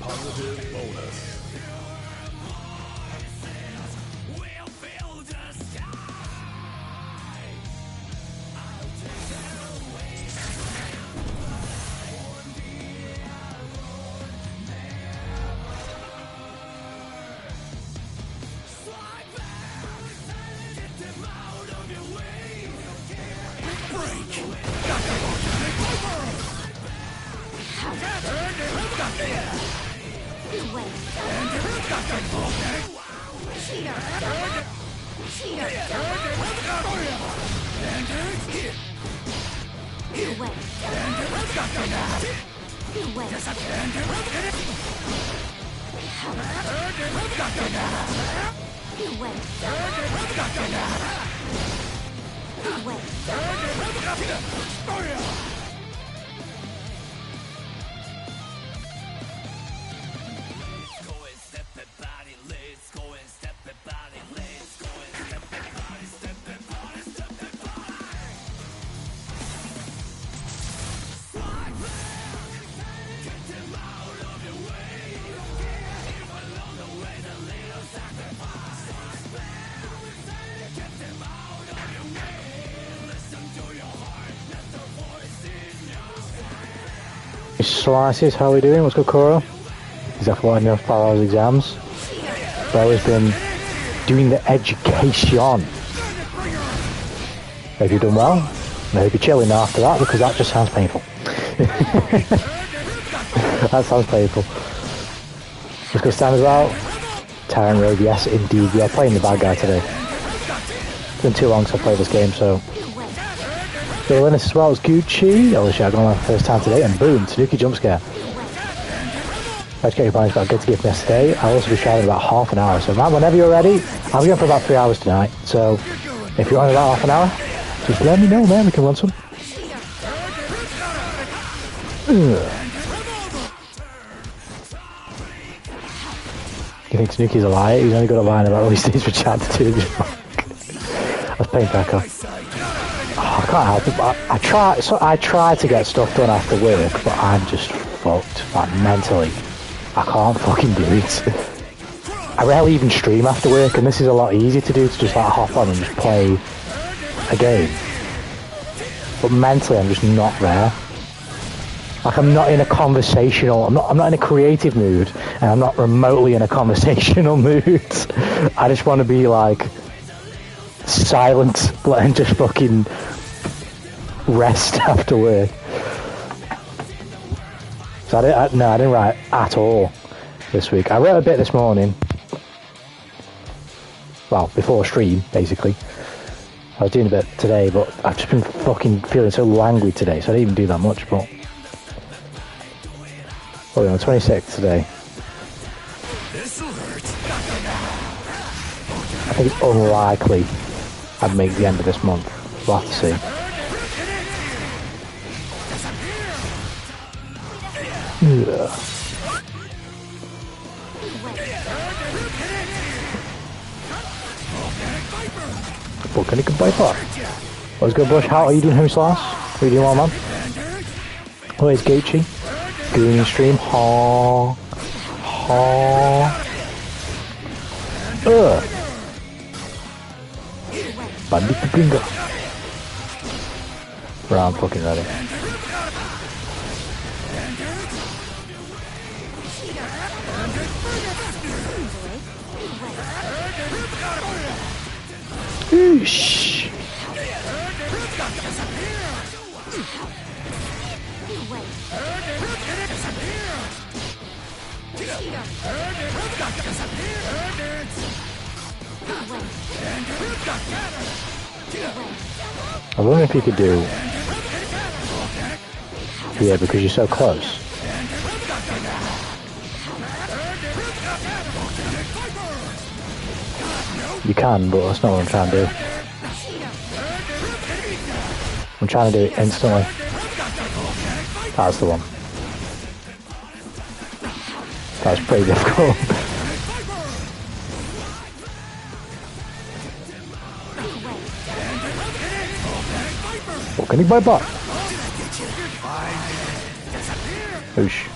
Positive bonus. Slices, how are we doing? What's good, Coro? Exactly what I know for our exams. Bro has been doing the education. Hope you've done well. I hope you're chilling after that because that just sounds painful. That sounds painful. What's good, Stan, as well? Tyrant Rogue, yes, indeed. We are playing the bad guy today. It's been too long since I played this game, so. Feeling this as well as Gucci. Oh shit, I got on my first time today, and boom, Tanuki jump scare. Let's get your points back. Good to give me yesterday. I'll also be sharing about half an hour. So, Matt, whenever you're ready, I'll be on for about 3 hours tonight. So, if you're on about half an hour, just let me know, man. We can run some. You think Tanuki's a liar? He's only got a line about all he stays for chapter 2. That's pain cracker. Oh, I can't help it. I try to get stuff done after work, but I'm just fucked. Like, mentally, I can't fucking do it. I rarely even stream after work, and this is a lot easier to do, to just like hop on and just play a game. But mentally, I'm just not there. Like, I'm not in a conversational. I'm not in a creative mood, and I'm not remotely in a conversational mood. I just want to be like silent and just fucking rest after work. So I didn't write at all this week. I wrote a bit this morning. Well, before stream, basically. I was doing a bit today, but I've just been fucking feeling so languid today, so I didn't even do that much, but. Oh, we're on 26 today. I think it's unlikely I'd make the end of this month. We'll have to see. Yeah. Volcanic Viper. What's good, Bush? How are you doing, home slash? What are you doing, well, man? Where's Gucci? Green stream. Ha. Ha. Bandit Bingo. Right, I'm fucking ready. Oosh. I wonder if you could do. Yeah, because you're so close. You can, but that's not what I'm trying to do. I'm trying to do it instantly. That's the one. That was pretty difficult. What can he buy back? Oosh.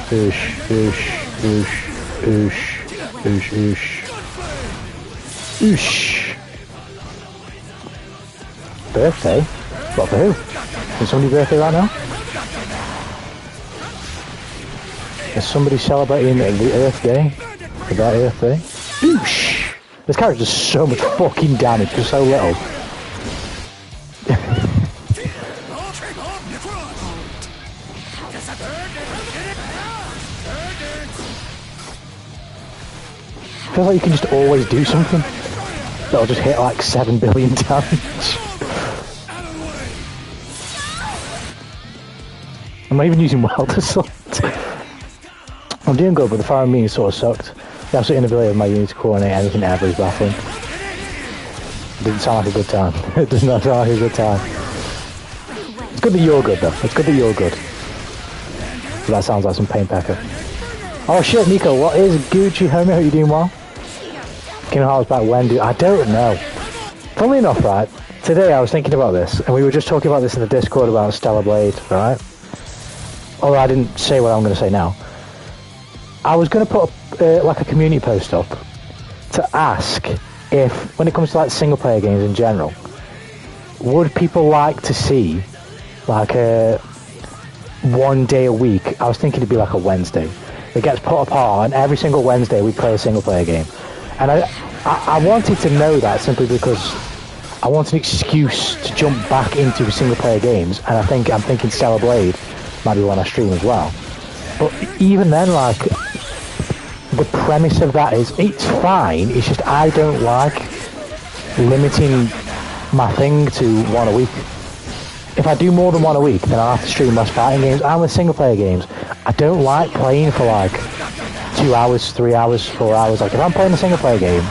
Oosh, oosh, oosh, oosh, oosh, oosh. Oosh. Birthday? What, for who? Is somebody's birthday right now? Is somebody celebrating the Earth Day? For that Earth Day? Oosh! This character does so much fucking damage for so little. Feels like you can just always do something that'll just hit like 7 billion damage. I'm not even using Wild Assault. I'm doing good, but the firing meeting sort of sucked. The absolute inability of my unit to coordinate anything ever is baffling. It didn't sound like a good time. It does not sound like a good time. It's good that you're good though. It's good that you're good. So that sounds like some pain pecker. Oh shit, Nico, what is Gucci, homie? Hope you're doing well. Kingdom Hearts back when, dude? I don't know. Funnily enough, right, today I was thinking about this, and we were just talking about this in the Discord about Stellar Blade, right? Although I didn't say what I'm going to say now. I was going to put like a community post up to ask if, when it comes to like single player games in general, would people like to see like a 1 day a week? I was thinking it'd be like a Wednesday. It gets put apart, and every single Wednesday we play a single player game. And I wanted to know that simply because I want an excuse to jump back into single player games, and I'm thinking Stellar Blade might be one I stream as well. But even then, like, the premise of that is, it's fine, it's just I don't like limiting my thing to 1 a week. If I do more than 1 a week, then I'll have to stream less fighting games. And with single player games, I don't like playing for like 2 hours, 3 hours, 4 hours. Like if I'm playing a single player game,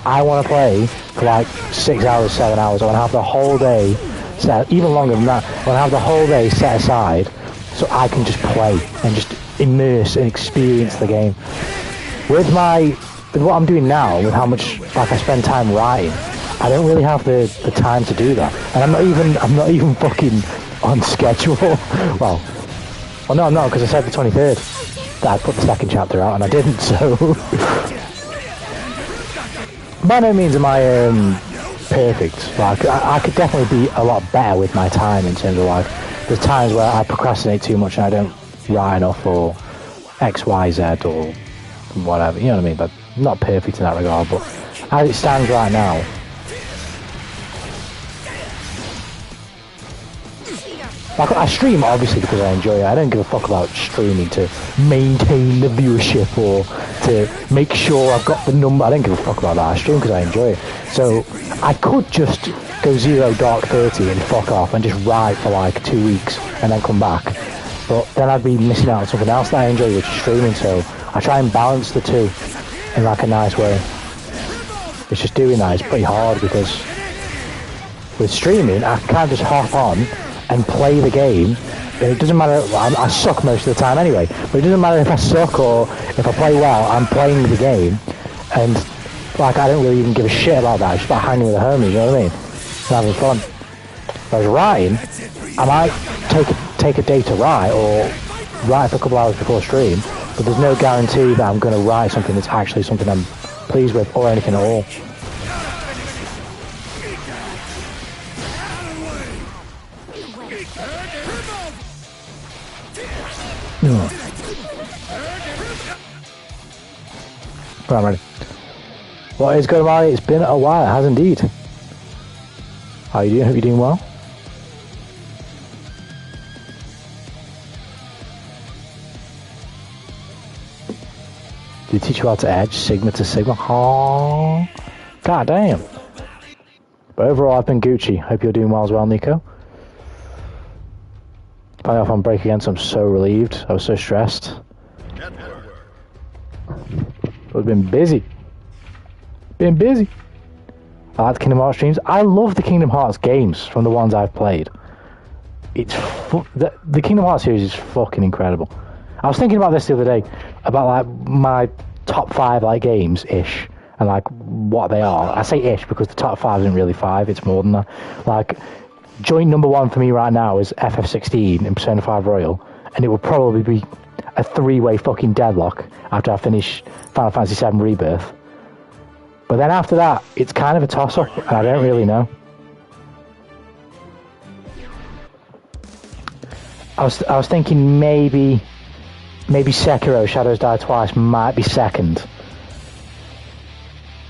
I want to play for like 6 hours, 7 hours. I want to have the whole day set, even longer than that. I want to have the whole day set aside so I can just play and just immerse and experience the game. With what I'm doing now, with how much like I spend time writing, I don't really have the time to do that. And I'm not even fucking on schedule. well no, I'm not, because I said the 23rd that I'd put the second chapter out, and I didn't, so... By no means am I perfect. Like, I could definitely be a lot better with my time in terms of, like, there's times where I procrastinate too much and I don't write enough, or X, Y, Z, or whatever, you know what I mean? But I'm not perfect in that regard, but as it stands right now, like, I stream obviously because I enjoy it. I don't give a fuck about streaming to maintain the viewership or to make sure I've got the number. I don't give a fuck about that. I stream because I enjoy it. So I could just go 0 dark 30 and fuck off and just write for like 2 weeks and then come back. But then I'd be missing out on something else that I enjoy, which is streaming. So I try and balance the two in like a nice way. It's just doing that. It's pretty hard because with streaming, I can kind of just hop on and play the game. It doesn't matter, I suck most of the time anyway, but it doesn't matter if I suck or if I play well, I'm playing the game, and like I don't really even give a shit about that. It's just about hanging with the homies, you know what I mean? And having fun. Whereas writing, I might take a day to write, or write for a couple hours before stream, but there's no guarantee that I'm going to write something that's actually something I'm pleased with, or anything at all. Right, I'm ready. What is going on, Marty? It's been a while, it has indeed. How are you doing? Hope you're doing well. Did they teach you how to edge Sigma to Sigma? Oh, god damn. But overall, I've been Gucci. Hope you're doing well as well, Nico. Finally off on break again, so I'm so relieved. I was so stressed. I've been busy. Been busy. I like the Kingdom Hearts streams. I love the Kingdom Hearts games from the ones I've played. It's the Kingdom Hearts series is fucking incredible. I was thinking about this the other day, about like my top 5 like games ish, and like what they are. I say ish because the top 5 isn't really 5; it's more than that. Like joint number 1 for me right now is FF16 in Persona 5 Royal, and it would probably be a 3-way fucking deadlock after I finish Final Fantasy VII Rebirth. But then after that, it's kind of a toss-up, and I don't really know. I was thinking maybe Sekiro Shadows Die Twice might be second,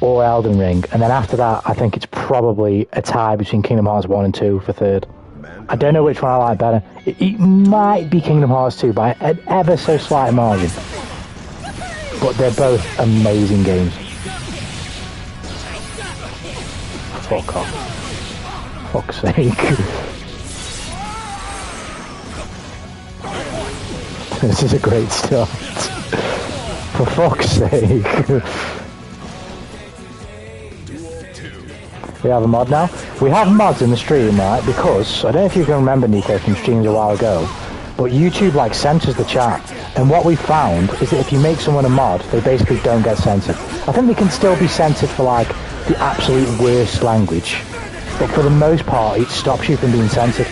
or Elden Ring, and then after that I think it's probably a tie between Kingdom Hearts 1 and 2 for third. I don't know which one I like better. It might be Kingdom Hearts 2 by an ever so slight margin, but they're both amazing games. Fuck off. Fuck's sake. This is a great start. For fuck's sake. We have a mod now. We have mods in the stream, right? Because, I don't know if you can remember, Nico, from streams a while ago, but YouTube, like, censors the chat. And what we found is that if you make someone a mod, they basically don't get censored. I think they can still be censored for, like, the absolute worst language. But for the most part, it stops you from being censored.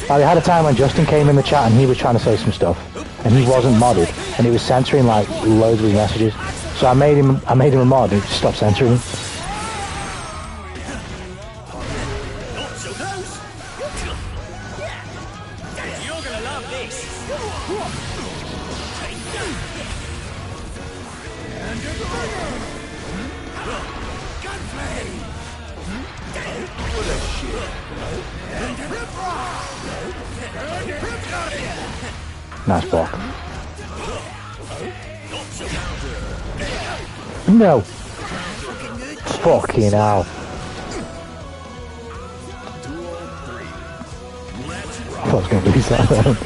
Like, we had a time when Justin came in the chat and he was trying to say some stuff, and he wasn't modded, and he was censoring like loads of his messages. So I made him a mod and it just stopped censoring him. Nice block. No. Fucking hell. I thought I was going to lose that then.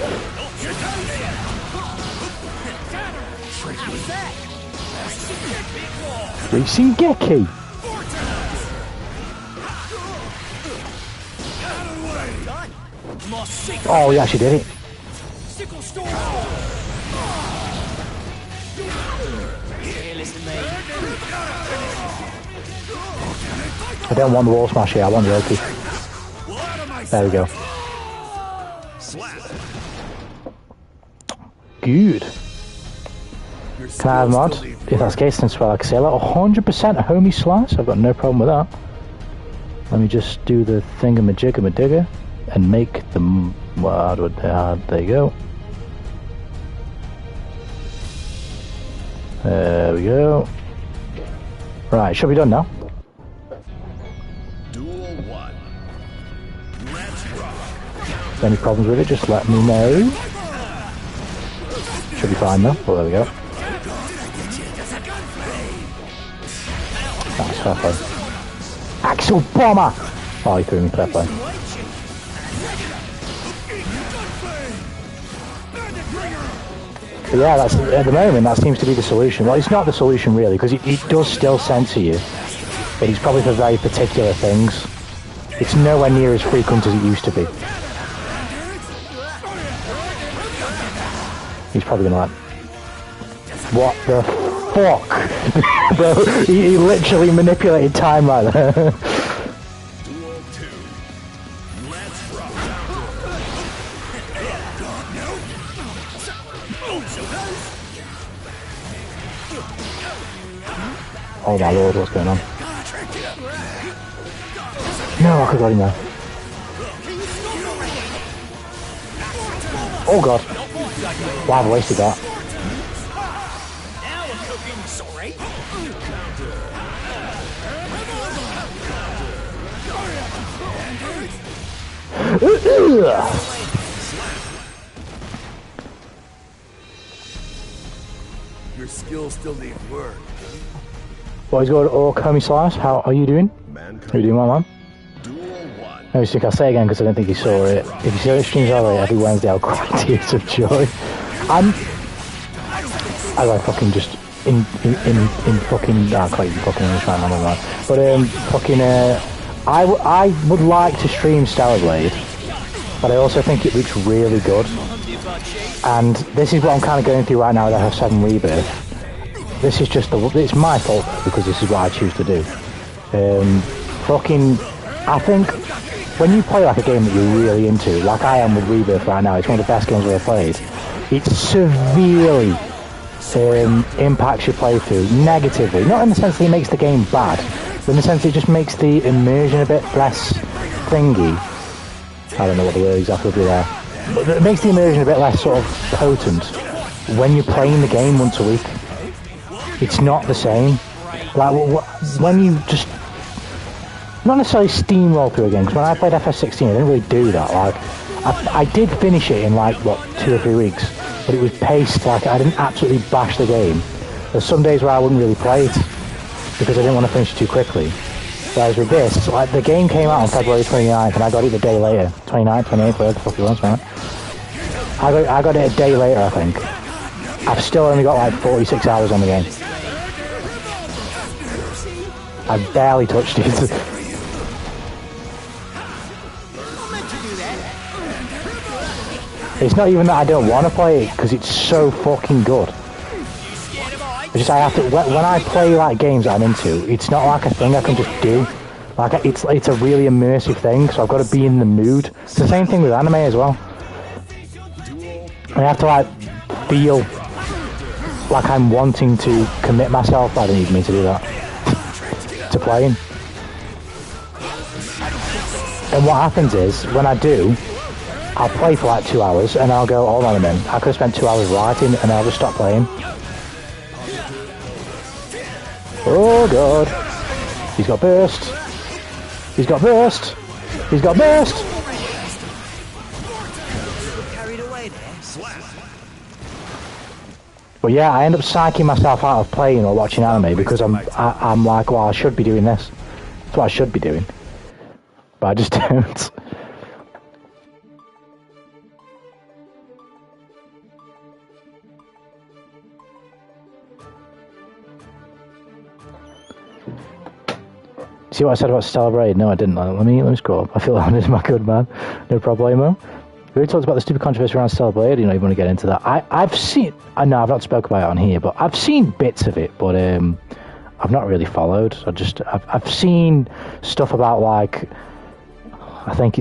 Racing Geki. Oh, he actually did it. I don't want the wall smash here, I want the Oki. There we go. Good. Can I have a mod? If that's the case, then Swell Axela. 100% a homie slice, I've got no problem with that. Let me just do the thingamajigger and make the... there you go. There we go. Right, should be done now. Any problems with it, just let me know. Should be fine though. Oh, there we go. That's fair play. Axel Bomber! Oh, he threw me, fair play. But yeah, that's, at the moment that seems to be the solution. Well, it's not the solution really, because it does still censor you, but it's probably for very particular things. It's nowhere near as frequent as it used to be. He's probably gonna like, what the fuck? Bro, he literally manipulated time right there. Oh my lord, what's going on? No, I could have got him there. Oh god. Wow, I wasted that. Your skills still need work. Boys, go to Orkomi Slice. How are you doing? How are you doing, my man? I think I'll say again because I don't think you saw it. If you see the streams already, every Wednesday I'll cry tears of joy. I like fucking just in fucking I can't even fucking English right now, man. But fucking I would like to stream Stellar Blade, but I also think it looks really good. And this is what I'm kind of going through right now with FF7 Rebirth. This is just it's my fault because this is what I choose to do. I think when you play like a game that you're really into, like I am with Rebirth right now, it's one of the best games I've ever played. It severely impacts your playthrough negatively. Not in the sense that it makes the game bad, but in the sense it just makes the immersion a bit less thingy. I don't know what the word exactly would be there. But it makes the immersion a bit less sort of potent when you're playing the game once a week. It's not the same. Like when you just not necessarily steamroll through a game. Because when I played FS16, I didn't really do that. Like I did finish it in like what 2 or 3 weeks, but it was paced. Like I didn't absolutely bash the game. There's some days where I wouldn't really play it because I didn't want to finish it too quickly. Whereas with this, like the game came out on February 29th, and I got it a day later. 29th, 28th, whatever the fuck it was, man. I got it a day later, I think. I've still only got like 46 hours on the game. I've barely touched it. It's not even that I don't want to play it, because it's so fucking good. It's just I have to, when I play like games that I'm into, it's not like a thing I can just do. Like it's a really immersive thing, so I've got to be in the mood. It's the same thing with anime as well. I have to like feel like I'm wanting to commit myself. I don't even mean to do that. To playing. And what happens is, when I do, I'll play for like 2 hours and I'll go, hold on a minute, I could have spent 2 hours writing, and I'll just stop playing. Oh god. He's got burst. He's got burst. He's got burst. But yeah, I end up psyching myself out of playing or watching anime because I'm like, well, I should be doing this. That's what I should be doing. But I just don't. See what I said about Stellar Blade? No, I didn't. Let me scroll up. I feel honored, my good man. No problemo. We already talked about the stupid controversy around Stellar Blade. You know, you want to get into that. I've seen... I know I've not spoken about it on here, but I've seen bits of it, but I've not really followed. I've seen stuff about, like... I think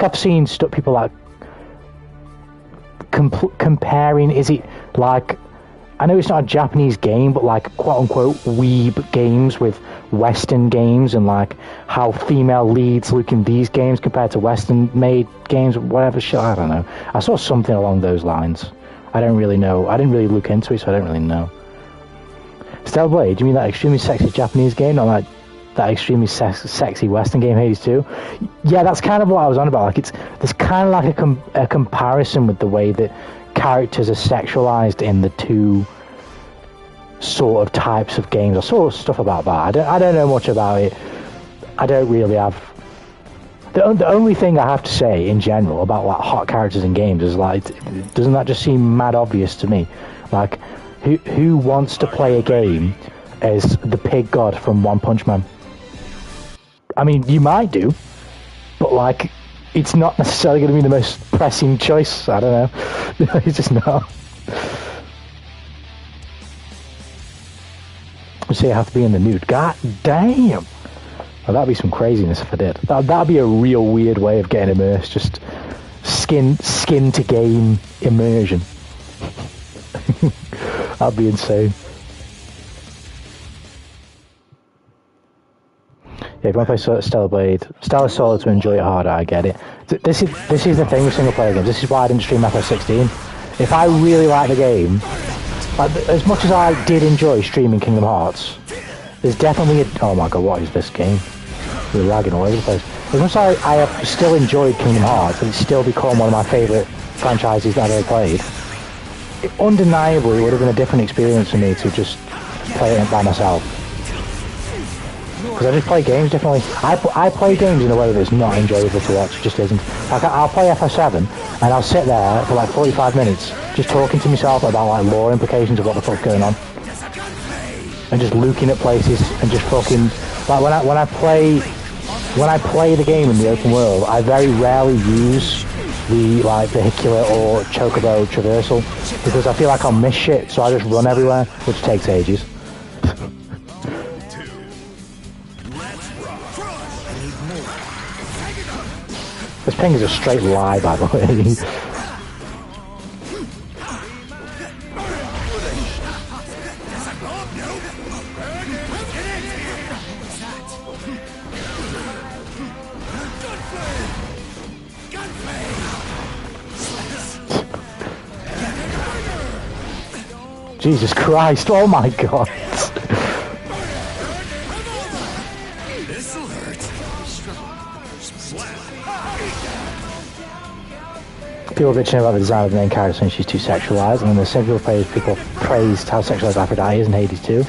I've seen stuff, people like... comparing... Is it, like... I know it's not a Japanese game, but like quote-unquote weeb games with Western games, and like how female leads look in these games compared to Western-made games, whatever shit, I don't know. I saw something along those lines. I don't really know. I didn't really look into it, so I don't really know. Stellar Blade, do you mean that extremely sexy Japanese game, not like that extremely sexy Western game, Hades 2? Yeah, that's kind of what I was on about. Like there's kind of like a comparison with the way that characters are sexualized in the two sort of types of games. I saw stuff about that. I don't know much about it. I don't really have... The only thing I have to say in general about like hot characters in games is like, doesn't that just seem mad obvious to me? Like, who wants to play a game as the pig god from One Punch Man? I mean, you might do, but like, it's not necessarily going to be the most pressing choice. I don't know. It's just not. So you have to be in the nude. God damn. Well, that'd be some craziness if I did. That'd be a real weird way of getting immersed. Just skin to game immersion. That'd be insane. Yeah, if you want to play Stellar Blade, Stellar Solo to enjoy it harder, I get it. This is the thing with single player games. This is why I didn't stream FF16. If I really like the game, like, as much as I did enjoy streaming Kingdom Hearts, there's definitely a... Oh my god, what is this game? We're lagging all over the place. As much as I have still enjoyed Kingdom Hearts, and it's still become one of my favourite franchises that I've ever played, it undeniably would have been a different experience for me to just play it by myself. Because I just play games differently. I play games in a way that's not enjoyable to watch. It just isn't. Like, I'll play FS7 and I'll sit there for like 45 minutes just talking to myself about like lore implications of what the fuck's going on, and just looking at places and just fucking like when I play the game in the open world, I very rarely use the like vehicular or chocobo traversal because I feel like I'll miss shit, so I just run everywhere, which takes ages. This ping is a straight lie, by the way. Jesus Christ, oh my god. This'll hurt. People bitching about the design of the main character saying she's too sexualized, and then there's several people praised how sexualized Aphrodite is in Hades too.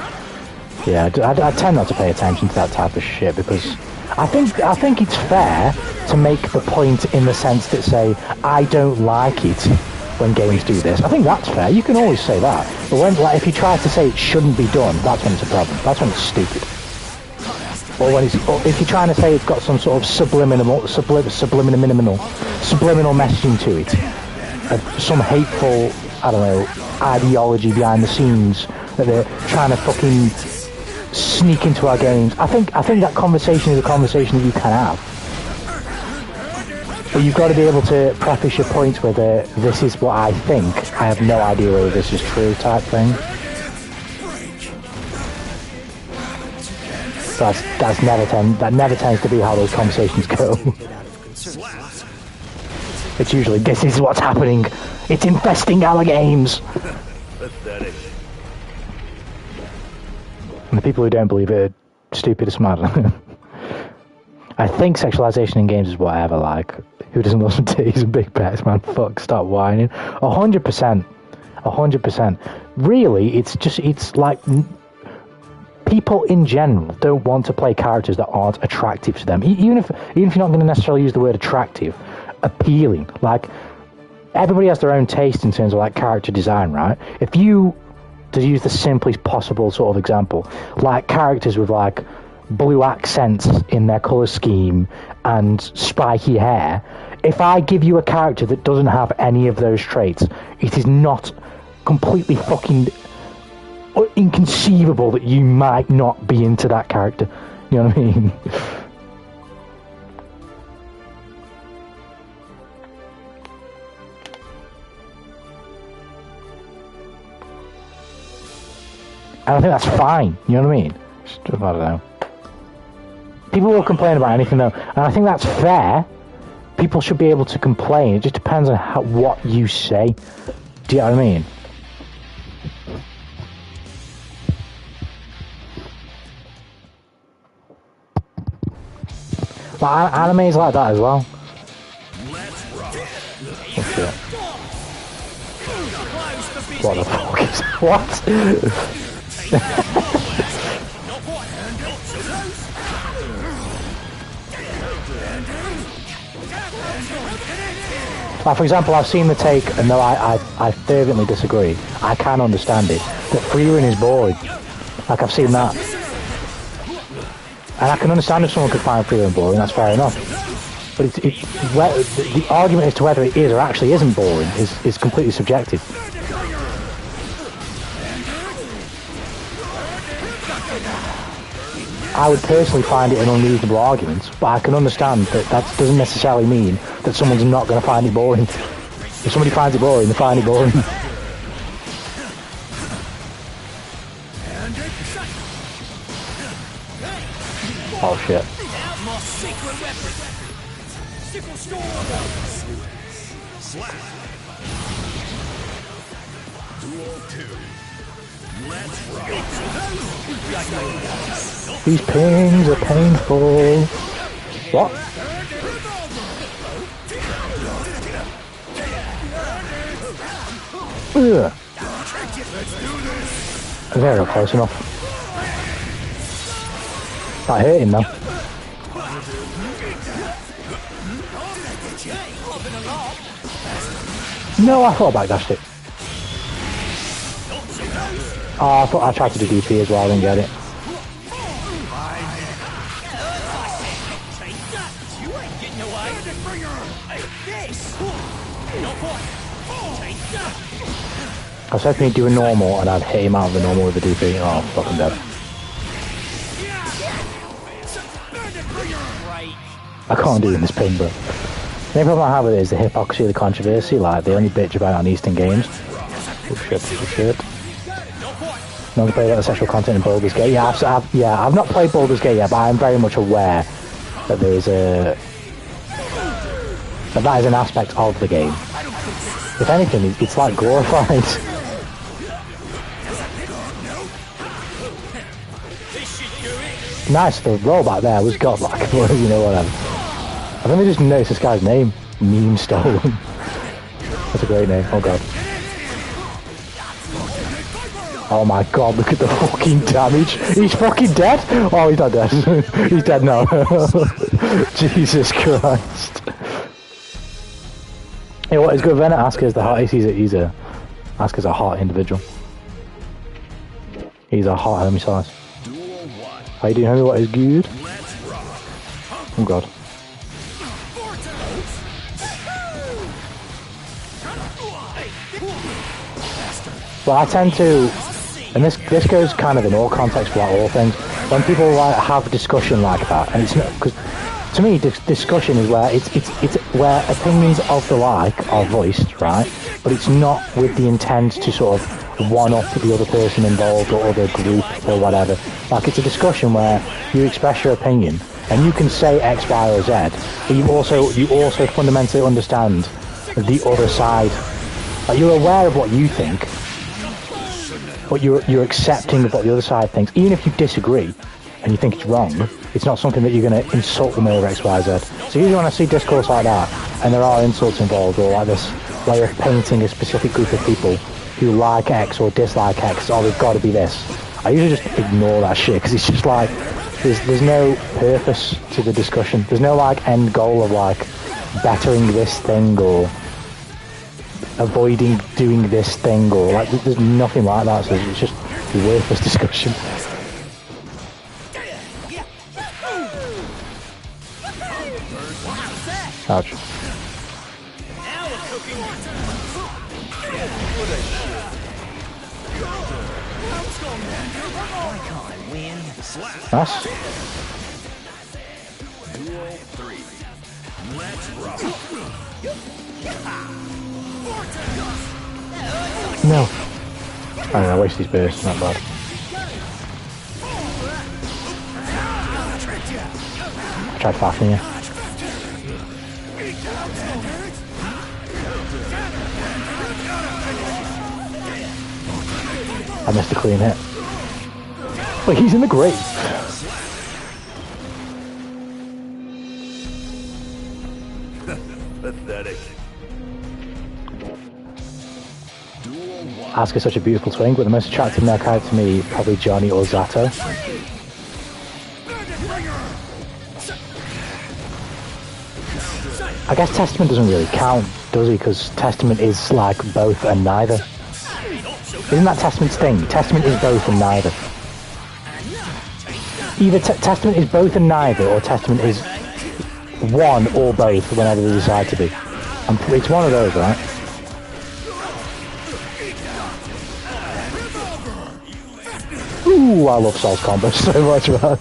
Yeah, I tend not to pay attention to that type of shit because I think it's fair to make the point in the sense that say I don't like it when games do this. I think that's fair. You can always say that. But when, like, if you try to say it shouldn't be done, that's when it's a problem. That's when it's stupid. Or when it's, or if you're trying to say it's got some sort of subliminal messaging to it, some hateful, I don't know, ideology behind the scenes that they're trying to fucking sneak into our games. I think that conversation is a conversation that you can have. But you've got to be able to preface your points with a, this is what I think, I have no idea whether this is true type thing. That never tends to be how those conversations go. It's usually, this is what's happening, it's infesting our games. Pathetic. And the people who don't believe it are stupid or smart. I think sexualization in games is whatever, like, who doesn't love some titties and big pets, man? Fuck, stop whining. 100%. 100%. Really, it's like, people in general don't want to play characters that aren't attractive to them. Even if you're not going to necessarily use the word attractive, appealing. Like, everybody has their own taste in terms of, like, character design, right? If you, to use the simplest possible sort of example, like characters with, like, blue accents in their colour scheme and spiky hair, if I give you a character that doesn't have any of those traits, it is not completely fucking inconceivable that you might not be into that character. You know what I mean? And I think that's fine. You know what I mean? I don't know. People will complain about anything though, and I think that's fair. People should be able to complain. It just depends on what you say. Do you know what I mean? But anime's like that as well. Oh shit. What the fuck is what? Like, for example, I've seen the take, and though I fervently disagree, I can understand it, that freerun is boring. Like, I've seen that. And I can understand if someone could find freerun boring, that's fair enough. But the argument as to whether it is or actually isn't boring is completely subjective. I would personally find it an unreasonable argument, but I can understand that that doesn't necessarily mean that someone's not going to find it boring. If somebody finds it boring, they find it boring. Oh shit. These pings are painful. What? Ugh. Very not close enough. That hurt him though. No, I thought I backdashed it. Oh, I thought I tried to do DP as well, I didn't get it. was hoping he'd do a normal and I'd hit him out of the normal with a DP. Oh, fucking dead. I can't do it in this pin, bro. The only problem I have with it is the hypocrisy of the controversy. Like, they only bitch about it on Eastern games. Oh shit. No one play about the sexual content in Baldur's Gate. Yeah, I've not played Baldur's Gate yet, but I'm very much aware that there is that is an aspect of the game. If anything, it's like glorified. Nice, the rollback there was godlike. You know what? I've only just noticed this guy's name. Meme Stolen. That's a great name. Oh god. Oh my god, look at the fucking damage. He's fucking dead? Oh, he's not dead. He's dead now. Jesus Christ. Hey, what is good? Venom Asuka's the hot. Asuka's a hot individual. He's a hot homie size. How you doing, homie? What is good? Oh god. Well, I tend to, and this goes kind of in all contexts about all things. When people like have discussion like that, and it's not because to me discussion is where it's where opinions of the like are voiced, right? But it's not with the intent to sort of one up the other person involved or other group or whatever. Like, it's a discussion where you express your opinion and you can say X, Y, or Z, but you also fundamentally understand the other side. Like, you're aware of what you think, but you're accepting of what the other side thinks. Even if you disagree and you think it's wrong, it's not something that you're going to insult them over X, Y, Z. So usually when I see discourse like that, and there are insults involved, or like this way of painting a specific group of people who like X or dislike X, oh, they've got to be this, I usually just ignore that shit, because it's just like, there's no purpose to the discussion. There's no like end goal of like bettering this thing or avoiding doing this thing, or like there's nothing like that, so it's just a worthless discussion. Ouch. Nice. No. I don't know, waste these bursts, not bad. I tried faffing you. I missed a clean hit. But he's in the grave. Pathetic. Asuka's such a beautiful twink, but the most attractive male character to me, probably Johnny or Zato. I guess Testament doesn't really count, does he? Because Testament is like both and neither. Isn't that Testament's thing? Testament is both and neither. Either Testament is both and neither, or Testament is one or both whenever they decide to be. It's one of those, right? Ooh, I love Sol's combo so much, man.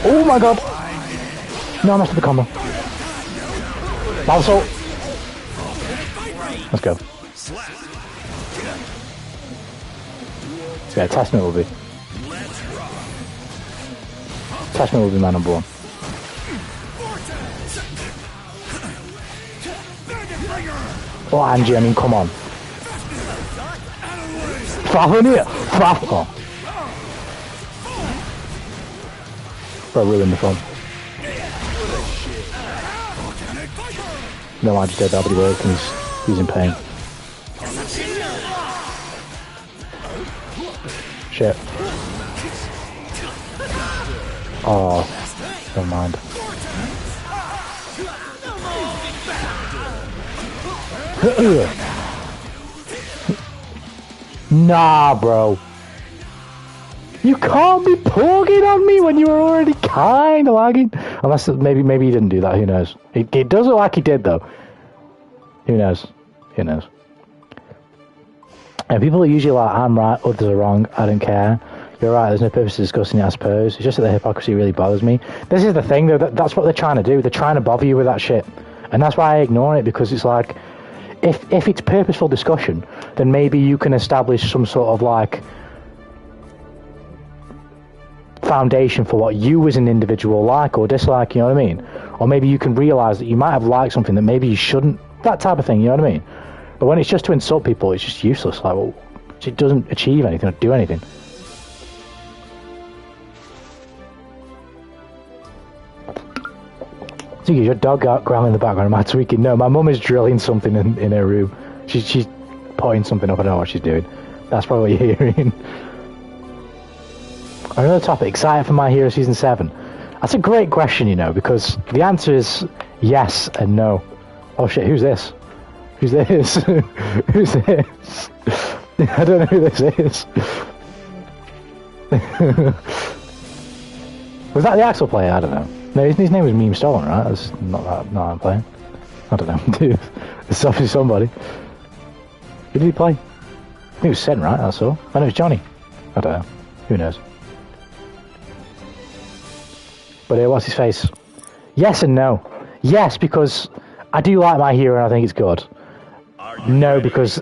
Oh my god! No, I messed up the combo. Also, let's go. Yeah, Testament will be. Testament will be my number one. Oh, Angie, I mean, come on. Faffing it! Faff! Bro, ruined the fun. No, I just did that, but he worked and he's in pain. Shit. Oh, never mind. Nah, bro. You can't be pogging on me when you were already kinda lagging. Unless maybe he didn't do that. Who knows? It does look like he did though. Who knows? Who knows? And people are usually like, I'm right, others are wrong. I don't care. You're right. There's no purpose to discussing it, I suppose. It's just that the hypocrisy really bothers me. This is the thing though. That's what they're trying to do. They're trying to bother you with that shit, and that's why I ignore it, because it's like, if it's purposeful discussion, then maybe you can establish some sort of like foundation for what you as an individual like or dislike, you know what I mean? Or maybe you can realise that you might have liked something that maybe you shouldn't, that type of thing, you know what I mean? But when it's just to insult people, it's just useless. Like, well, it doesn't achieve anything or do anything. So your dog growling in the background, am I tweaking? No, my mum is drilling something in her room. She's putting something up, I don't know what she's doing. That's probably what you're hearing. Another topic, excited for My Hero Season 7? That's a great question, you know, because the answer is yes and no. Oh shit, who's this? Who's this? Who's this? I don't know who this is. Was that the Axel player? I don't know. No, his name was Meme Stolen, right? That's not that I'm playing. I don't know, dude. It's obviously somebody. Who did he play? I think it was Sen, right? That's all. I know it was Johnny. I don't know. Who knows? But what's his face? Yes and no. Yes, because I do like My Hero and I think it's good. No, because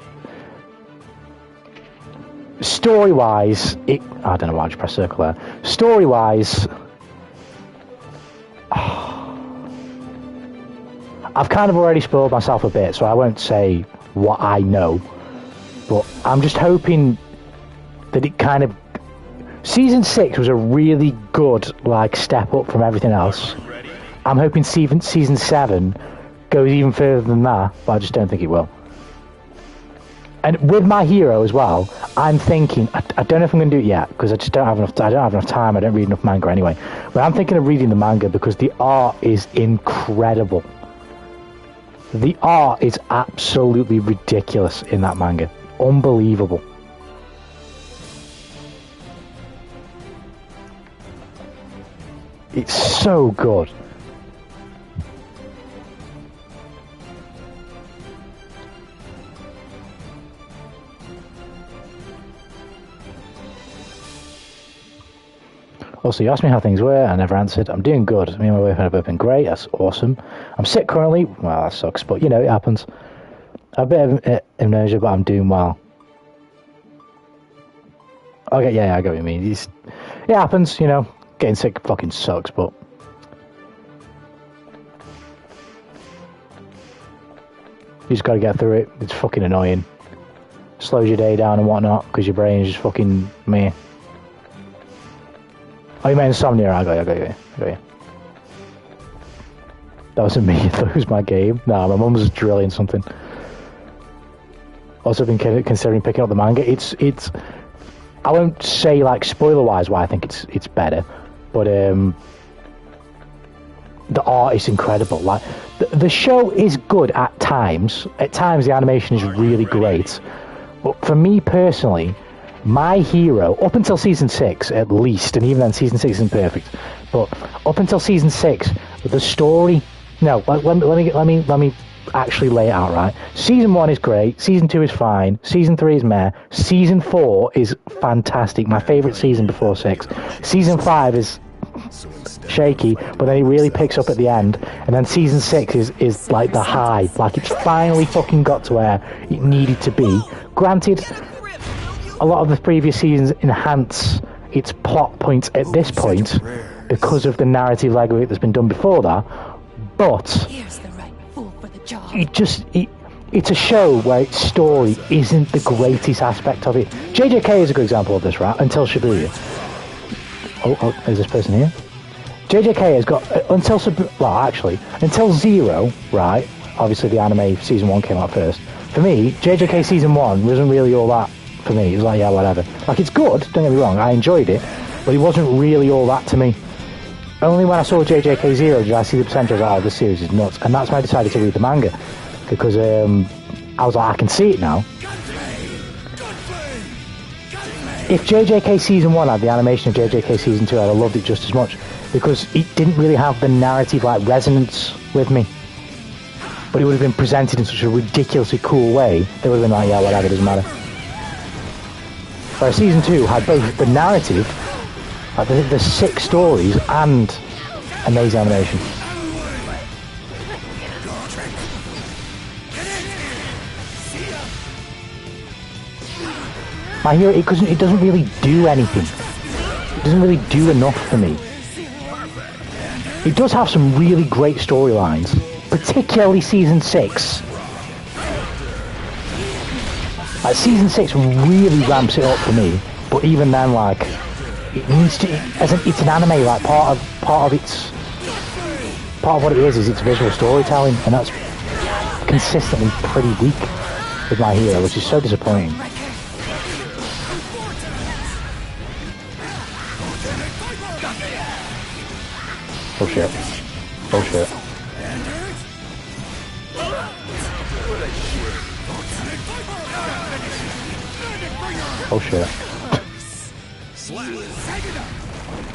story-wise, I don't know why I just pressed circle there. Story-wise, I've kind of already spoiled myself a bit, so I won't say what I know. But I'm just hoping that it kind of... Season 6 was a really good, like, step up from everything else. I'm hoping Season 7 goes even further than that, but I just don't think it will. And with My Hero as well, I'm thinking, I don't know if I'm going to do it yet, because I just don't have enough time, I don't read enough manga anyway. But I'm thinking of reading the manga because the art is incredible. The art is absolutely ridiculous in that manga. Unbelievable. It's so good. Also, you asked me how things were, I never answered. I'm doing good. Me and my wife have both been great, that's awesome. I'm sick currently, well that sucks, but you know, it happens. I have a bit of amnesia, but I'm doing well. Okay, yeah, I get what you mean. It happens, you know. Getting sick fucking sucks, but... You just gotta get through it. It's fucking annoying. Slows your day down and whatnot, because your brain is just fucking meh. Oh, you meant insomnia? I got you. That wasn't me, that was my game. Nah, my mum was drilling something. Also been considering picking up the manga. It's I won't say like spoiler wise why I think it's better, but the art is incredible. Like the show is good at times. At times the animation is really great, but for me personally, My Hero up until season 6 at least, and even then season 6 isn't perfect, but up until season 6 the story. No, let me actually lay it out right. Season 1 is great, season 2 is fine, season 3 is meh, season 4 is fantastic, my favourite season before 6. Season 5 is shaky, but then it really picks up at the end, and then season 6 is like the high, like it's finally fucking got to where it needed to be. Granted, a lot of the previous seasons enhance its plot points at this point because of the narrative legwork that's been done before that, but it's a show where its story isn't the greatest aspect of it. JJK is a good example of this, right? Until Shibuya. Oh, is this person here? JJK has got until Zero, right? Obviously the anime season 1 came out first. For me, JJK season 1 wasn't really all that for me. It was like, yeah, whatever. Like, it's good, don't get me wrong, I enjoyed it, but it wasn't really all that to me. Only when I saw JJK Zero did I see the potential of, oh, this series is nuts, and that's when I decided to read the manga, because I was like, I can see it now. If JJK season 1 had the animation of JJK season 2, I'd have loved it just as much. because it didn't really have the narrative like resonance with me. But it would have been presented in such a ridiculously cool way, they would have been like, yeah, whatever, doesn't matter. Whereas season 2 had both the narrative, like the 6 stories, and amazing animation. My Hero, it doesn't really do anything. It doesn't really do enough for me. It does have some really great storylines, particularly season 6. Like, season 6 really ramps it up for me, but even then, like, it needs to. It's an anime. Like, part of what it is its visual storytelling, and that's consistently pretty weak with My Hero, which is so disappointing. Oh shit. Oh shit. Oh shit.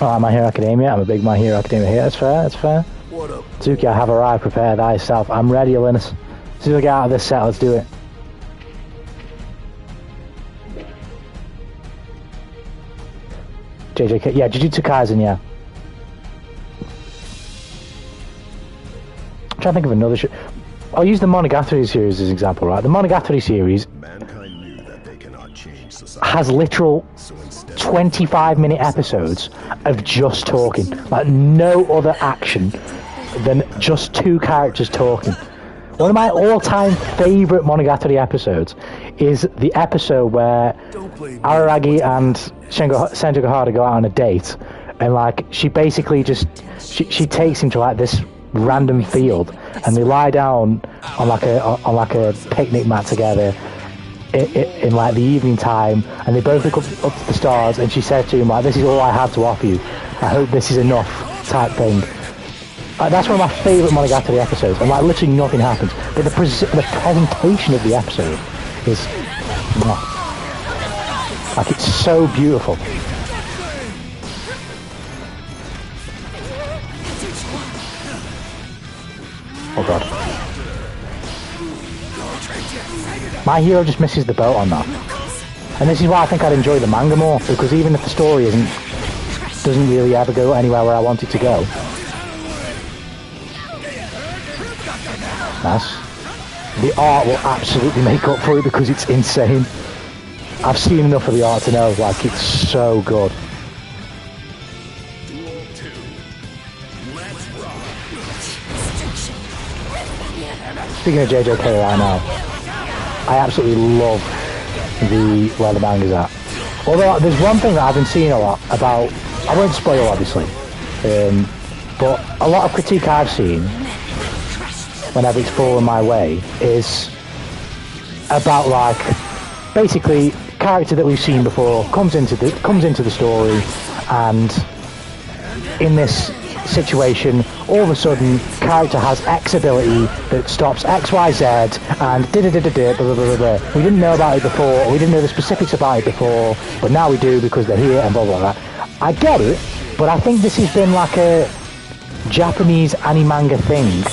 Alright, My Hero Academia. I'm a big My Hero Academia here. That's fair, that's fair. Tsuki, I have arrived. Prepare thyself. I'm ready, Linus. As soon as I get out of this set, let's do it. JJK. Yeah, Jujutsu Kaisen, yeah. I'm trying to think of another show. I'll use the Monogatari series as an example, right? The Monogatari series has literal 25-minute episodes of just talking. Like, no other action than just 2 characters talking. One of my all-time favourite Monogatari episodes is the episode where Araragi and Senjogohara go out on a date, and like she basically just she takes him to like this random field, and they lie down on like a picnic mat together in like the evening time, and they both look up to the stars, and she said to him like, "This is all I have to offer you. I hope this is enough," type thing. That's one of my favourite Monogatari episodes, and like literally nothing happens, but the presentation of the episode is like, it's so beautiful. Oh god. My Hero just misses the boat on that. And this is why I think I'd enjoy the manga more, because even if the story doesn't really ever go anywhere where I want it to go. Nice. The art will absolutely make up for it because it's insane. I've seen enough of the art to know, like, it's so good. Speaking of JJK right now, I absolutely love where the manga's at. Although there's one thing that I've been seeing a lot about, I won't spoil obviously, but a lot of critique I've seen whenever it's fallen my way is about, like, basically character that we've seen before comes into the story, and in this situation all of a sudden character has X ability that stops XYZ and blah, blah, blah, blah. We didn't know about it before, we didn't know the specifics about it before, but now we do because they're here and blah blah blah. I get it, but I think this has been like a Japanese anime thing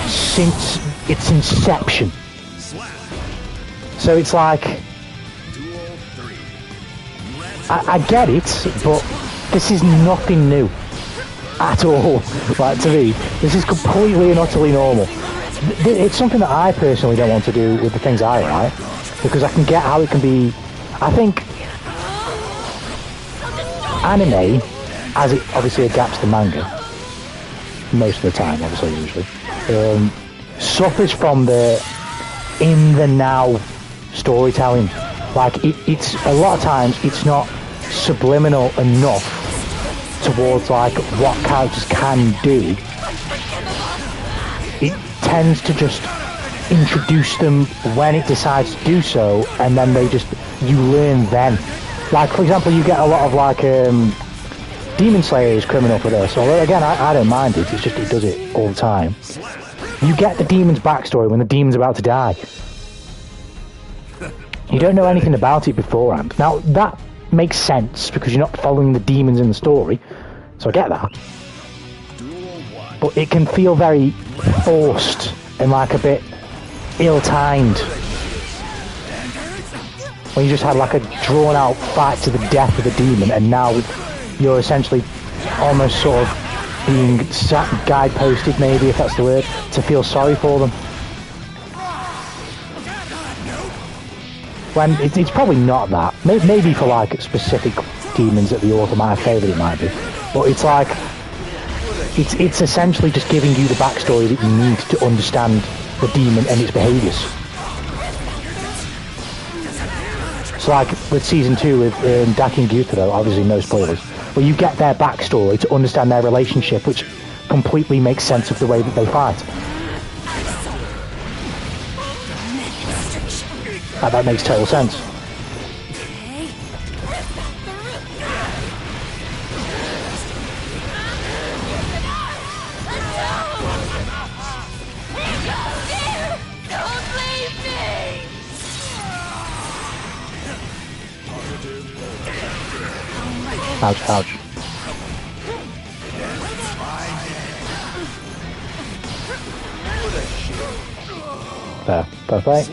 since its inception. So it's like, I get it, but this is nothing new at all. Like, to me, this is completely and utterly normal. It's something that I personally don't want to do with the things I write, because I can get how it can be. I think anime, as it obviously adapts to manga most of the time, obviously, usually, suffers from the in the now storytelling. Like, it's a lot of times it's not subliminal enough towards like what characters can do. It tends to just introduce them when it decides to do so, and then you learn then. Like, for example, you get a lot of like Demon Slayer is criminal for this, although again I don't mind it, it's just it does it all the time. You get the demon's backstory when the demon's about to die. You don't know anything about it beforehand. Now, that makes sense because you're not following the demons in the story, so I get that. but it can feel very forced and like a bit ill-timed. When you just had like a drawn-out fight to the death of the demon, and now you're essentially almost sort of being guideposted, maybe, if that's the word, to feel sorry for them. When it's probably not that. Maybe for like specific demons that the author might have favoured, it might be. But it's like, it's essentially just giving you the backstory that you need to understand the demon and its behaviours. So like with season 2 with Daki and Gyutaro, obviously no spoilers, where you get their backstory to understand their relationship, which completely makes sense of the way that they fight. That makes total sense. Ouch, ouch. There, perfect.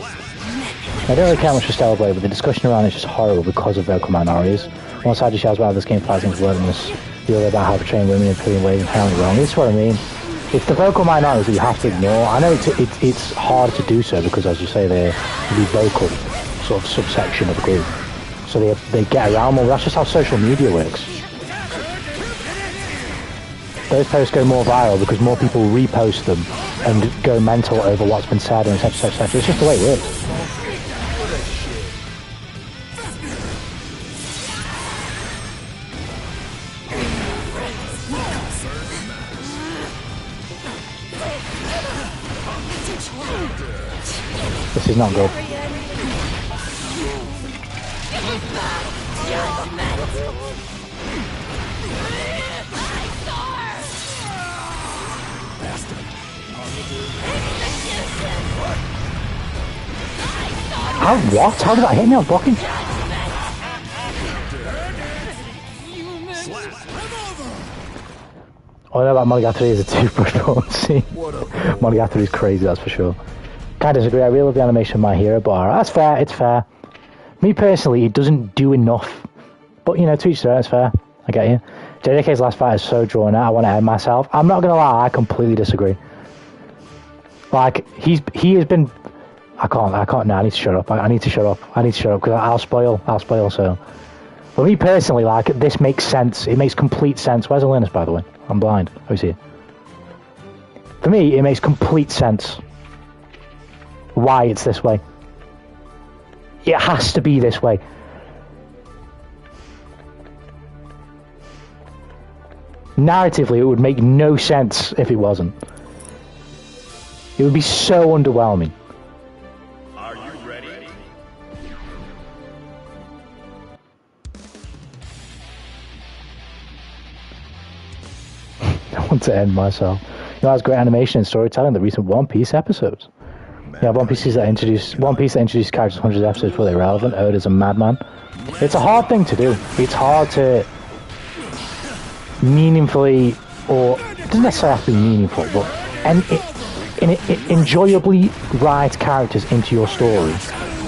I don't really care much for Stellar Blade, but the discussion around it is just horrible because of vocal minorities. One side just shouts about this game fighting wordiness, the other about how portraying women in putting ways inherently wrong. This is what I mean. It's the vocal minorities that you have to ignore. I know it's hard to do so because, as you say, they're the vocal sort of subsection of the group. So they get around more. That's just how social media works. Those posts go more viral because more people repost them and go mental over what's been said and etc. etc. It's just the way it works. This is not good. How what? How did that hit me? I was blocking. All I know about Monogatari is a toothbrush don't see. Monogatari is crazy, that's for sure. Can't disagree, I really love the animation of My Hero, but that's fair, it's fair. Me personally, it doesn't do enough. But you know, to each their own, it's fair. I get you. JJK's last fight is so drawn out, I want to end myself. I'm not gonna lie, I completely disagree. Like, he has been... I can't, no, I need to shut up. I need to shut up because I'll spoil, so. For me personally, like, this makes sense. It makes complete sense. Where's Alenus, by the way? I'm blind. Oh, he's here. For me, it makes complete sense why it's this way. It has to be this way. Narratively, it would make no sense if it wasn't. It would be so underwhelming. Are you ready? I want to end myself. You know, that's great animation and storytelling in the recent One Piece episodes. Yeah, One Piece that introduced characters hundreds of episodes before they're relevant. Oda's a madman. It's a hard thing to do. It's hard to meaningfully, or it doesn't necessarily have to be meaningful, but enjoyably write characters into your story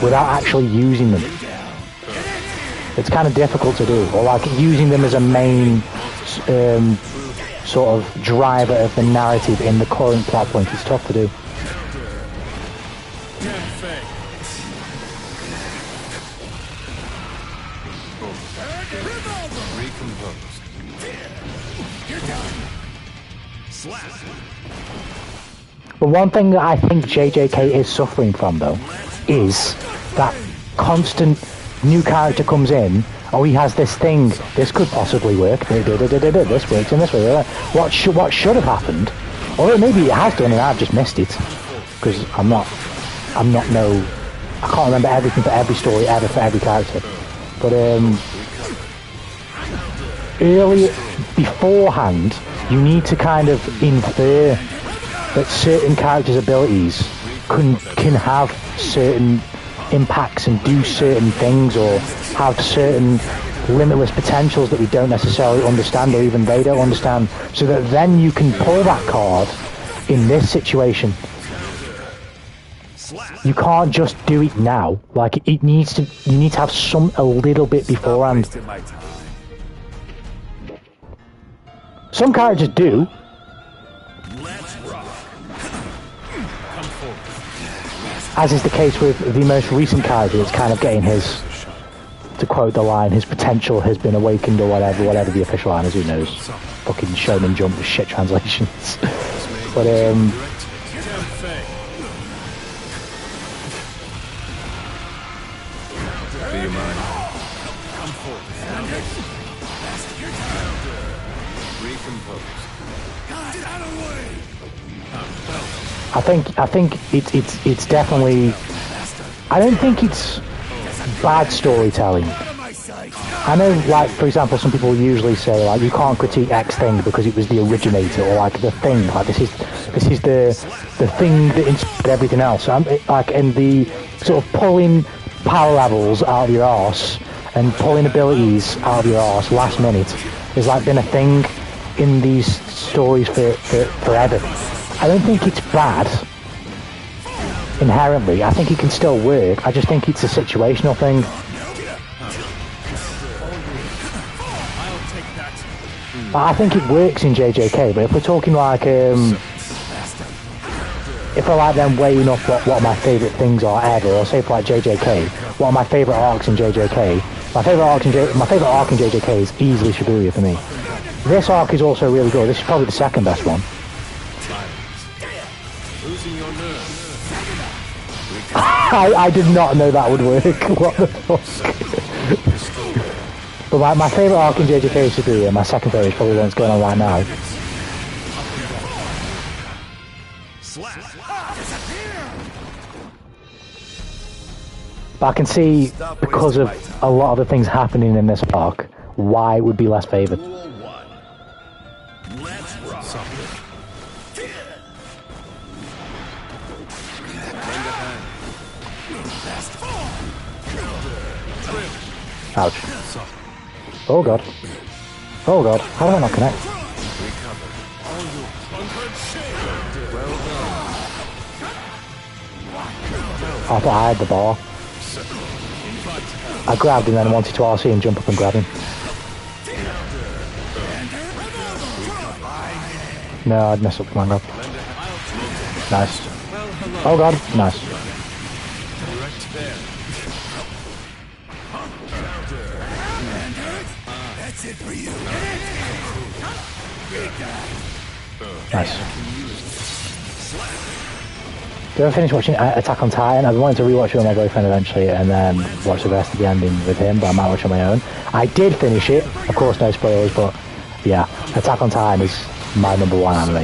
without actually using them. It's kind of difficult to do, or like using them as a main sort of driver of the narrative in the current plot point. It's tough to do. But one thing that I think JJK is suffering from, though, is that constant new character comes in, oh, he has this thing, this could possibly work, this works in this way. What should have happened, or maybe it has done and I've just missed it, because I can't remember everything for every story ever for every character. But early, beforehand, you need to kind of infer that certain characters' abilities can have certain impacts and do certain things, or have certain limitless potentials that we don't necessarily understand, or even they don't understand, so that then you can pull that card in this situation. You can't just do it now. Like, it needs to, you need to have a little bit beforehand. Some characters do. As is the case with the most recent character that's kind of getting his, to quote the line, his potential has been awakened, or whatever the official line is, who knows. Fucking Shonen Jump with shit translations. But I think it's definitely, I don't think it's bad storytelling. I know, like, for example, some people usually say, like, you can't critique X thing because it was the originator, or like the thing, like this is the thing that inspired everything else. Like, and the sort of pulling power levels out of your arse and pulling abilities out of your arse last minute has like been a thing in these stories for forever. I don't think it's bad inherently. I think it can still work. I just think it's a situational thing. I think it works in JJK, but if we're talking like, if I like them weighing up what my favourite things are ever, or say for like JJK, what are my favourite arcs in JJK? My favourite arc in JJK is easily Shibuya for me. This arc is also really good. This is probably the second best one. I did not know that would work. What the fuck? But my favourite arc in JJK is Shibuya. My second favourite is probably the one that's going on right now. But I can see, because of a lot of the things happening in this arc, why it would be less favoured. Ouch. Oh god. Oh god. How did I not connect? I thought I had the bar. I grabbed him and then wanted to RC and jump up and grab him. No, I'd mess up the mango. Nice. Oh god, nice. Nice. Did I finish watching Attack on Titan? I've been wanting to rewatch it with my boyfriend eventually, and then watch the rest of the ending with him, but I might watch on my own. I did finish it, of course no spoilers, but yeah, Attack on Titan is my #1 anime.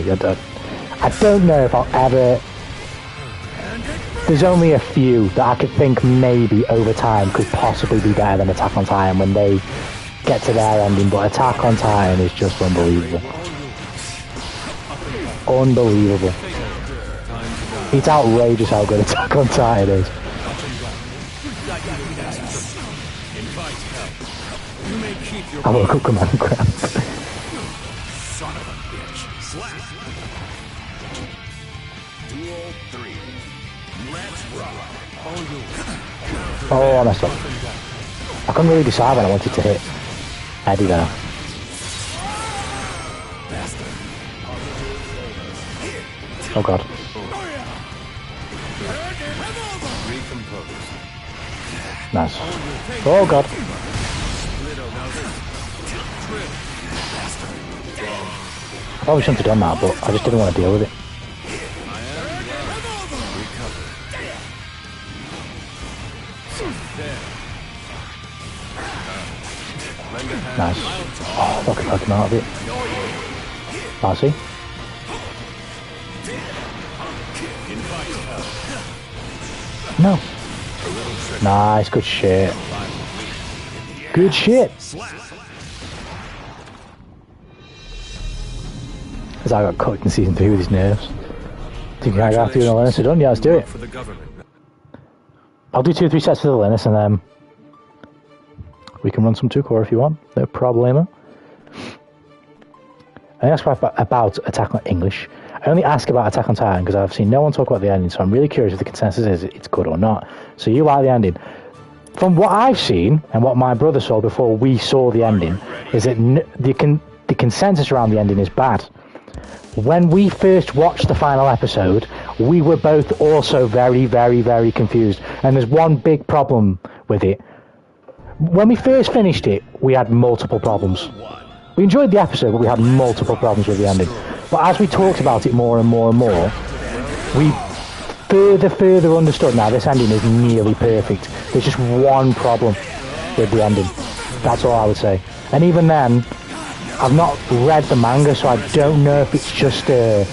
I don't know if I'll ever... There's only a few that I could think maybe over time could possibly be better than Attack on Titan when they get to their ending, but Attack on Titan is just unbelievable. Unbelievable. It's outrageous how good Attack on Titan is. I woke up command grab. Oh, I messed up. I couldn't really decide when I wanted to hit Eddie there. Oh god. Nice. Oh god. I probably shouldn't have done that, but I just didn't want to deal with it. Nice. Oh, fucking poke him out of it. Marcy. No. Nice, good shit. Good shit. As I got cooked in season 3 with his nerves. Think I got to do an Linus? So done? Yeah, let's do it. I'll do 2 or 3 sets for the Linus and then We can run some 2-core if you want. No problema. I asked about Attack on English. I only ask about Attack on Titan because I've seen no one talk about the ending, so I'm really curious if the consensus is it's good or not. So you like the ending. From what I've seen, and what my brother saw before we saw the ending, is that the consensus around the ending is bad. When we first watched the final episode, we were both also very, very, very confused. And there's one big problem with it. When we first finished it, we had multiple problems. We enjoyed the episode, but we had multiple problems with the ending. But as we talked about it more and more and more, we further understood now this ending is nearly perfect. There's just one problem with the ending. That's all I would say. And even then, I've not read the manga, so I don't know if it's just a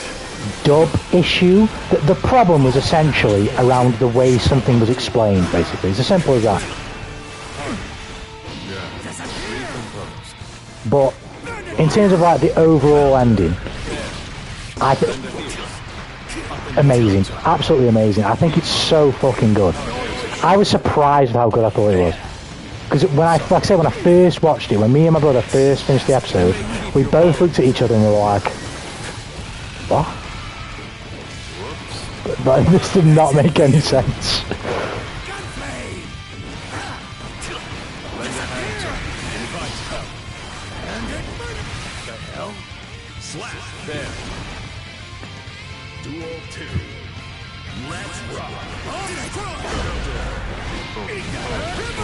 dub issue. The problem was essentially around the way something was explained, basically. It's as simple as that. But in terms of like the overall ending, amazing, absolutely amazing. I think it's so fucking good. I was surprised at how good I thought it was. Because when I first watched it, when me and my brother first finished the episode, we both looked at each other and we were like, what? But this did not make any sense.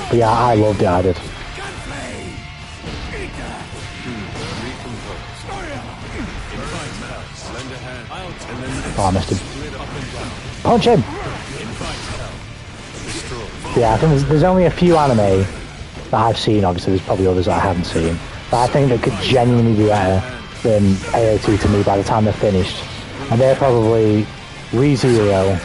But yeah, I loved it, I did. Oh, I missed him. Punch him! Yeah, I think there's only a few anime that I've seen, obviously there's probably others that I haven't seen, but I think they could genuinely be better than AO2 to me by the time they're finished. And they're probably ReZero.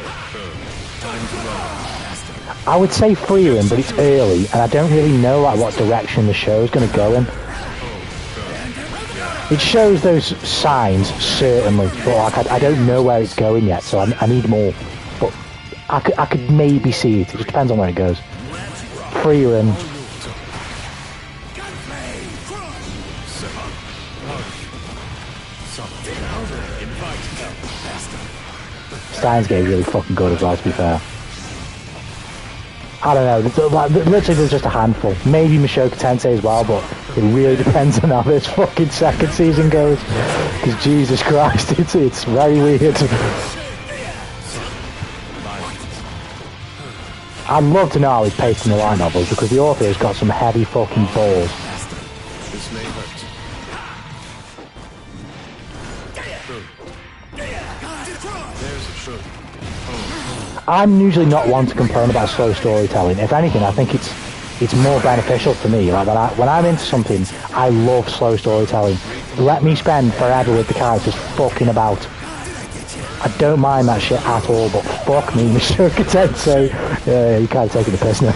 I would say Freeland, but it's early, and I don't really know like what direction the show is going to go in. It shows those signs, certainly, but like I don't know where it's going yet, so I need more. But I could maybe see it. It just depends on where it goes. Freeland. Steins Gate really fucking good as well, to be fair. I don't know, like, literally there's just a handful. Maybe Mushoku Tensei as well, but it really depends on how this fucking second season goes. Because Jesus Christ, it's very weird. I'd love to know how he's pacing the light novels, because the author has got some heavy fucking balls. I'm usually not one to complain about slow storytelling. If anything, I think it's more beneficial for me. Like when I'm into something, I love slow storytelling. Let me spend forever with the characters fucking about. I don't mind that shit at all, but fuck me, Mushoku Tensei. Yeah, you can't take it the piss now.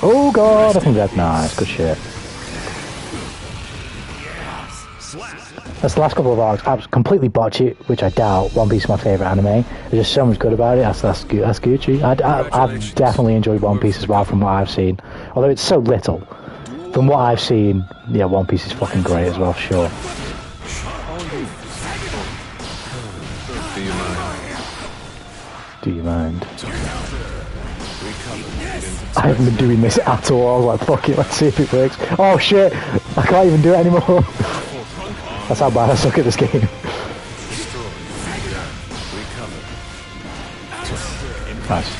Oh god, I think that's nice, good shit. That's the last couple of arcs. I completely botch it, which I doubt. One Piece is my favourite anime. There's just so much good about it. That's Gucci. I've definitely enjoyed One Piece as well from what I've seen. Although it's so little. From what I've seen, yeah, One Piece is fucking great as well, for sure. Do you mind? I haven't been doing this at all. I was like, fuck it, let's see if it works. Oh shit! I can't even do it anymore. That's how bad I suck at this game. Nice.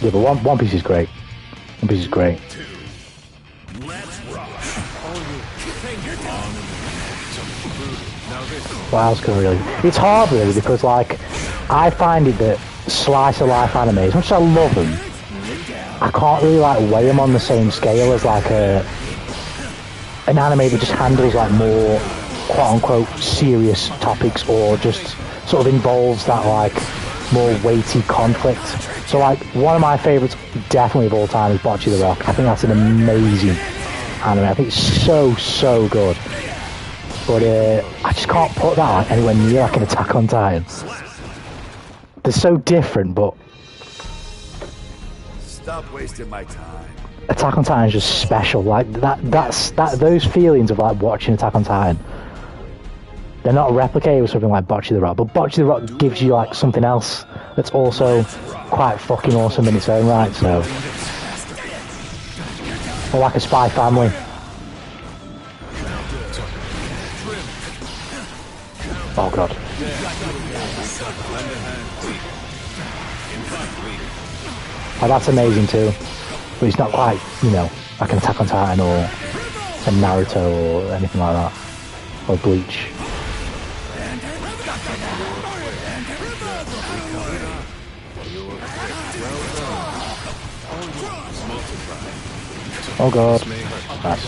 Yeah, but One Piece is great. One Piece is great. What else can I really... It's hard really, because like, I find it that slice of life anime, as much as I love them, I can't really like weigh them on the same scale as like an anime that just handles like more quote-unquote serious topics, or just sort of involves that like more weighty conflict. So like, one of my favourites definitely of all time is Bocce the Rock. I think that's an amazing anime. I think it's so good. But I just can't put that like, anywhere near like an Attack on Titan. They're so different, but Stop wasting my time. Attack on Titan is just special. Like those feelings of like watching Attack on Titan, they're not replicated with something like Bocce the Rock, but Bocce the Rock gives you like something else that's also quite fucking awesome in its own right. So, or like a Spy Family. Oh god. Oh, that's amazing too. But it's not quite, you know, like an Attack on Titan or a Naruto or anything like that. Or Bleach. Oh god. Nice.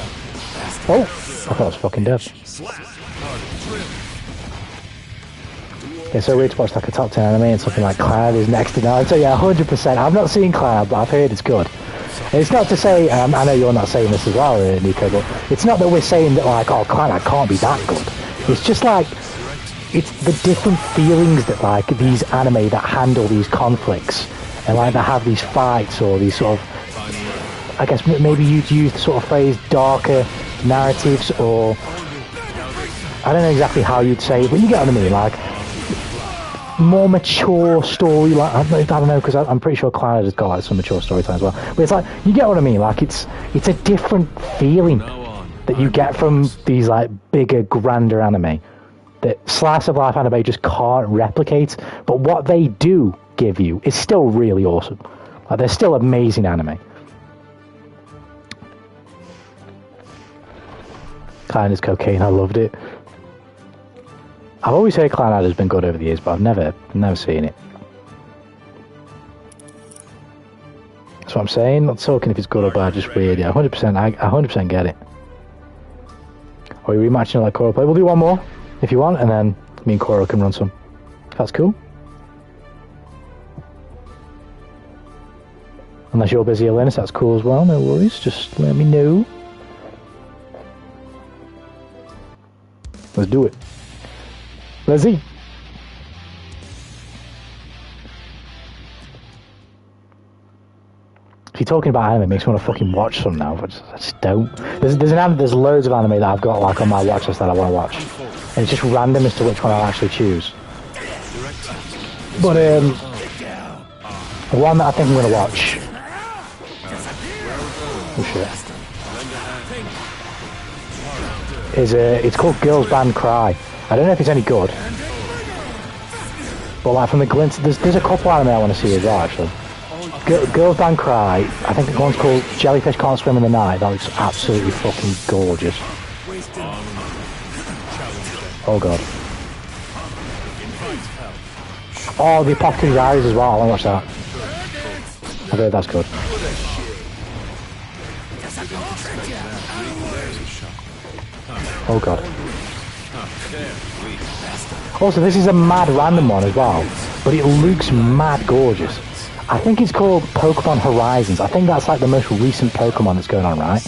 Oh! I thought I was fucking dead. It's so weird to watch like a top 10 anime and something like Cloud is next to Naruto. Yeah, 100%. I've not seen Cloud, but I've heard it's good. And it's not to say, I know you're not saying this as well, Nico, but it's not that we're saying that like, oh, Cloud can't be that good. It's just like, it's the different feelings that like these anime that handle these conflicts and like that have these fights or these sort of, I guess maybe you'd use the sort of phrase darker narratives, or I don't know exactly how you'd say it, but you get what I mean, like more mature story, like I don't know, because I'm pretty sure Cloud has got like some mature storytelling as well, but it's like, you get what I mean, like it's a different feeling that you get from these like bigger, grander anime that slice of life anime just can't replicate, but what they do give you is still really awesome. Like they're still amazing anime. Clown is cocaine, I loved it. I've always heard Clown has been good over the years, but I've never seen it. That's what I'm saying, not talking if it's good or bad, just weird. Yeah, 100%, I 100% get it. Are we rematching like Koro play? We'll do one more, if you want, and then me and Koro can run some. That's cool. Unless you're busy, Alennis, that's cool as well, no worries, just let me know. Let's do it. Let's see. If you're talking about anime, it makes me want to fucking watch some now, but I just don't. There's loads of anime that I've got like on my watch list that I want to watch, and it's just random as to which one I'll actually choose. But one that I think I'm gonna watch. Oh shit. It's called Girls Band Cry. I don't know if it's any good, but like from the glimpse, there's a couple anime I want to see as well actually. Girls Band Cry, I think the one's called Jellyfish Can't Swim in the Night. That looks absolutely fucking gorgeous. Oh god. Oh, the Apothecary Diaries as well, I want to watch that. I've heard that's good. Oh god. Also, this is a mad random one as well, but it looks mad gorgeous. I think it's called Pokemon Horizons. I think that's like the most recent Pokemon that's going on, right?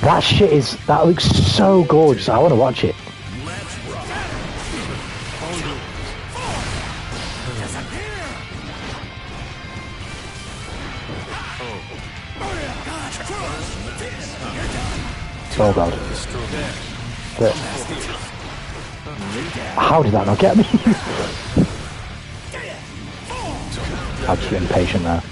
That looks so gorgeous. I want to watch it. Oh god. How did that not get me? I'm just impatient now.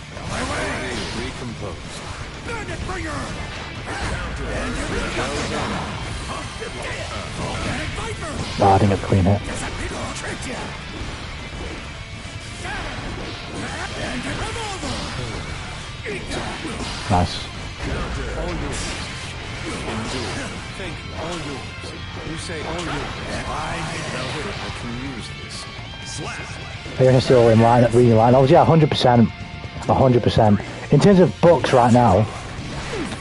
Oh, I didn't get the clean hit. Nice. You're going to still in line, reading line. Oh yeah, 100%. 100%. In terms of books right now,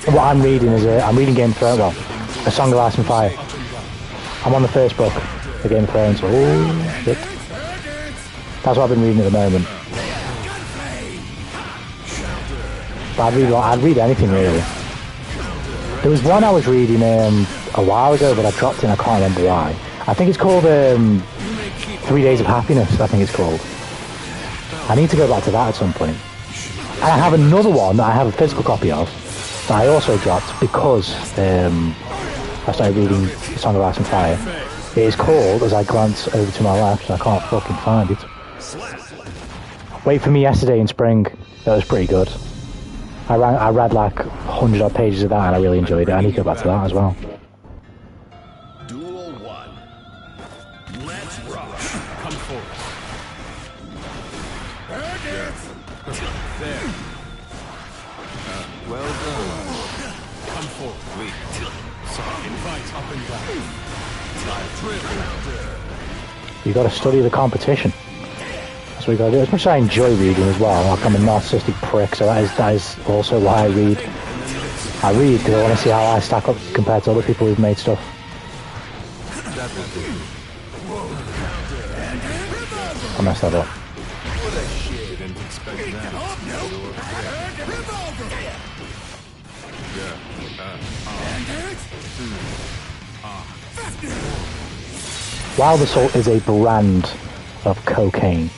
what I'm reading is I'm reading Game of Thrones, well, A Song of Ice and Fire. I'm on the first book, the Game of Thrones. Oh shit. That's what I've been reading at the moment. But I'd read anything really. There was one I was reading a while ago, but I dropped it and I can't remember why. I think it's called 3 Days of Happiness, I think it's called. I need to go back to that at some point. And I have another one that I have a physical copy of that I also dropped because I started reading Song of Ice and Fire. It is called, as I glance over to my left, I can't fucking find it. Wait for Me Yesterday in Spring. That was pretty good. I read like 100 odd pages of that and I really enjoyed it. I need to go back to that as well. Duel 1. Let's rock. Come forward. There. Well done. Come forward. Wait. Invite up and down. You got to study the competition. That's what you got to do. As much as I enjoy reading as well, like I'm a narcissistic prick, so that is also why I read. I read because I want to see how I stack up compared to other people who've made stuff. I messed that up. Wild Assault is a brand of cocaine.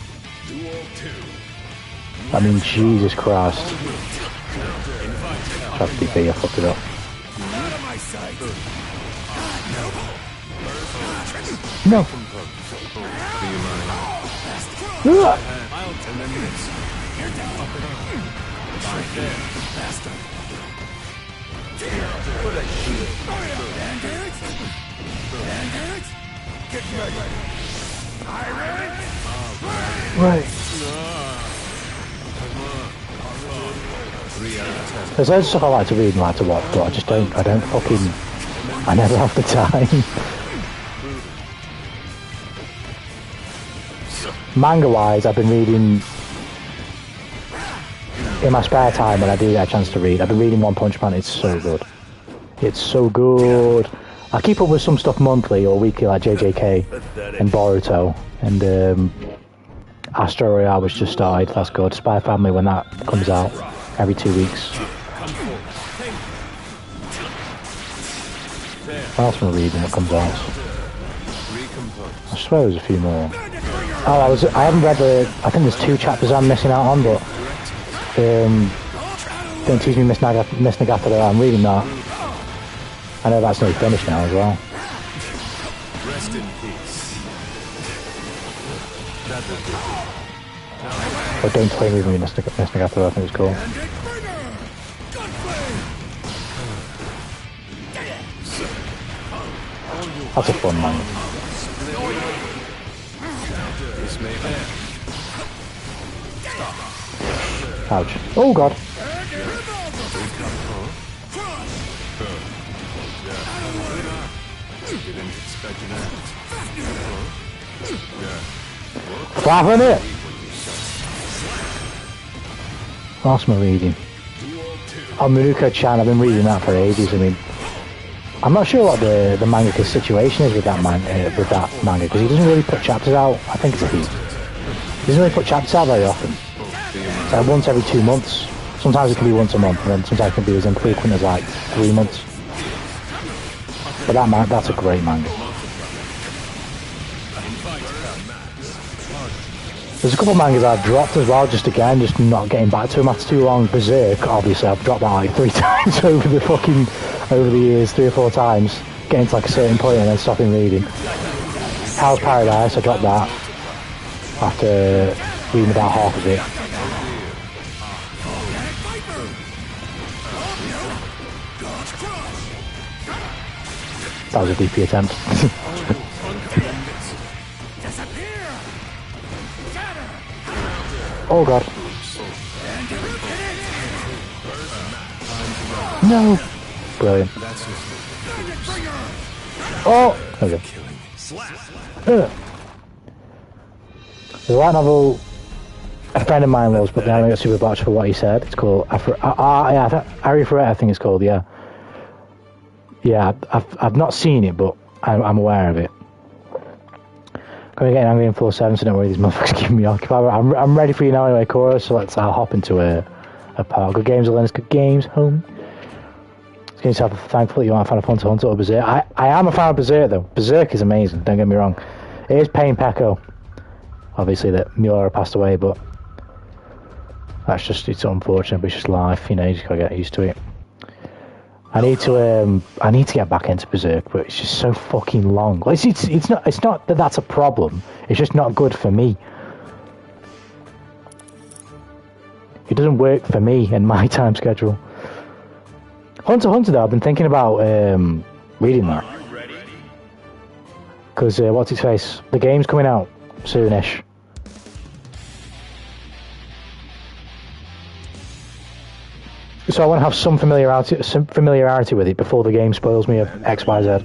I mean, Jesus Christ. That's DP, I fucked it up. No. Right. There's loads of stuff I like to read and like to watch, but I never have the time. Manga-wise, I've been reading in my spare time when I do get a chance to read. I've been reading One Punch Man. It's so good. It's so good. I keep up with some stuff monthly or weekly, like JJK and Boruto, and Astro Royale, which just started. That's good. Spy Family, when that comes out, every 2 weeks. What else am I reading that comes out? I swear there's a few more. Oh, I haven't read I think there's 2 chapters I'm missing out on, but Don't Tease Me Miss Nagata, I'm reading that. I know that's nearly finished now as well. Rest in peace. Or Don't Play With Me Miss Nagata, I think it's called. That's a fun man. Ouch. Oh god. Flapping it! What else am I reading? Oh, Maruko-chan, I've been reading that for ages. I mean, I'm not sure what the mangaka's situation is with that manga, because he doesn't really put chapters out. I think it's a he. He doesn't really put chapters out very often. It's like once every 2 months. Sometimes it can be once a month, and then sometimes it can be as infrequent as like 3 months. But that's a great manga. There's a couple of mangas I've dropped as well, just not getting back to them after too long. Berserk, obviously, I've dropped that like 3 times over the years, 3 or 4 times, getting to like a certain point and then stopping reading. Hell's Paradise, I dropped that after reading about half of it. That was a DP attempt. Oh god. No! Brilliant. Oh! Okay. There's a light novel a friend of mine loves, but then I got super boxed for what he said. It's called Ari Ferret, I think it's called, yeah. Yeah, I've not seen it, but I'm aware of it. Gonna get angry in 4-7, so don't worry, these motherfuckers keeping me occupied. I'm ready for you now anyway, Cora, so I'll hop into a apart. Good games, Alennis. Good games, home. Give yourself thankful that you aren't a fan of Hunter or Berserk. I am a fan of Berserk, though. Berserk is amazing, don't get me wrong. It is pain Pecco. Obviously, that Miura passed away, but that's just, it's unfortunate, but it's just life, you know, you just gotta get used to it. I need to get back into Berserk, but it's just so fucking long. It's not that that's a problem. It's just not good for me. It doesn't work for me and my time schedule. Hunter though, I've been thinking about reading that. Because what's its face? The game's coming out soonish. So I want to have some familiarity with it before the game spoils me of X, Y, Z.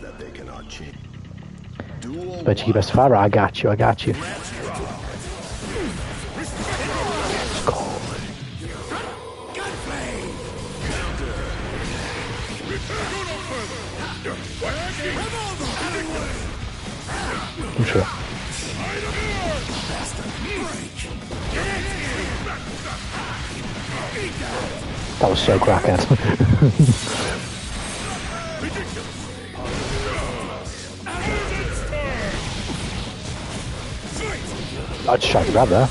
Bet you keep best fire. I got you. Let's go. I'm sure. That was so crackhead. I just tried to grab there.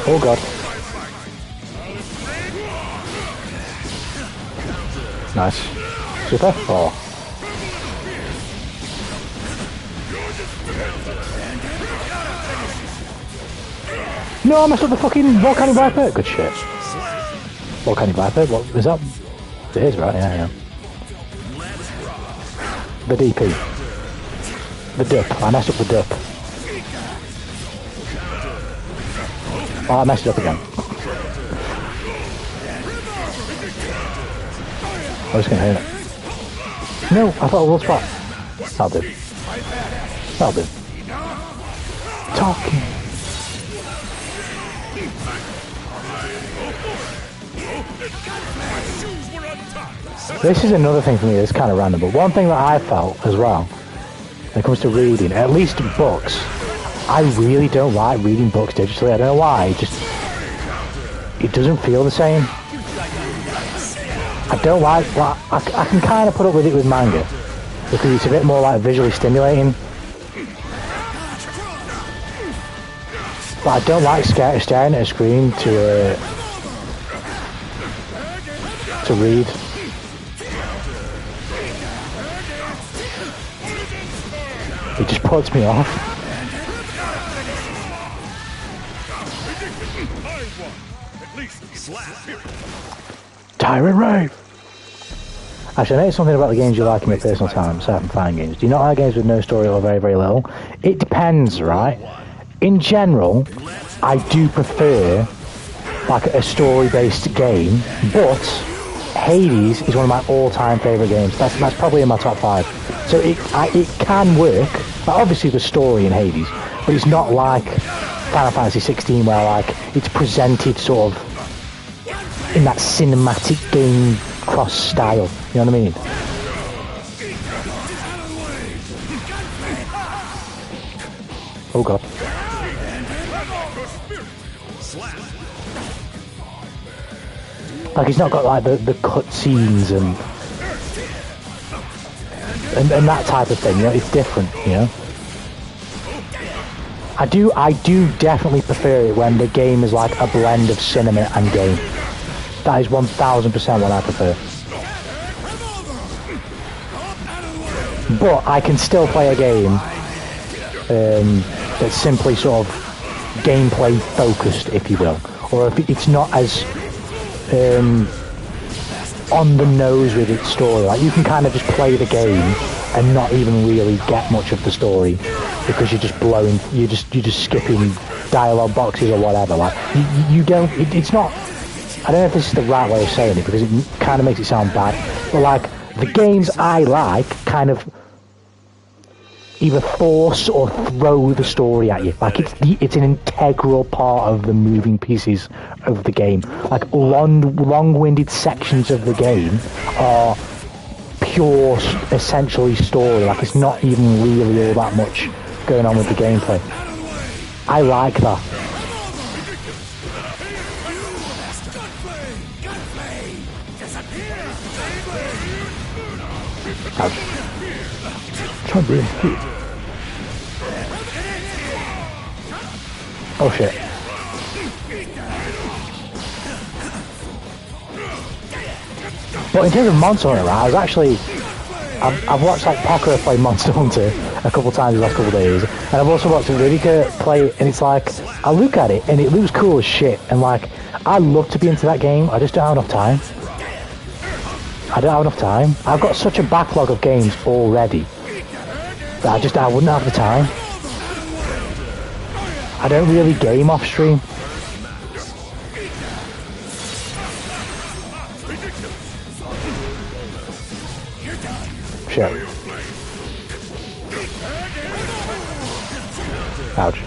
Oh god. Nice. Super. Oh. No, I messed up the fucking volcanic viper. Good shit. Volcanic viper. What is that? It is, right? Yeah. The DP. The dup. I messed up the dup. Oh, I messed it up again. I was going to hit it. No, I thought it was spot. That'll do. Talking. This is another thing for me that's kind of random, but one thing that I felt as well, when it comes to reading, at least books, I really don't like reading books digitally. I don't know why, it doesn't feel the same. I don't like, I can kind of put up with it with manga, because it's a bit more like visually stimulating. But I don't like staring at a screen to read. It just puts me off. Tyrant Rave! Actually, I know something about the games you like in your personal time, certain fine games. Do you not like games with no story or very, very little? It depends, right? In general, I do prefer like a story-based game, but Hades is one of my all-time favourite games. That's probably in my top 5. So it can work. Obviously, the story in Hades, but it's not like Final Fantasy 16 where like it's presented sort of in that cinematic game cross style. You know what I mean? Oh god. Like it's not got like the cutscenes and that type of thing, you know, it's different, you know. I do definitely prefer it when the game is like a blend of cinema and game. That is 1000% what I prefer. But I can still play a game that's simply sort of gameplay focused, if you will, or if it's not as on the nose with its story. Like you can kind of just play the game and not even really get much of the story because you're just you're just skipping dialogue boxes or whatever. Like you don't. It's not. I don't know if this is the right way of saying it because it kind of makes it sound bad. But like the games I like, kind of either force or throw the story at you. Like it's an integral part of the moving pieces of the game. Like long-winded sections of the game are pure, essentially story. Like it's not even really all that much going on with the gameplay. I like that. Ouch. Try and breathe. Oh shit. But in terms of Monster Hunter, I was actually... I've watched like Poker play Monster Hunter a couple times the last couple of days, and I've also watched Ridika play, and it's like, I look at it, and it looks cool as shit, and like, I'd love to be into that game, I just don't have enough time. I don't have enough time. I've got such a backlog of games already, that I wouldn't have the time. I don't really game off stream. Shit. Ouch.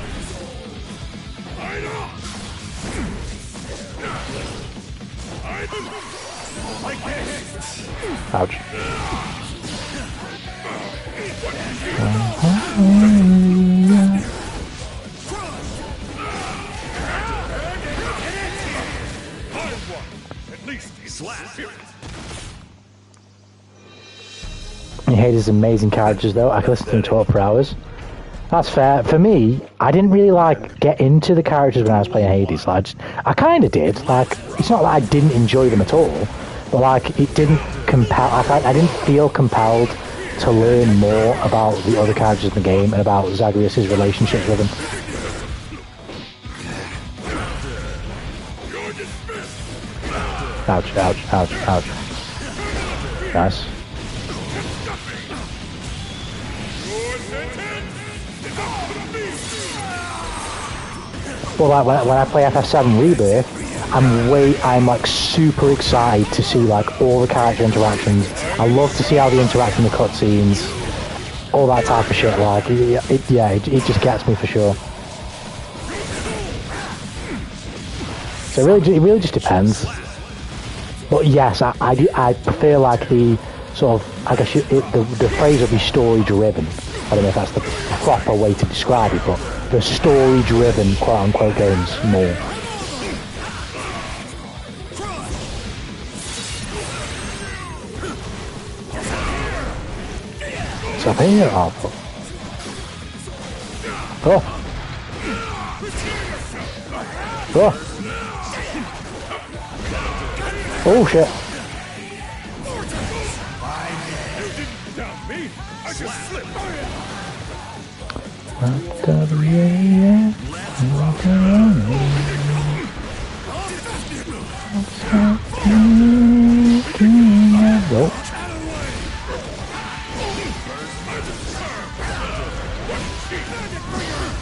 Ouch. At least he slapped it. He hates his amazing characters though. I could listen to him talk for hours. That's fair. For me, I didn't really like get into the characters when I was playing Hades. Like, I kind of did. Like, it's not that I didn't enjoy them at all, but like it didn't compel. I didn't feel compelled to learn more about the other characters in the game and about Zagreus' relationships with them. Ouch! Ouch! Ouch! Ouch! Nice. Well, like when I play FF7 Rebirth, I'm like super excited to see like all the character interactions. I love to see how they interact in the cutscenes, all that type of shit. Like, it just gets me for sure. So it really just depends. But yes, I prefer like the sort of, I guess the phrase would be story driven. I don't know if that's the proper way to describe it, but the story-driven, quote-unquote, games more. So I think oh. Oh shit.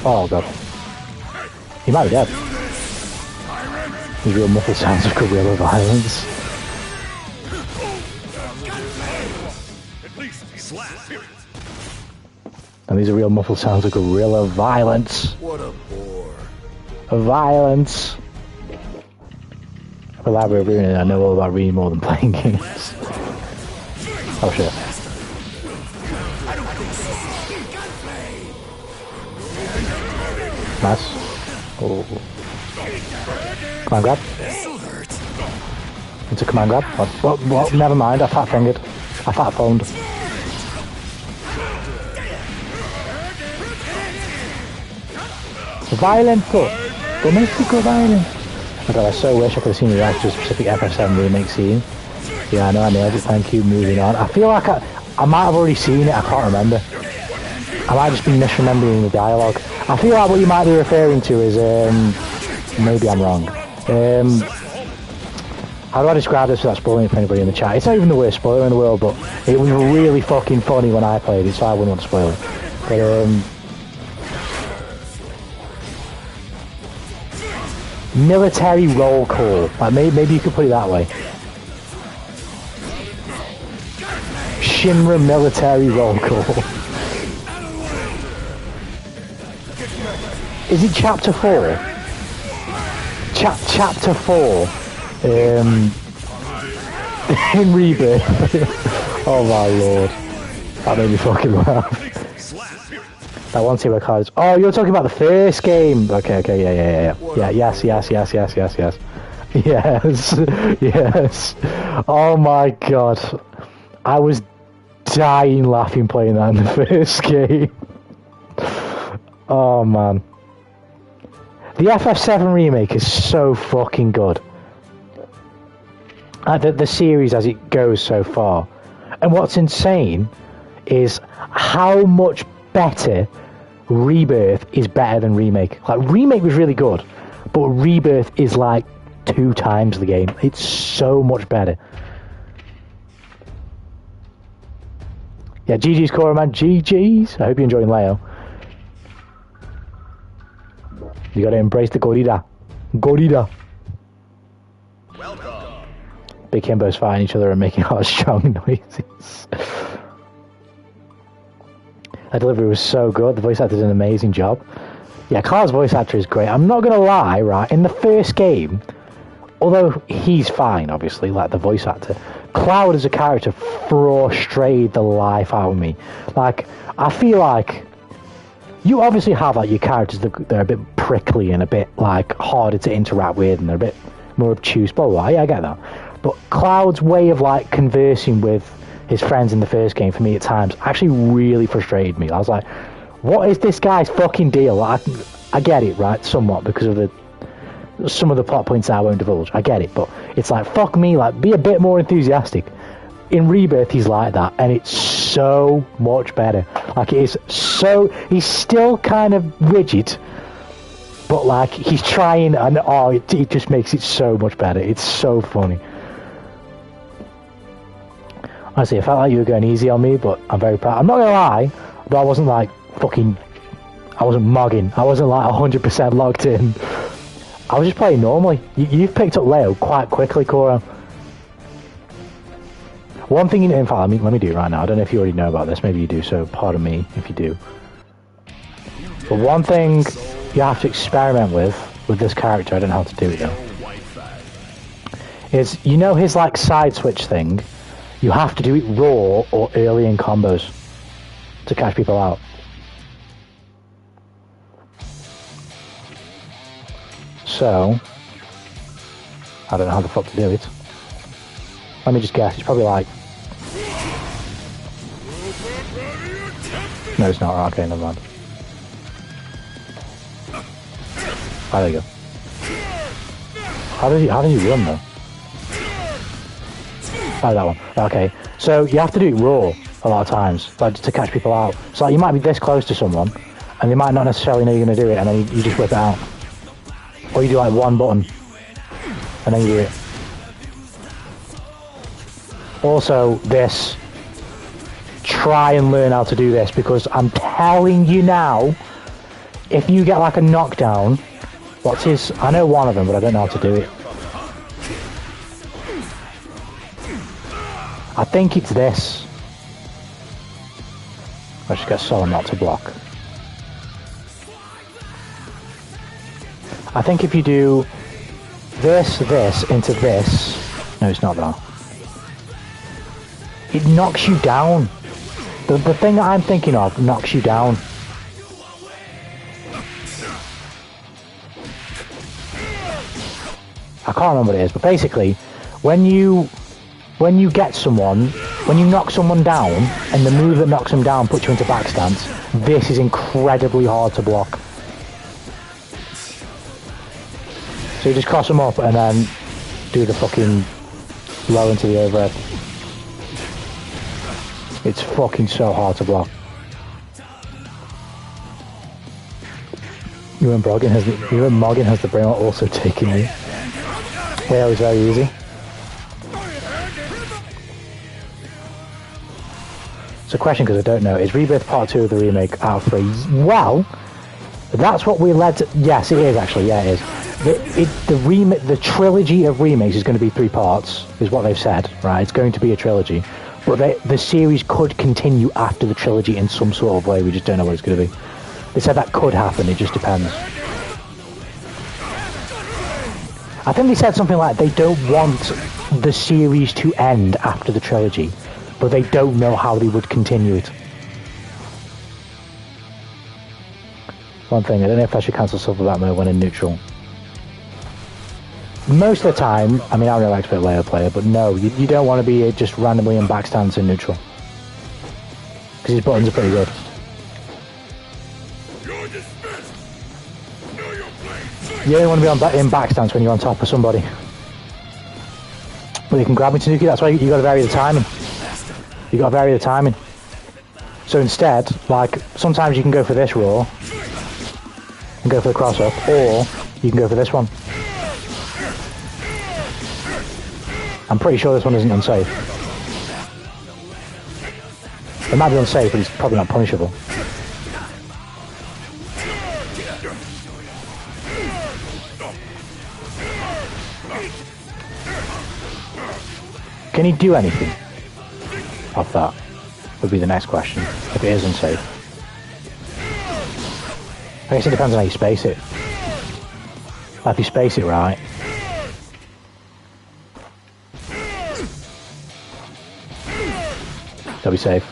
Oh god. He might be dead. These real muffled sounds of guerrilla violence. And these are real muffled sounds of guerrilla violence. What a bore. Violence. For Library of Ruin, I know all about reading more than playing games. Oh shit. Nice. Oh. Command grab. It's a command grab. What? Never mind, I fat fingered. I fat phoned. Violento! Domestico violence! Oh god, I so wish I could have seen you react to a specific FF7 remake scene. Yeah, I know I nailed it, thank you, moving on. I feel like I might have already seen it, I can't remember. I might just be misremembering the dialogue. I feel like what you might be referring to is, maybe I'm wrong. How do I describe this without spoiling it for anybody in the chat? It's not even the worst spoiler in the world, but it was really fucking funny when I played it, so I wouldn't want to spoil it. But, military roll call. Like maybe you could put it that way. Shinra military roll call. Is it chapter 4? Chapter 4. In Rebirth. Oh my lord. That made me fucking laugh. That one team cards. Oh, you're talking about the first game. Okay, yeah. Yes. Yes. Oh my god. I was dying laughing playing that in the first game. Oh man. The FF7 remake is so fucking good. The series as it goes so far. And what's insane is how much better Rebirth is better than Remake. Like, Remake was really good, but Rebirth is like 2 times the game. It's so much better. Yeah, GG's Cora, man. GG's. I hope you're enjoying Leo. You gotta embrace the Gorilla. Gorilla. Welcome. Big himbos fighting each other and making hard, strong noises. That delivery was so good. The voice actor did an amazing job. Yeah, Cloud's voice actor is great. I'm not gonna lie, right? In the first game, although he's fine, obviously, like the voice actor, Cloud as a character frustrated the life out of me. Like, I feel like you obviously have like your characters that are a bit prickly and a bit like harder to interact with, and they're a bit more obtuse. Blah blah blah. Yeah, I get that. But Cloud's way of like conversing with his friends in the first game for me at times actually really frustrated me. I was like, what is this guy's fucking deal? Like, I get it, right, somewhat because of some of the plot points I won't divulge. I get it, but it's like, fuck me, like, be a bit more enthusiastic. In Rebirth, he's like that, and it's so much better. Like, it is so... He's still kind of rigid, but, like, he's trying, and, it just makes it so much better. It's so funny. Honestly, I felt like you were going easy on me, but I'm very proud. I'm not gonna lie, but I wasn't, like, fucking... I wasn't mogging. I wasn't, like, 100% locked in. I was just playing normally. You've picked up Leo quite quickly, Cora. One thing, in fact, let me do it right now. I don't know if you already know about this. Maybe you do, so pardon me if you do. But one thing you have to experiment with this character, I don't know how to do it though, is, you know his, like, side switch thing? You have to do it raw or early in combos to catch people out. So, I don't know how the fuck to do it. Let me just guess, it's probably like... No, it's not. Right, okay, never mind. Oh, there you go. How did you run though? Oh, that one. Okay, so you have to do it raw a lot of times, like, to catch people out. So like, you might be this close to someone, and they might not necessarily know you're going to do it, and then you just whip it out. Or you do like one button, and then you do it. Also, this, try and learn how to do this, because I'm telling you now, if you get like a knockdown, what's his, I know one of them, but I don't know how to do it. I think it's this. I just get someone not to block. I think if you do this into this, no, it's not that. It knocks you down. The thing that I'm thinking of knocks you down. I can't remember what it is, but basically, when you get someone, when you knock someone down, and the move that knocks them down puts you into back stance, this is incredibly hard to block. So you just cross them up and then do the fucking low into the overhead. It's fucking so hard to block. You and Moggin has the brain also taking me. Yeah, it was very easy. It's a question because I don't know. Is Rebirth Part 2 of the remake out for well, that's what we led to. Yes, it is actually. Yeah, it is. The trilogy of remakes is going to be 3 parts, is what they've said, right? It's going to be a trilogy. But the series could continue after the trilogy in some sort of way. We just don't know what it's going to be. They said that could happen, it just depends. I think they said something like they don't want the series to end after the trilogy, but they don't know how they would continue it. One thing, I don't know if I should cancel Silver Bat mode when in neutral. Most of the time, I mean, I'm no expert layer player, but no, you don't want to be just randomly in backstance in neutral. because his buttons are pretty good. You're dismissed. Know your place. You only want to be in back stance when you're on top of somebody. Well, you can grab me, Tanuki. That's why you got to vary the timing. You got to vary the timing. So instead, like, sometimes you can go for this roll and go for the cross up, or you can go for this one. I'm pretty sure this one isn't unsafe. It might be unsafe, but it's probably not punishable. Can he do anything off that? Would be the next question, if it is unsafe. I guess it depends on how you space it. Like if you space it right. That'll be safe.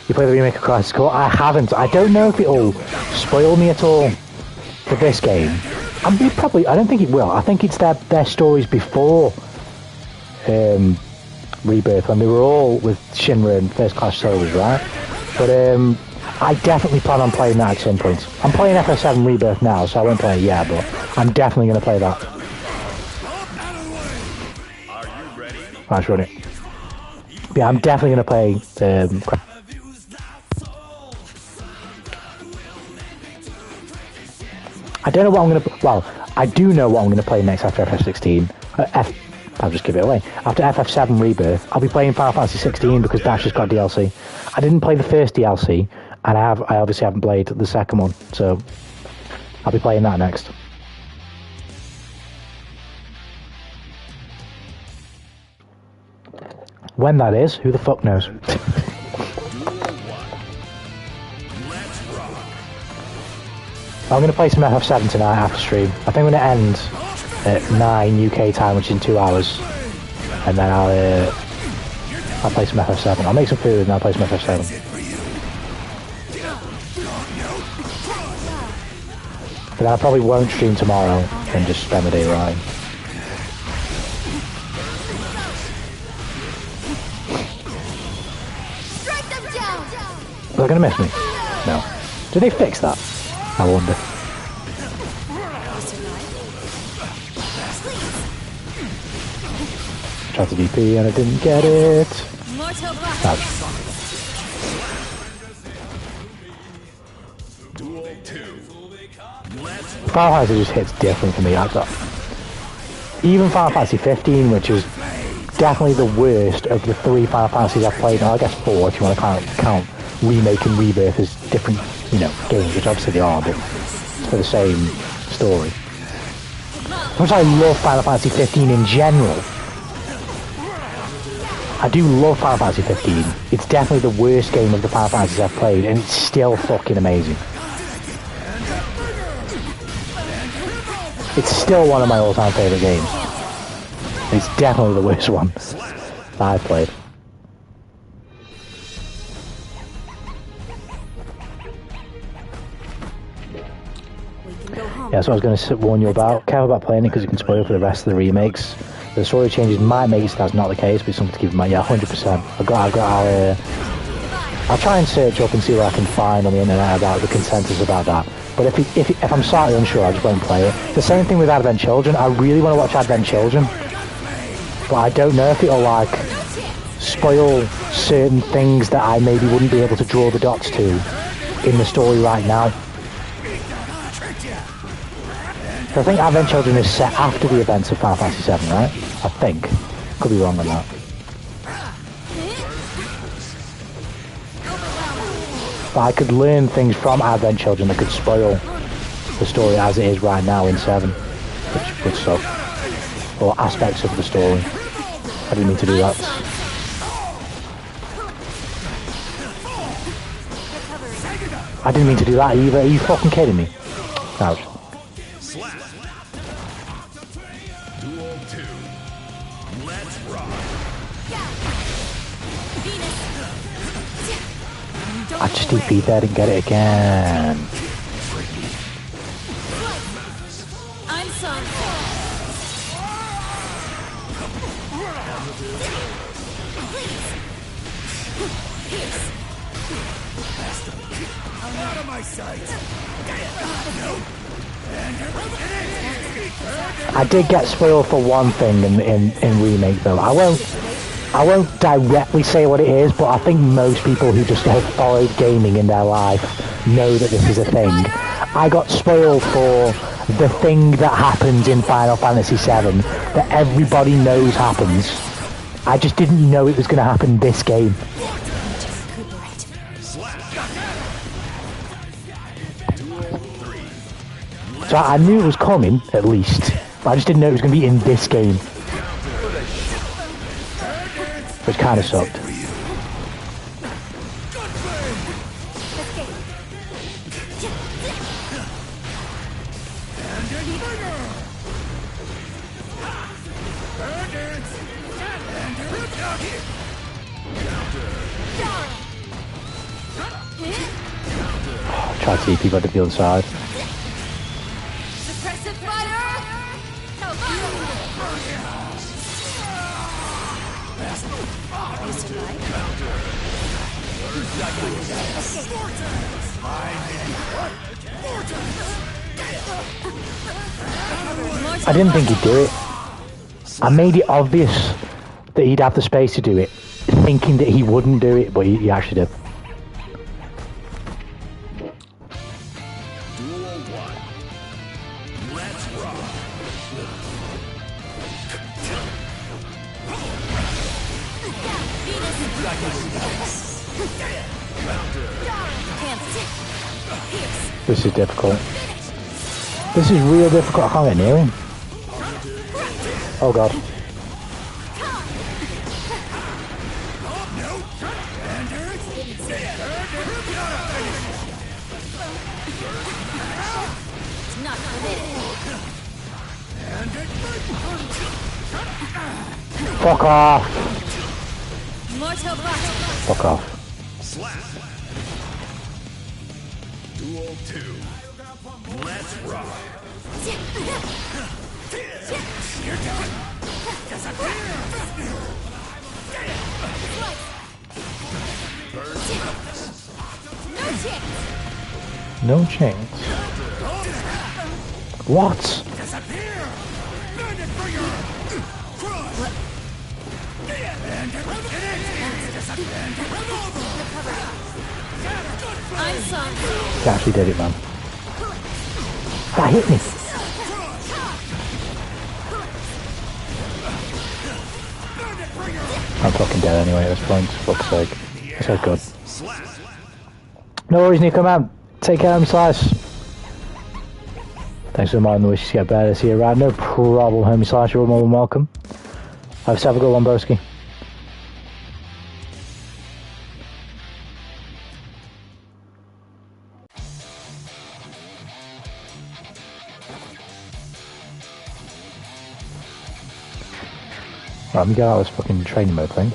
You play the remake of Crisis Core? I haven't. I don't know if it'll spoil me at all for this game. I don't think it will. I think it's their stories before Rebirth, when they were all with Shinra and First Class Soldiers, right? But I definitely plan on playing that at some point. I'm playing FF7 Rebirth now, so I won't play it yet, but I'm definitely going to play that. Nice, run it. Yeah, I'm definitely going to play I don't know what I'm going to... Well, I do know what I'm going to play next after FF16. I'll just give it away. After FF7 Rebirth, I'll be playing Final Fantasy 16 because that's just got DLC. I didn't play the first DLC, and I obviously haven't played the second one, so I'll be playing that next. When that is, who the fuck knows? I'm going to play some FF7 tonight after stream. I think I'm going to end at 9 UK time, which is in 2 hours. And then I'll play some FF7. I'll make some food and I'll play some FF7. But then I probably won't stream tomorrow and just spend the day riding. Are they going to miss me? No. Did they fix that? I wonder. Tried to DP and I didn't get it. Final Fantasy just hits different for me. Even Final Fantasy 15, which is definitely the worst of the 3 Final Fantasies I've played. Now, I guess 4 if you want to count Remake and Rebirth as different, games, which obviously they are, but it's for the same story. Which I love Final Fantasy 15 in general. I do love Final Fantasy 15. It's definitely the worst game of the Final Fantasies I've played, and it's still fucking amazing. It's still one of my all-time favourite games. It's definitely the worst one that I've played. Yeah, so I was going to warn you about. Careful about playing it because it can spoil for the rest of the remakes. The story changes might make it so that's not the case, but it's something to keep in mind. Yeah, 100%. I'll try and search up and see what I can find on the internet about the consensus about that. But if I'm slightly unsure, I just won't play it. The same thing with Advent Children. I really want to watch Advent Children, but I don't know if it'll spoil certain things that I maybe wouldn't be able to draw the dots to in the story right now. So I think Advent Children is set after the events of Final Fantasy VII, right? I think. Could be wrong on that. But I could learn things from Advent Children that could spoil the story as it is right now in 7. Which is good stuff. Or aspects of the story. I didn't mean to do that. I didn't mean to do that either. Are you fucking kidding me? Ouch. I just DP'd that and get it again. I'm sorry. my sight. I did get spoiled for one thing in Remake though. I won't directly say what it is, but I think most people who just have followed gaming in their life know that this is a thing. I got spoiled for the thing that happens in Final Fantasy VII that everybody knows happens. I just didn't know it was going to happen this game. So I knew it was coming, at least. But I just didn't know it was going to be in this game. Which kind of sucked. Try to see people at the other side. I didn't think he'd do it. I made it obvious that he'd have the space to do it, thinking that he wouldn't do it, but he actually did. This is difficult. This is real difficult. I can't get near him. Oh god. Fuck off. Fuck off. Duel 2. Let's rock. You're done. No chance. What? He actually did it, man. That hit me. I'm fucking dead anyway at this point, for fuck's sake. This guy's good. No worries, Nico, man. Take care of him, Slice. Thanks for reminding the wishes to get better. See you around. No problem, homie Slice. You're more than welcome. Have a good one, broski. Right, let me get out of this fucking training mode thing.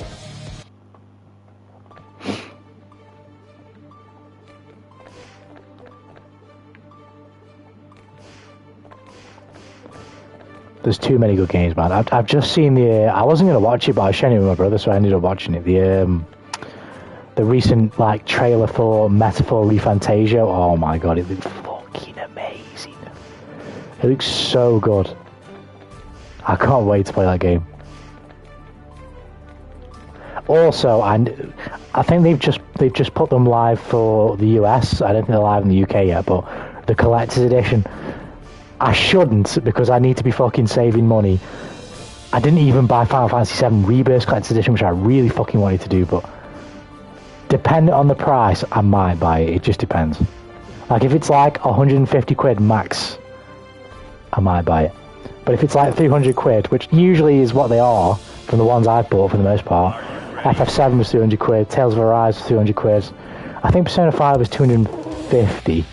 There's too many good games, man. I've just seen the. I wasn't gonna watch it, but I was sharing it with my brother, so I ended up watching it. The recent like trailer for Metaphor ReFantasia. Oh my god, it looks fucking amazing. It looks so good. I can't wait to play that game. Also, I think they've just put them live for the US. I don't think they're live in the UK yet, but the collector's edition. I shouldn't, because I need to be fucking saving money. I didn't even buy Final Fantasy VII Rebirth collector's edition, which I really fucking wanted to do, but depending on the price, I might buy it. It just depends. Like, if it's like 150 quid max, I might buy it. But if it's like 300 quid, which usually is what they are from the ones I've bought for the most part, FF7 was 200 quid, Tales of Arise was 200 quid, I think Persona 5 was 250.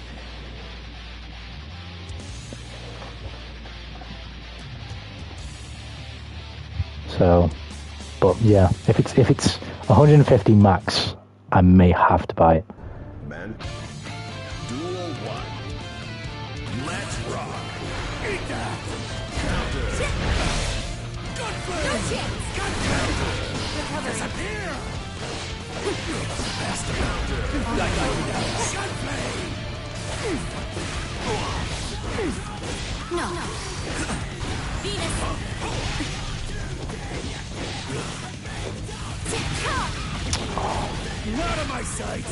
So, but yeah, if it's 150 max, I may have to buy it. Men. Duel 1. Let's rock. Eat that. Counter. No chance. Counter. Disappear. Faster. Counter. Gunplay. No. Venus. Out of my sight!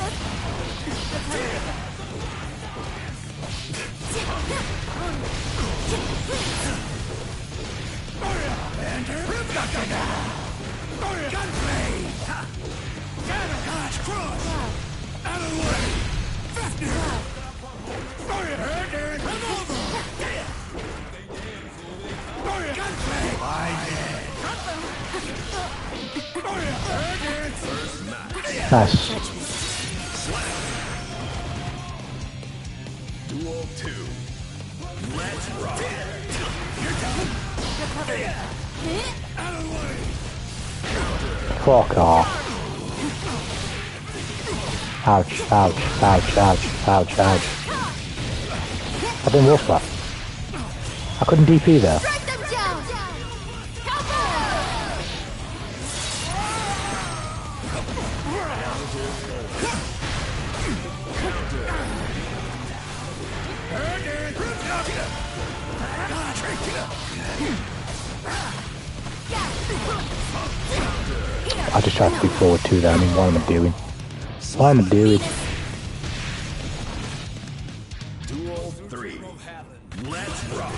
Gunplay! Catch cross! Out of the way! Fafnir! Come over! Gunplay! Nice. Duel 2. Let's rock! You're done! Out of the way! Fuck off. Ouch, ouch, ouch, ouch, ouch, ouch. I've been wolf back. I couldn't DP there. Strike them down. Counter. I just tried to be forward too there. I mean, what am I doing? What am I doing? Duel 3. Let's rock!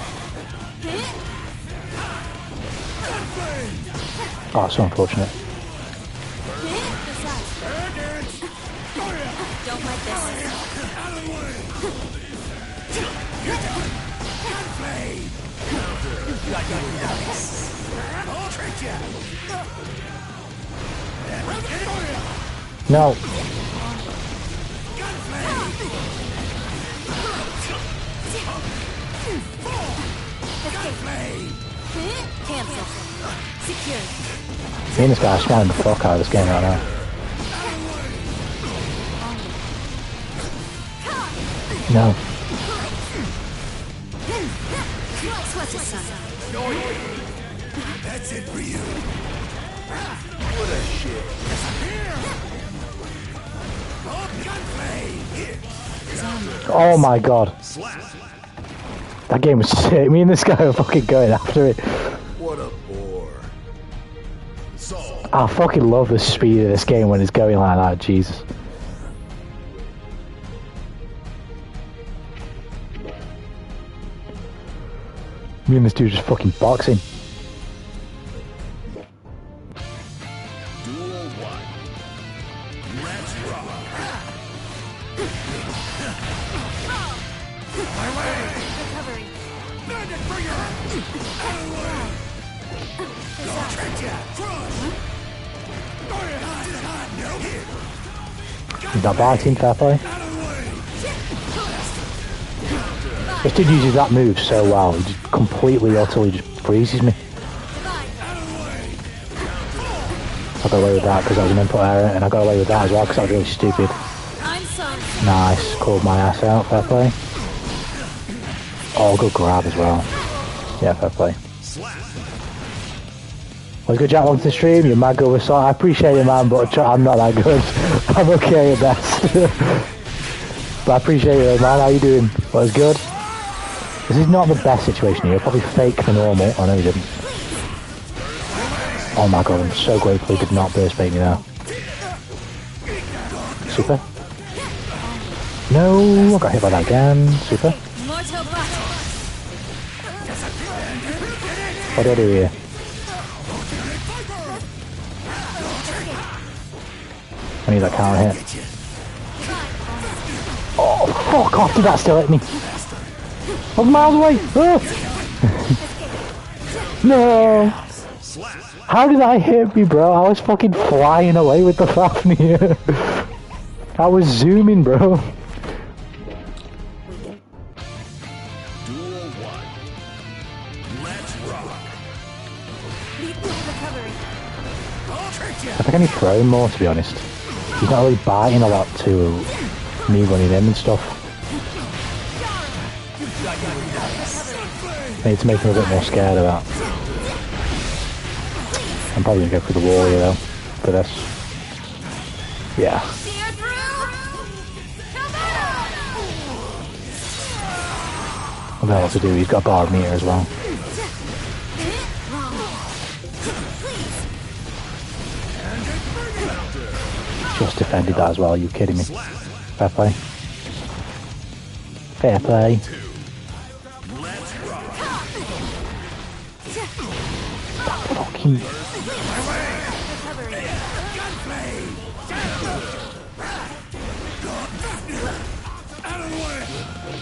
Oh, so unfortunate. Don't like this. No. Cancel. Secure. Me and this guy are spamming the fuck out of this game right now. No. What's his son? That's it for you! What a shit! Gunplay! Oh my god. Slap! That game was sick. Me and this guy were fucking going after it. What a bore. So, I fucking love the speed of this game when it's going like that. Jesus. Me and this dude just fucking boxing. Duel 1. Let's rock! My way! Recovery. Bandit bringer! Out of the way! Don't trick ya! Crush! No hit! Is that biting? Fair play. Out of the way! This dude uses that move so well. He just completely, utterly just freezes me. I got away with that because I was an input error, and I got away with that as well because I was really stupid. I'm sorry. Nice. Called my ass out. Fair play. Oh, good grab as well. Yeah, fair play. Well, good Jack wants to stream. You're mad good with song. I appreciate it, man, but I'm not that good. I'm okay at best. But I appreciate it, man. How you doing? Well, it's good. This is not the best situation here. Probably fake the normal. Oh, no, he didn't. Oh my god, I'm so grateful he did not burst bait me there. Super. No, I got hit by that again. Super. Mortal battle. What do I do here? I need that counter hit. Oh, fuck off, did that still hit me? I was miles away! Ah! No! How did that hit me, bro? I was fucking flying away with the Fafnir. I was zooming, bro. Duel 1. Let's rock! Recovery. I think I need to throw him more, to be honest. He's not really biting a lot to me running in and stuff. I need to make him a bit more scared of that. I'm probably going to go through the wall here, though, for this. Yeah. I don't know what to do, he's got a bar meter as well. Just defended that as well, are you kidding me? Fair play. Fair play. Fucking...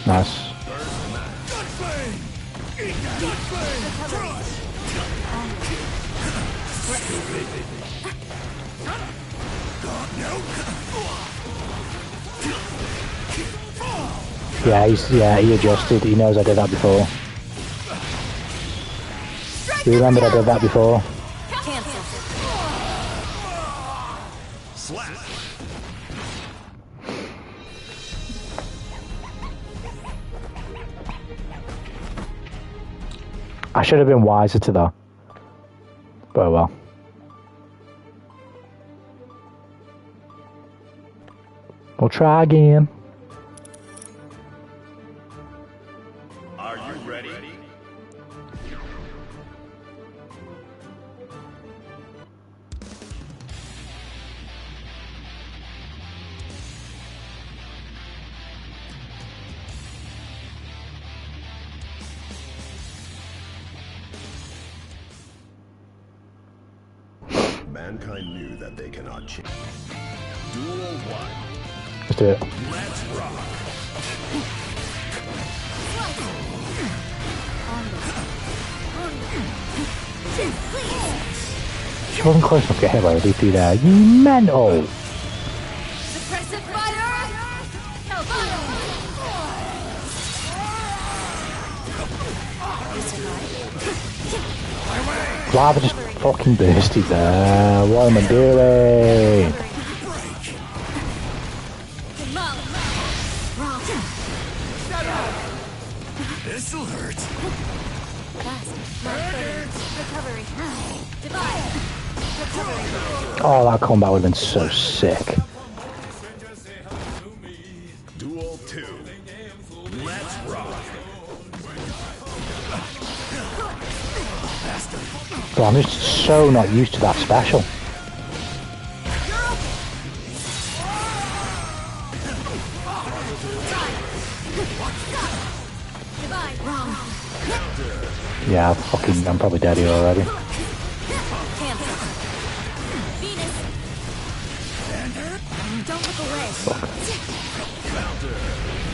Nice. Yeah, he adjusted. He knows I did that before. You remembered I did that before? I should have been wiser to that. But oh well. We'll try again. Are you ready? Mankind knew that they cannot change. Duel 1. Let's do it. Let's rock. She wasn't close enough to get hit by the DP there. You mental! Suppressive fire! Hellfire! Lava just fucking bursted there. What am I doing? This'll hurt. Recovery. Divide. Recovery. Oh, that combat would have been so sick. Duel 2. Let's rock. But I'm just so not used to that special. Yeah, I'm probably dead here already.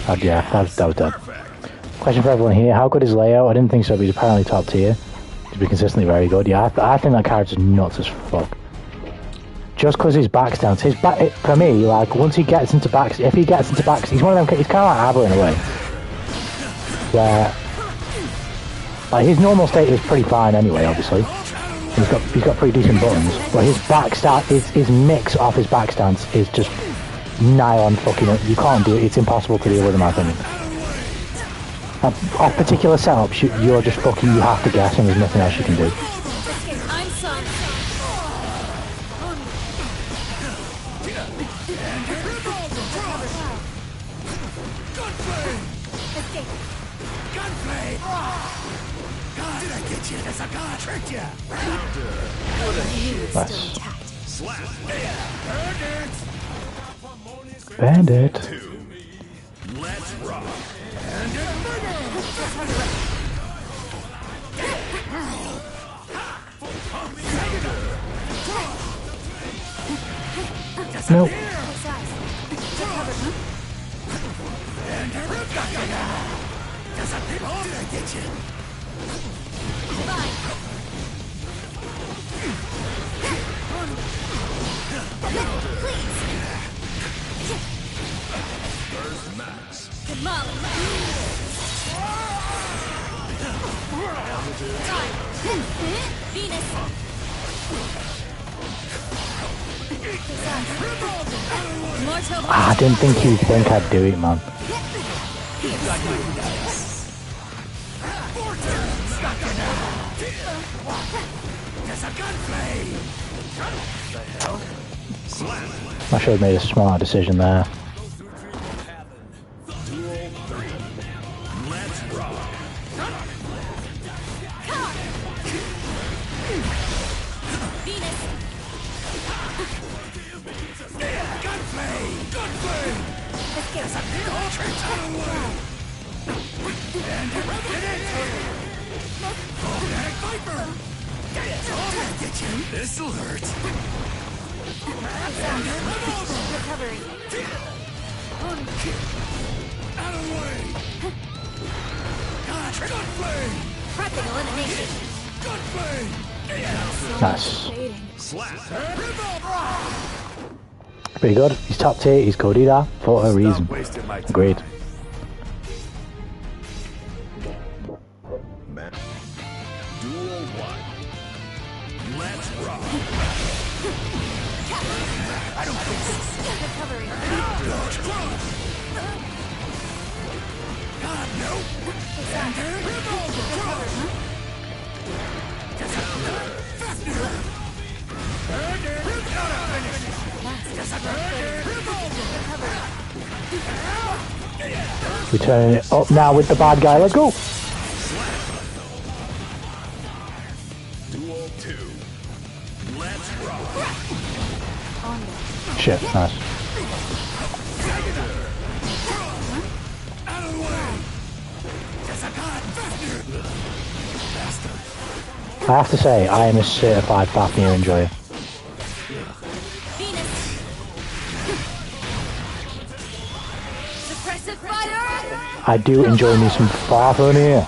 Oh yeah, that was dead. Question for everyone here, how good is Leo? I didn't think so, but he's apparently top tier. He's been consistently very good. Yeah, I think that character's nuts as fuck. Just because his back stance, for me, like, once he gets into backs, if he gets into backs, he's one of them, he's kind of like Abba in a way. Where, like, his normal state is pretty fine anyway, obviously. He's got pretty decent buttons, but his back stance, his mix off his back stance is just nigh on fucking, you can't do it, it's impossible to deal with in my opinion. Off particular setups, you're just fucking, you have to guess and there's nothing else you can do. I'm sorry. Did I get you? That's a god tricked you. Nice. Bandit. Bandit. 2. Let's rock. Nope. Did I get you? First max. Venus. I didn't think you'd think I'd do it, man. I should have made a smart decision there. Duel 3. Let's Venus. This'll hurt. Recovery. Out of the way. Gun flame. Prepping elimination. Gun flame. Nice. Slap. Pretty good. He's top tier. He's called that for a reason. Wasting my time. Agreed. Man. Duel 1. Let's rock. I don't think so. Recovery. God, no. We're turning it up now with the bad guy. Let's go. Duel 2. Let's rock. Shit. Nice. Out of the way. I have to say, I am a certified Fafnir enjoyer. Venus. Suppressive fire. I do enjoy me some Fafnir.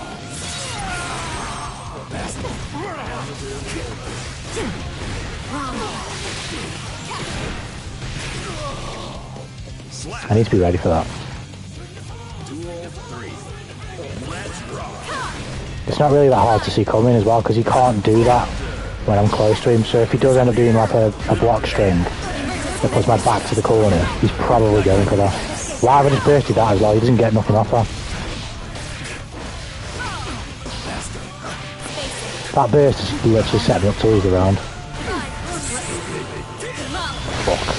I need to be ready for that. Duel 3. Let's rock. It's not really that hard to see coming as well, because he can't do that when I'm close to him. So if he does end up doing like a block string that puts my back to the corner, he's probably going for that. Why have I just bursted that as well? He doesn't get nothing off that. That burst is literally setting me up to lose the round. Fuck.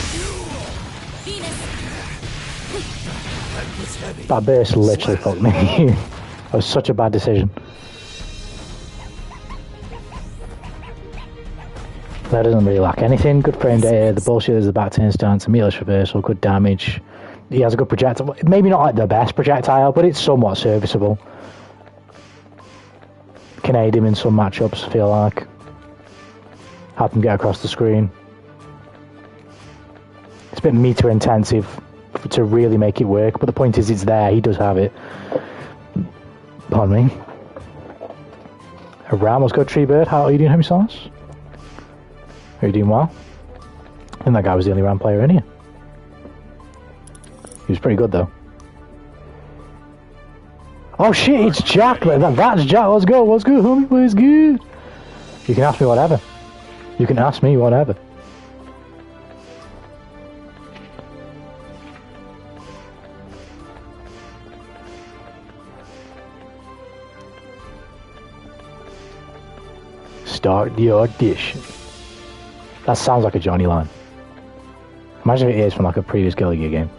That burst literally fucked me. That was such a bad decision. That doesn't really lack anything. Good frame data, the bullshit is the back turn stance, a meatless reversal, good damage. He has a good projectile. Maybe not like the best projectile, but it's somewhat serviceable. Can aid him in some matchups, I feel like. Help him get across the screen. It's a bit meter intensive to really make it work, but the point is it's there, he does have it. Pardon me. A Ram was good, Tree Bird. How are you doing, Homie Sauce? Are you doing well? I think that guy was the only Ram player in here. He was pretty good though. Oh shit, it's Jack! That's Jack, let's go, homie, what's good? You can ask me whatever. You can ask me whatever. Start the audition. That sounds like a Johnny line. Imagine if it is from like a previous Guilty Gear game.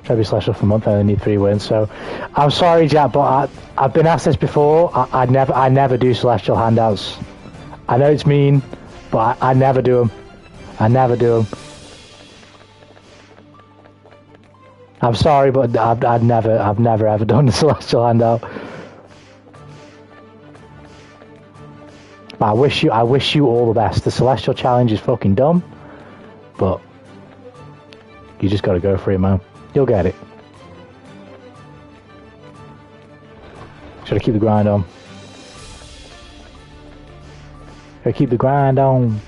Try to be Celestial for a month, I only need 3 wins, so I'm sorry Jack, but I've been asked this before. I never do Celestial handouts. I know it's mean, but I never do them. I never do them. I'm sorry, but I've never ever done a Celestial handout. I wish you all the best. The Celestial challenge is fucking dumb, but you just gotta go for it, man. You'll get it. Should I keep the grind on? Gotta keep the grind on.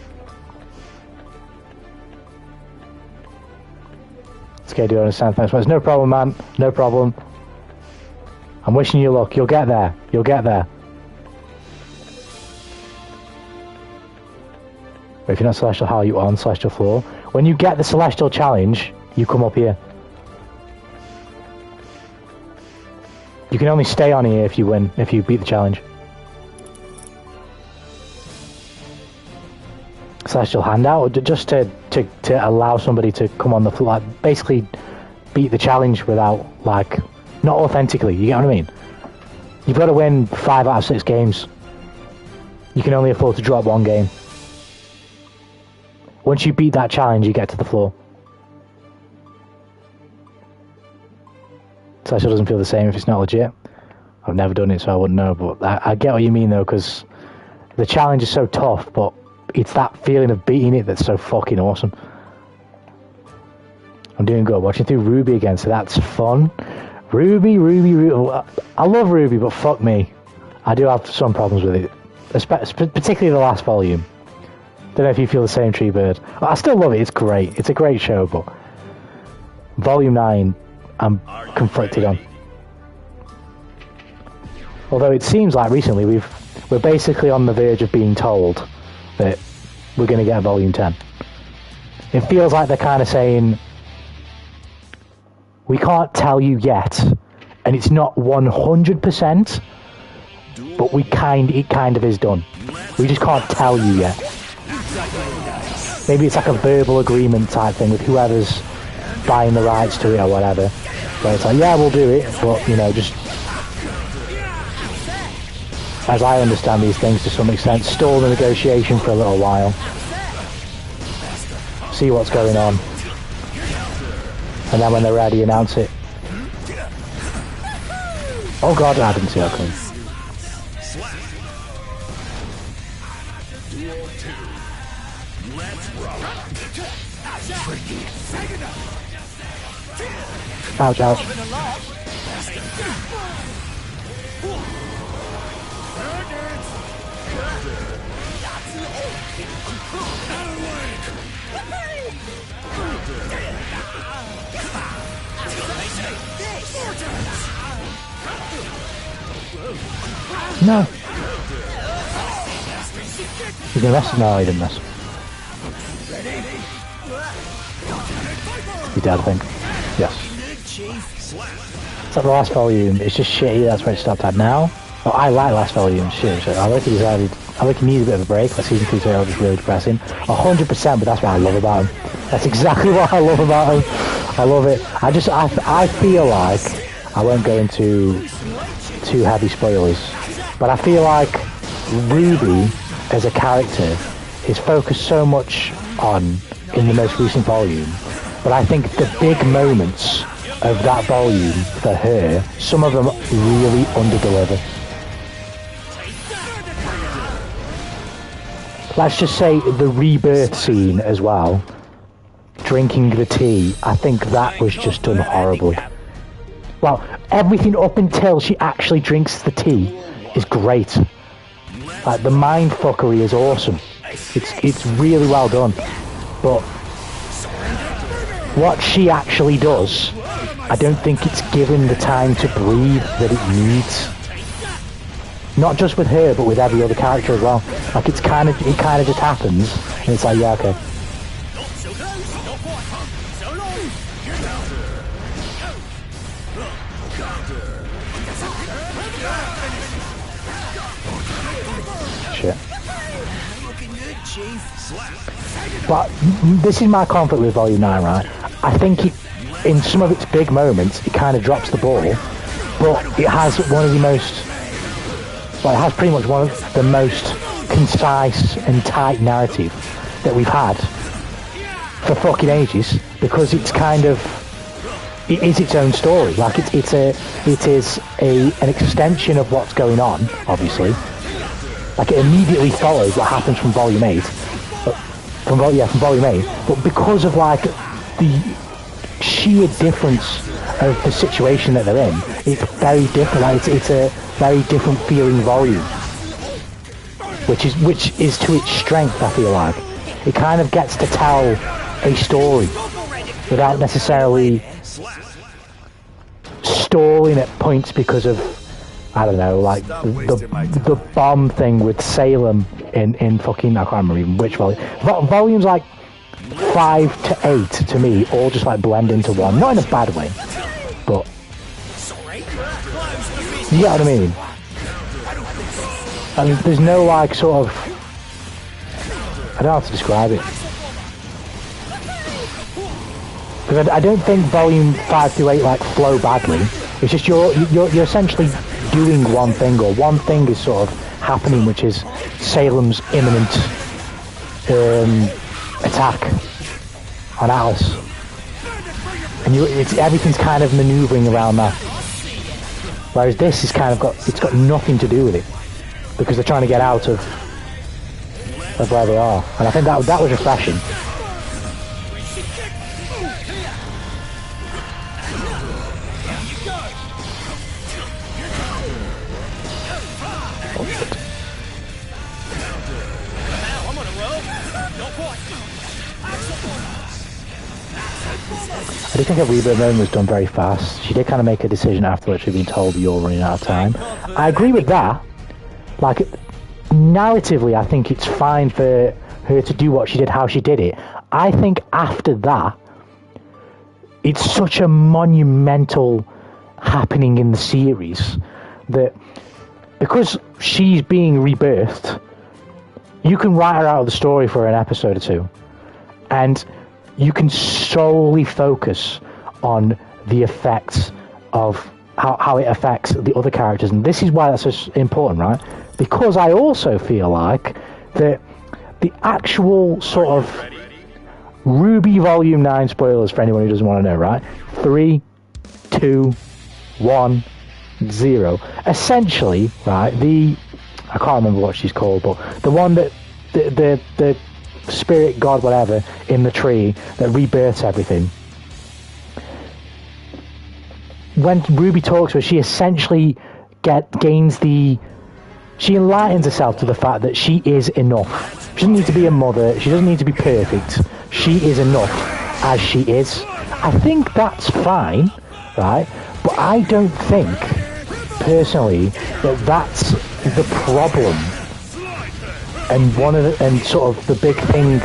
It's okay, do you understand? Thanks, man. No problem, man. No problem. I'm wishing you luck. You'll get there. You'll get there. But if you're not Celestial, how are you on Celestial floor? When you get the Celestial challenge, you come up here. You can only stay on here if you win, if you beat the challenge. Celestial handout, just to allow somebody to come on the floor, like, basically beat the challenge without, like, not authentically, you get what I mean? You've got to win 5 out of 6 games. You can only afford to drop 1 game. Once you beat that challenge, you get to the floor. Celestial doesn't feel the same if it's not legit. I've never done it, so I wouldn't know, but I get what you mean, though, because the challenge is so tough, but it's that feeling of beating it that's so fucking awesome. I'm doing good. Watching through Ruby again, so that's fun. Ruby. I love Ruby, but fuck me. I do have some problems with it. Particularly the last volume. Don't know if you feel the same, Treebird. I still love it. It's great. It's a great show, but Volume 9, I'm conflicted on. Although it seems like recently we're basically on the verge of being told that we're going to get a Volume 10. It feels like they're kind of saying, we can't tell you yet, and it's not 100%, but it kind of is done. We just can't tell you yet. Maybe it's like a verbal agreement type thing with whoever's buying the rights to it or whatever. Where it's like, yeah, we'll do it, but, you know, just... As I understand these things to some extent, stall the negotiation for a little while. See what's going on. And then when they're ready, announce it. Oh god, I didn't see that coming. Ouch, ouch. No. He's gonna mess? No, he didn't mess. He's dead, I think. Yes. It's like the last volume. It's just shitty. That's where it stopped at now. Oh, I like last volume. Shit. So I like he needs a bit of a break. Like season 2 was just really depressing. 100%, but that's what I love about him. That's exactly what I love about him. I love it. I feel like I won't go into too heavy spoilers, but I feel like Ruby as a character is focused so much on in the most recent volume, but I think the big moments of that volume for her, some of them really underdeliver. Let's just say the rebirth scene as well, drinking the tea, I think that was just done horribly. Well, everything up until she actually drinks the tea is great. Like, the mind fuckery is awesome. It's really well done. But what she actually does, I don't think it's given the time to breathe that it needs. Not just with her, but with every other character as well. Like, it kind of just happens, and it's like, yeah, okay. Shit. But this is my conflict with Volume 9, right? I think in some of its big moments, it kind of drops the ball, but it has one of the most... Well, it has pretty much one of the most concise and tight narrative that we've had for fucking ages, because it's kind of... It is its own story. Like, it is an extension of what's going on, obviously. Like, it immediately follows what happens from Volume 8. From Volume 8. But because of, like, the sheer difference of the situation that they're in, it's very different. Like, it's a very different feeling volume. Which is to its strength, I feel like. It kind of gets to tell a story without necessarily stalling at points because of, I don't know, like the bomb thing with Salem in fucking, I can't remember even which volume. Volumes like 5 to 8 to me all just like blend into one, not in a bad way, but You get what I mean? And there's no like sort of, I don't know how to describe it. Because I don't think volume 5 through 8 like flow badly. It's just you're essentially doing one thing, or one thing is sort of happening, which is Salem's imminent attack on Alice, and everything's kind of manoeuvring around that. Whereas this is kind of got nothing to do with it, because they're trying to get out of where they are, and I think that was refreshing. I do think a rebirth moment was done very fast. She did kind of make a decision after literally being told you're running out of time. I agree with that. Like, narratively, I think it's fine for her to do what she did, how she did it. I think after that, it's such a monumental happening in the series that because she's being rebirthed, you can write her out of the story for an episode or two, and you can solely focus on the effects of how it affects the other characters. And this is why that's so important, right? Because I also feel like that the actual sort of Ruby Volume 9 spoilers for anyone who doesn't want to know, right? 3, 2, 1, 0. Essentially, right, I can't remember what she's called, but the one that the spirit god whatever in the tree that rebirths everything, when Ruby talks to her, she essentially she enlightens herself to the fact that she is enough. She doesn't need to be a mother, she doesn't need to be perfect, she is enough as she is. I think that's fine, right? But I don't think personally that's the problem. And sort of the big thing,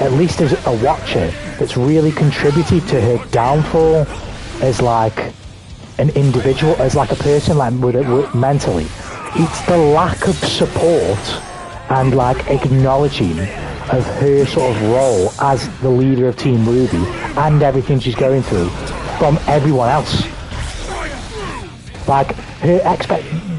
at least as a watcher, that's really contributed to her downfall as like an individual, as like a person, like mentally. It's the lack of support and like acknowledging of her sort of role as the leader of Team Ruby and everything she's going through from everyone else. Like her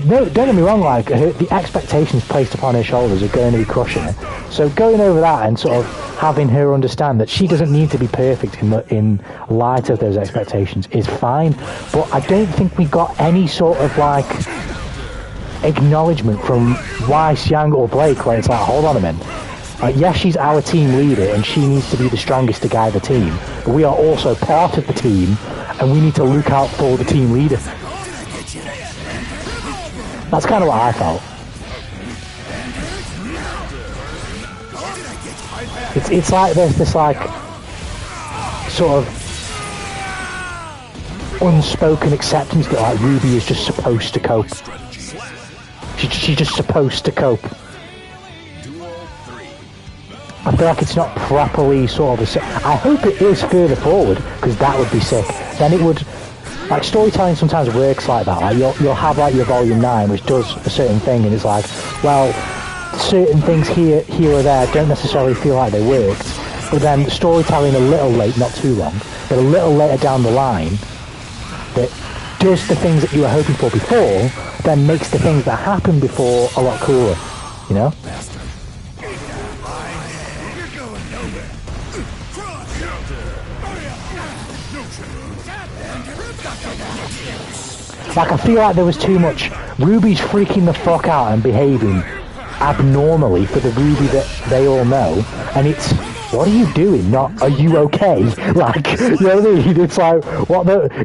no, don't get me wrong, like the expectations placed upon her shoulders are going to be crushing her. So going over that and sort of having her understand that she doesn't need to be perfect in light of those expectations is fine. But I don't think we got any sort of like acknowledgement from Weiss, Yang or Blake where it's like, hold on a minute. Yes, she's our team leader and she needs to be the strongest to guide the team, but we are also part of the team and we need to look out for the team leader. That's kind of what I felt. It's like there's this like sort of unspoken acceptance that like Ruby is just supposed to cope. She's just supposed to cope. I feel like it's not properly sort of I hope it is further forward, because that would be sick. Then it would, like, storytelling sometimes works like that. Like you'll have like your volume 9 which does a certain thing and it's like, well, certain things here or there don't necessarily feel like they worked, but then storytelling a little late, not too long, but a little later down the line that does the things that you were hoping for before, then makes the things that happened before a lot cooler, you know? Like, I feel like there was too much. Ruby's freaking the fuck out and behaving abnormally for the Ruby that they all know, and it's, what are you doing? Not, are you okay? Like, you know what I mean? It's like,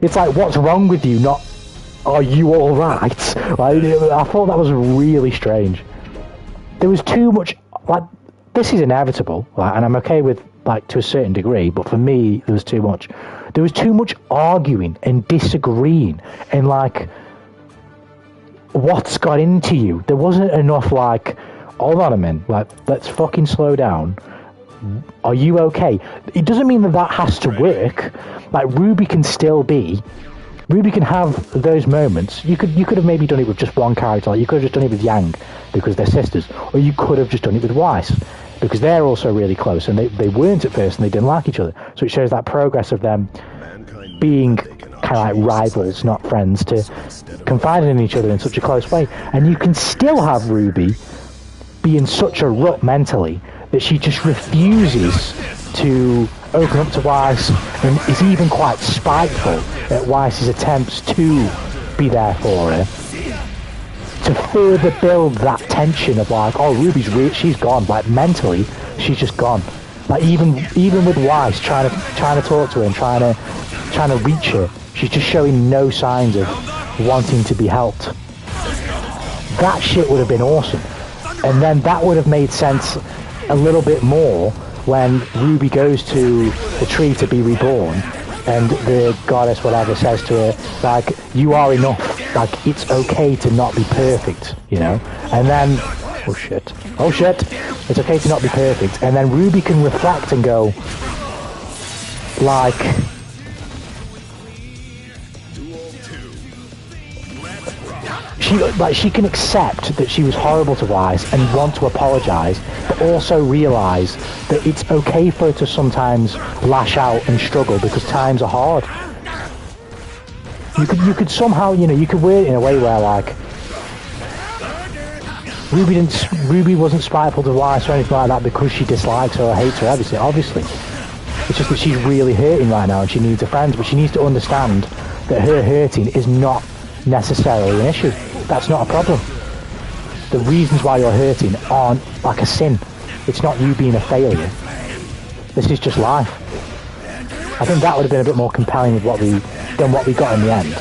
it's like, what's wrong with you? Not, are you all right? Like, I thought that was really strange. There was too much, like, this is inevitable, like, and I'm okay with, like, to a certain degree, but for me, there was too much. There was too much arguing and disagreeing and, like, what's got into you? There wasn't enough, like, hold on a minute, like, let's fucking slow down. Are you okay? It doesn't mean that has to work. Like, Ruby can still be Ruby can have those moments. You could have maybe done it with just one character. Like you could have just done it with Yang because they're sisters, or you could have just done it with Weiss because they're also really close and they weren't at first and they didn't like each other. So it shows that progress of them being kind of like rivals, not friends, to confiding in each other in such a close way. And you can still have Ruby be in such a rut mentally that she just refuses to open up to Weiss and is even quite spiteful at Weiss's attempts to be there for her, to further build that tension of like, oh, she's gone, like mentally she's just gone. Like even with Weiss trying to talk to her and trying to reach her, she's just showing no signs of wanting to be helped. That shit would have been awesome. And then that would have made sense a little bit more when Ruby goes to the tree to be reborn and the goddess whatever says to her, like, you are enough, like, it's okay to not be perfect, you know? And then, oh shit, it's okay to not be perfect. And then Ruby can reflect and go, like, she can accept that she was horrible to Weiss and want to apologise, but also realise that it's okay for her to sometimes lash out and struggle because times are hard. You could somehow, you know, you could word it in a way where like Ruby wasn't spiteful to Weiss or anything like that because she dislikes her or hates her. Obviously, it's just that she's really hurting right now and she needs a friend, but she needs to understand that her hurting is not necessarily an issue. That's not a problem. The reasons why you're hurting aren't like a sin. It's not you being a failure. This is just life. I think that would have been a bit more compelling than what we got in the end.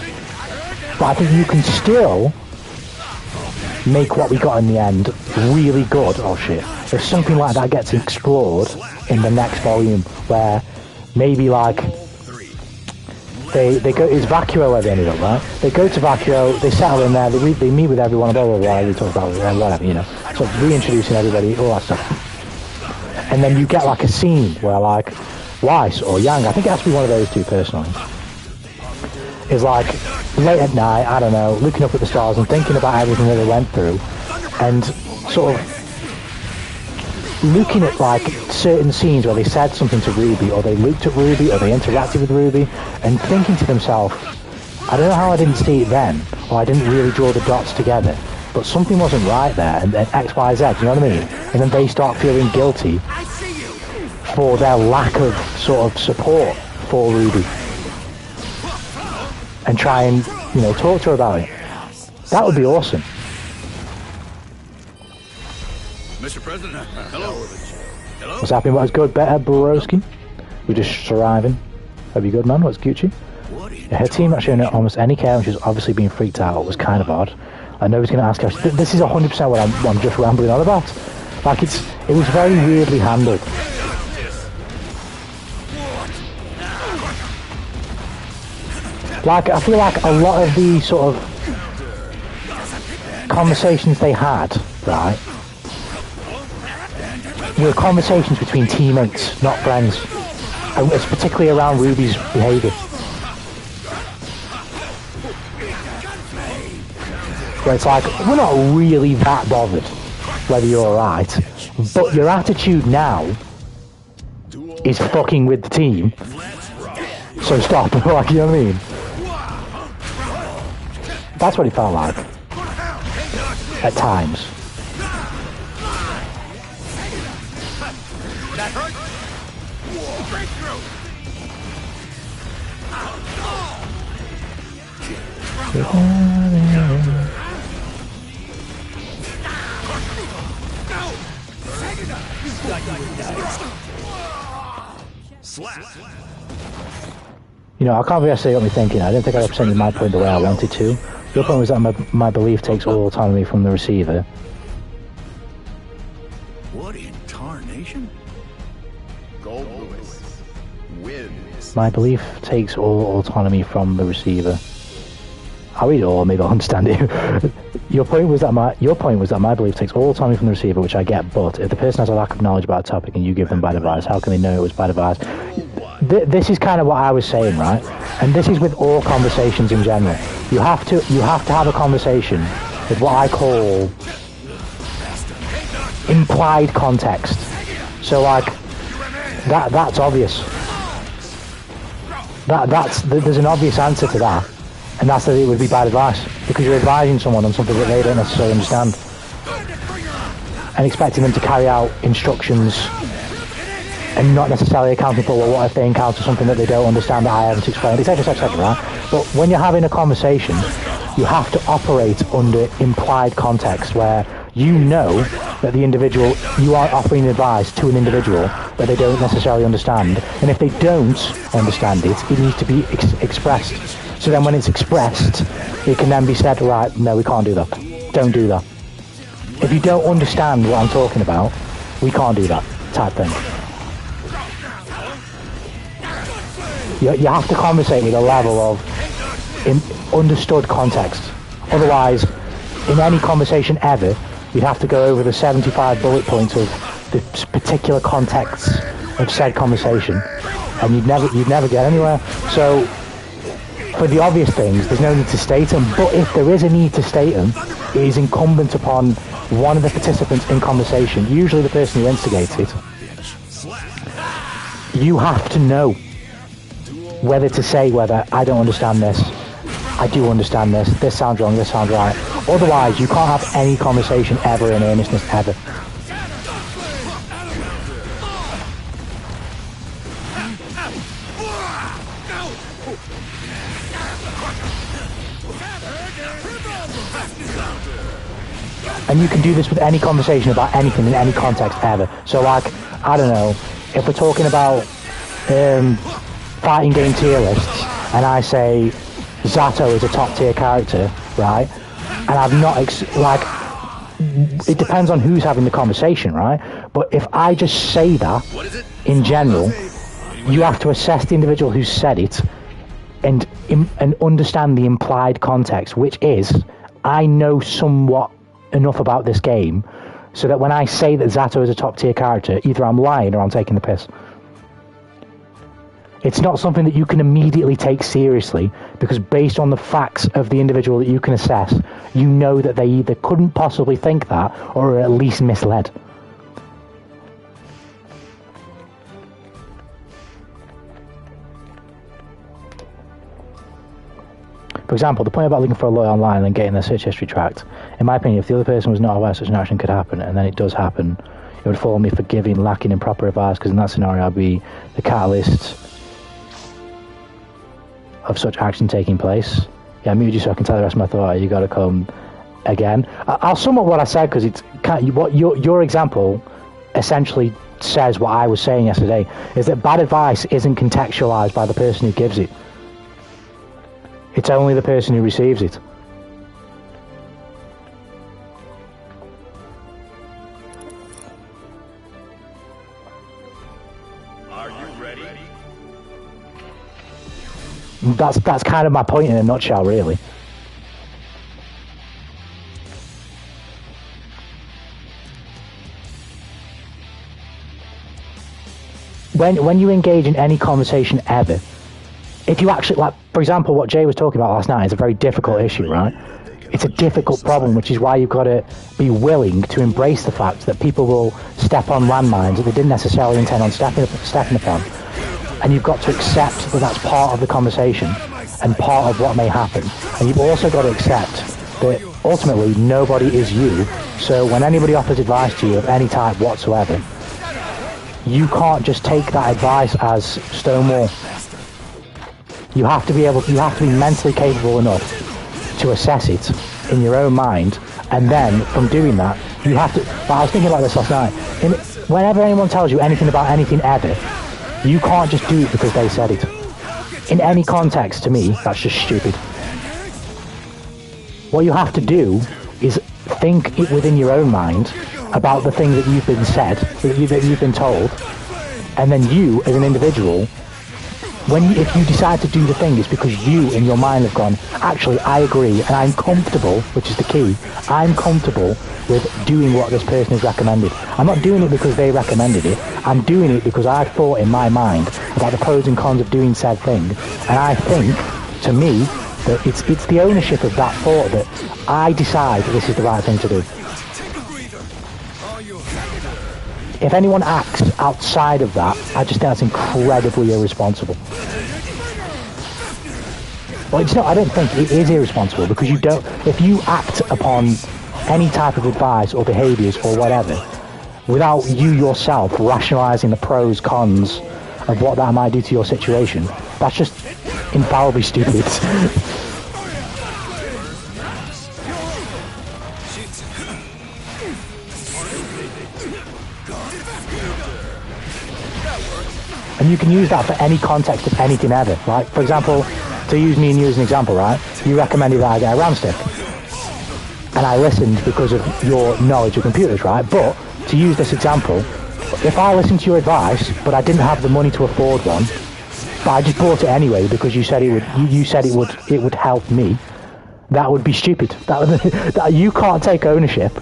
But I think you can still make what we got in the end really good. Oh shit. If something like that gets explored in the next volume where maybe like They go. It's Vacuo where they ended up, right? They go to Vacuo, they settle in there, they meet with everyone, blah blah blah. They talk about whatever, you know. So reintroducing everybody, all that stuff. And then you get like a scene where like Weiss or Yang, I think it has to be one of those two personally, is like late at night, I don't know, looking up at the stars and thinking about everything that they went through, and sort of looking at like certain scenes where they said something to Ruby, or they looked at Ruby, or they interacted with Ruby, and thinking to themselves, I don't know how I didn't see it then, or I didn't really draw the dots together, but something wasn't right there, and then X, Y, Z, you know what I mean? And then they start feeling guilty for their lack of sort of support for Ruby, and try and, you know, talk to her about it. That would be awesome. Mr. President, hello. Hello. What's happening? What's good, better, Borowski? We're just surviving. Hope you good, man? What's Gucci? Yeah, her team not showing almost any care, and she's obviously being freaked out. It was kind of odd. I know he's going to ask her. This is 100% what I'm just rambling on about. Like it was very weirdly handled. Like I feel like a lot of the sort of conversations they had, right, were conversations between teammates, not friends. And it's particularly around Ruby's behaviour. Where it's like, we're not really that bothered whether you're alright, but your attitude now is fucking with the team. So stop, like, you know what I mean? That's what it felt like. At times. You know, I can't really say what I'm thinking. I didn't think I represented my point the way I wanted to. Your point was that my belief takes all autonomy from the receiver. What in tarnation? Gold Lewis wins. My belief takes all autonomy from the receiver. I'll read it all, maybe I'll understand it. Your point was that my belief takes all autonomy from the receiver, which I get, but if the person has a lack of knowledge about a topic and you give them bad advice, how can they know it was bad advice? this is kind of what I was saying, right? And this is with all conversations in general. You have to have a conversation with what I call implied context. So like that's obvious. There's an obvious answer to that, and that's that it would be bad advice because you're advising someone on something that they don't necessarily understand and expecting them to carry out instructions and not necessarily accounting for, well, what if they encounter something that they don't understand that I haven't explained, etc, etc, right? But when you're having a conversation, you have to operate under implied context where you know that the individual, you are offering advice to an individual that they don't necessarily understand. And if they don't understand it, it needs to be expressed. So then when it's expressed, it can then be said, right, no, we can't do that. Don't do that. If you don't understand what I'm talking about, we can't do that type thing. You have to conversate with a level of understood context. Otherwise, in any conversation ever, you'd have to go over the 75 bullet points of the particular context of said conversation, and you'd never get anywhere. So, for the obvious things, there's no need to state them. But if there is a need to state them, it is incumbent upon one of the participants in conversation, usually the person who instigates it. You have to know whether to say whether I don't understand this, I do understand this, this sounds wrong, this sounds right. Otherwise, you can't have any conversation ever in earnestness ever. And you can do this with any conversation about anything in any context ever. So like, I don't know, if we're talking about fighting game tier lists, and I say Zato is a top tier character, right? And I've not, it depends on who's having the conversation, right? But if I just say that, in general, you have to assess the individual who said it and understand the implied context, which is, I know somewhat enough about this game, so that when I say that Zato is a top tier character, either I'm lying or I'm taking the piss. It's not something that you can immediately take seriously, because based on the facts of the individual that you can assess, you know that they either couldn't possibly think that, or are at least misled. For example, the point about looking for a lawyer online and then getting their search history tracked, in my opinion, if the other person was not aware such an action could happen, and then it does happen, it would fall on me for giving lacking in proper advice, because in that scenario I'd be the catalyst of such action taking place. Yeah, I muted you so I can tell the rest of my thought. You got to come again. I'll sum up what I said, because it's what your example essentially says what I was saying yesterday, is that bad advice isn't contextualized by the person who gives it. It's only the person who receives it. Are you ready? That's kind of my point in a nutshell, really. When you engage in any conversation ever, if you actually, like, for example, what Jay was talking about last night is a very difficult issue, right? It's a difficult problem, which is why you've got to be willing to embrace the fact that people will step on landmines that they didn't necessarily intend on stepping upon. And you've got to accept that that's part of the conversation and part of what may happen. And you've also got to accept that ultimately nobody is you. So when anybody offers advice to you of any type whatsoever, you can't just take that advice as stonewall. You have to be mentally capable enough to assess it in your own mind, and then from doing that, you have to. But I was thinking about this last night. Whenever anyone tells you anything about anything ever, you can't just do it because they said it. In any context, to me, that's just stupid. What you have to do is think it within your own mind about the thing that you've been said, that you've been told, and then you, as an individual, if you decide to do the thing, it's because you in your mind have gone, actually, I agree, and I'm comfortable, which is the key, I'm comfortable with doing what this person has recommended. I'm not doing it because they recommended it, I'm doing it because I've thought in my mind about the pros and cons of doing said thing, and I think, to me, that it's the ownership of that thought that I decide this is the right thing to do. If anyone acts outside of that, I just think that's incredibly irresponsible. Well, it's not. I don't think it is irresponsible because you don't. If you act upon any type of advice or behaviours or whatever, without you yourself rationalising the pros, cons of what that might do to your situation, that's just infallibly stupid. And you can use that for any context of anything ever. Like, for example, to use me and you as an example, right? You recommended that I get a RAM stick. And I listened because of your knowledge of computers, right? But, to use this example, if I listened to your advice, but I didn't have the money to afford one, but I just bought it anyway because you said it would help me, that would be stupid. That you can't take ownership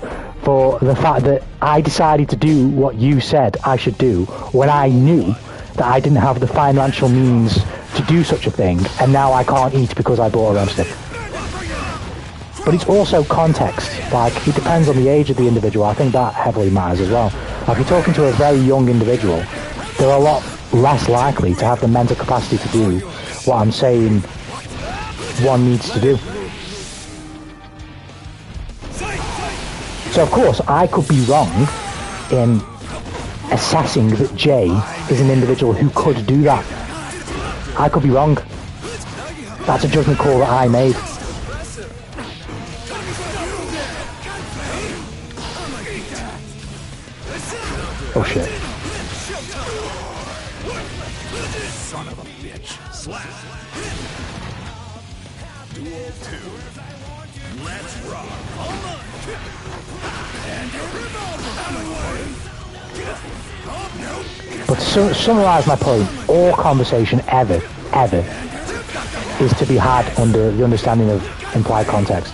for the fact that I decided to do what you said I should do when I knew that I didn't have the financial means to do such a thing, and now I can't eat because I bought a RAM stick. But it's also context. Like, it depends on the age of the individual. I think that heavily matters as well. Like, if you're talking to a very young individual, they're a lot less likely to have the mental capacity to do what I'm saying one needs to do. So, of course, I could be wrong in assessing that Jay is an individual who could do that. I could be wrong. That's a judgment call that I made. Oh shit. Son of a bitch. Slap. Duel 2. Let's rock. Hold on. And your revolver. But to summarise my point, all conversation ever is to be had under the understanding of implied context.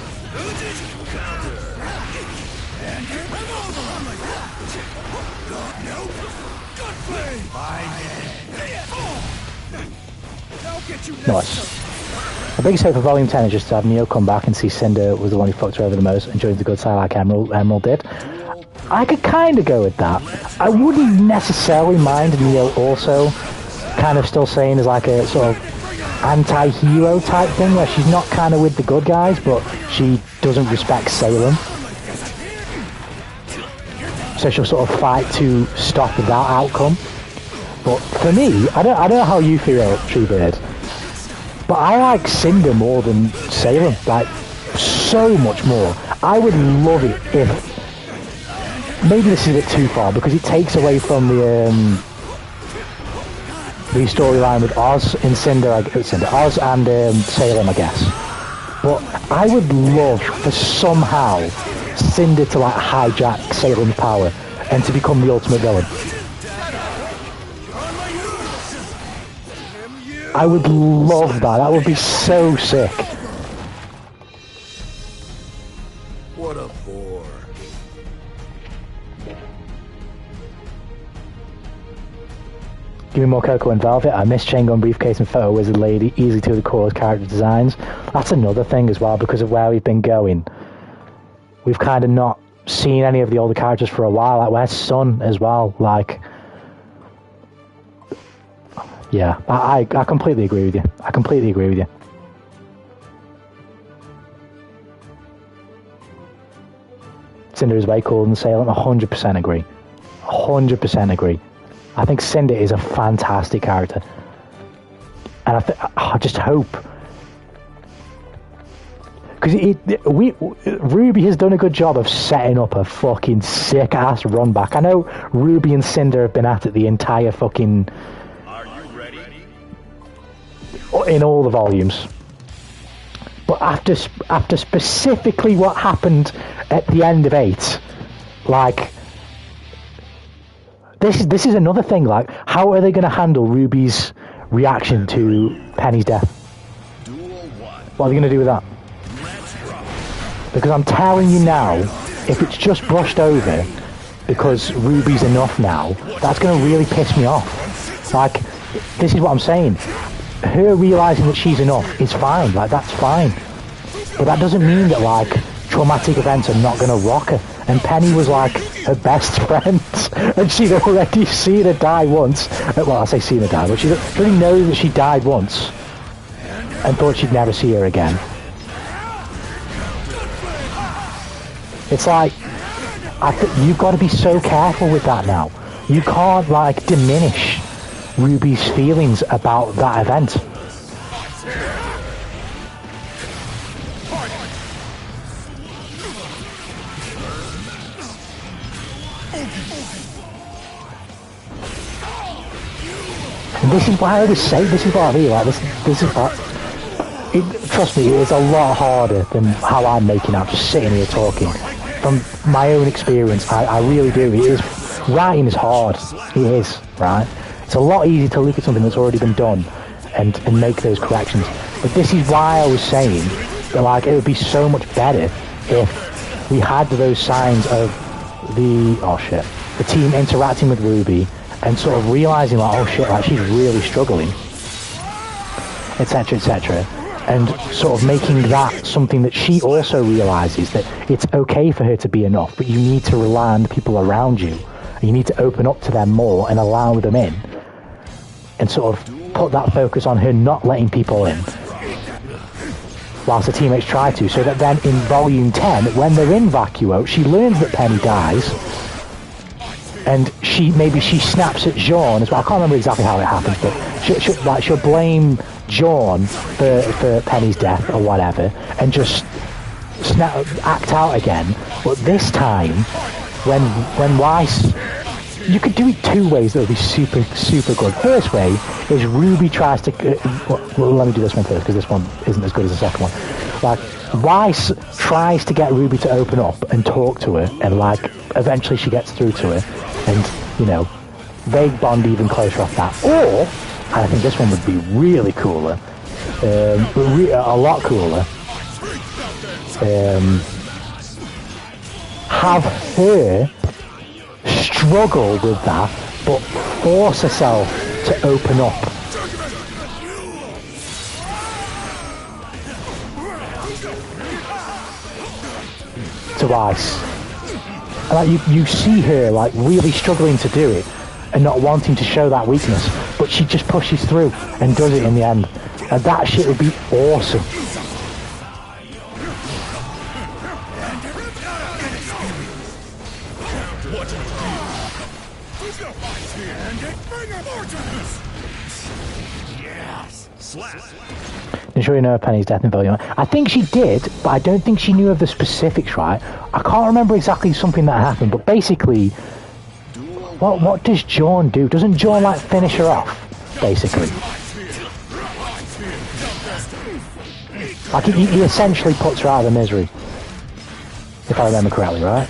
Nice. The biggest hope for Volume 10 is just to have Neo come back and see Cinder was the one who fucked her over the most and joined the good side like Emerald did. I could kind of go with that. I wouldn't necessarily mind Neo also kind of still saying as like a sort of anti-hero type thing where she's not kind of with the good guys, but she doesn't respect Salem. So she'll sort of fight to stop that outcome. But for me, I don't know how you feel, Treebird, but I like Cinder more than Salem, like so much more. I would love it if, maybe this is a bit too far because it takes away from the storyline with Oz and Oz and Salem, I guess. But I would love for somehow Cinder to like hijack Salem's power and to become the ultimate villain. I would love that. That would be so sick. What a bore. Give me more Coco and Velvet. I miss Chain Gun Briefcase and Photo Wizard Lady. Easy to the core character designs. That's another thing as well because of where we've been going. We've kind of not seen any of the older characters for a while. Like, where's Sun as well? Like, yeah, I completely agree with you. I completely agree with you. Cinder is way cooler than Salem. 100% agree. 100% agree. I think Cinder is a fantastic character. And I just hope... Because Ruby has done a good job of setting up a fucking sick-ass run back. I know Ruby and Cinder have been at it the entire fucking... in all the volumes, but after specifically what happened at the end of 8, like this is another thing. Like, how are they going to handle Ruby's reaction to Penny's death. Duel 1. What are they going to do with that? Because I'm telling you now, if it's just brushed over because Ruby's enough now, that's going to really piss me off. Like, this is what I'm saying. Her realising that she's enough is fine, like, that's fine. But that doesn't mean that, like, traumatic events are not going to rock her. And Penny was, like, her best friend. And she'd already seen her die once. Well, I say seen her die, but she really knows that she died once. And thought she'd never see her again. It's like, you've got to be so careful with that now. You can't, like, diminish Ruby's feelings about that event. And this is why I always say, this is what I mean, like, this is what... trust me, it's a lot harder than how I'm making out, just sitting here talking. From my own experience, I really do. It is, writing is hard. It is, right? It's a lot easier to look at something that's already been done and make those corrections. But this is why I was saying that, like, it would be so much better if we had those signs of the team interacting with Ruby and sort of realising, like, oh shit, like, she's really struggling, etc., etc., and sort of making that something that she also realises that it's okay for her to be enough, but you need to rely on the people around you. You need to open up to them more and allow them in, and sort of put that focus on her not letting people in, whilst the teammates try to, so that then in Volume 10, when they're in Vacuo, she learns that Penny dies, and she snaps at Jean as well. I can't remember exactly how it happens, but she'll blame Jean for Penny's death or whatever, and just act out again. But this time, when Weiss, you could do it two ways that would be super, super good. First way is Ruby tries to... well, let me do this one first, because this one isn't as good as the second one. Like, Weiss tries to get Ruby to open up and talk to her, and, like, eventually she gets through to her, and, you know, they bond even closer off that. Or, and I think this one would be really cooler, a lot cooler, have her struggle with that, but force herself to open up. To Ice. And, like, you see her, like, really struggling to do it and not wanting to show that weakness, but she just pushes through and does it in the end. And that shit would be awesome. Didn't sure you know of Penny's death in Volume 1. I think she did, but I don't think she knew of the specifics, right? I can't remember exactly something that happened, but basically, what does Jean do? Doesn't Jean, like, finish her off, basically? Like, he essentially puts her out of the misery, if I remember correctly, right?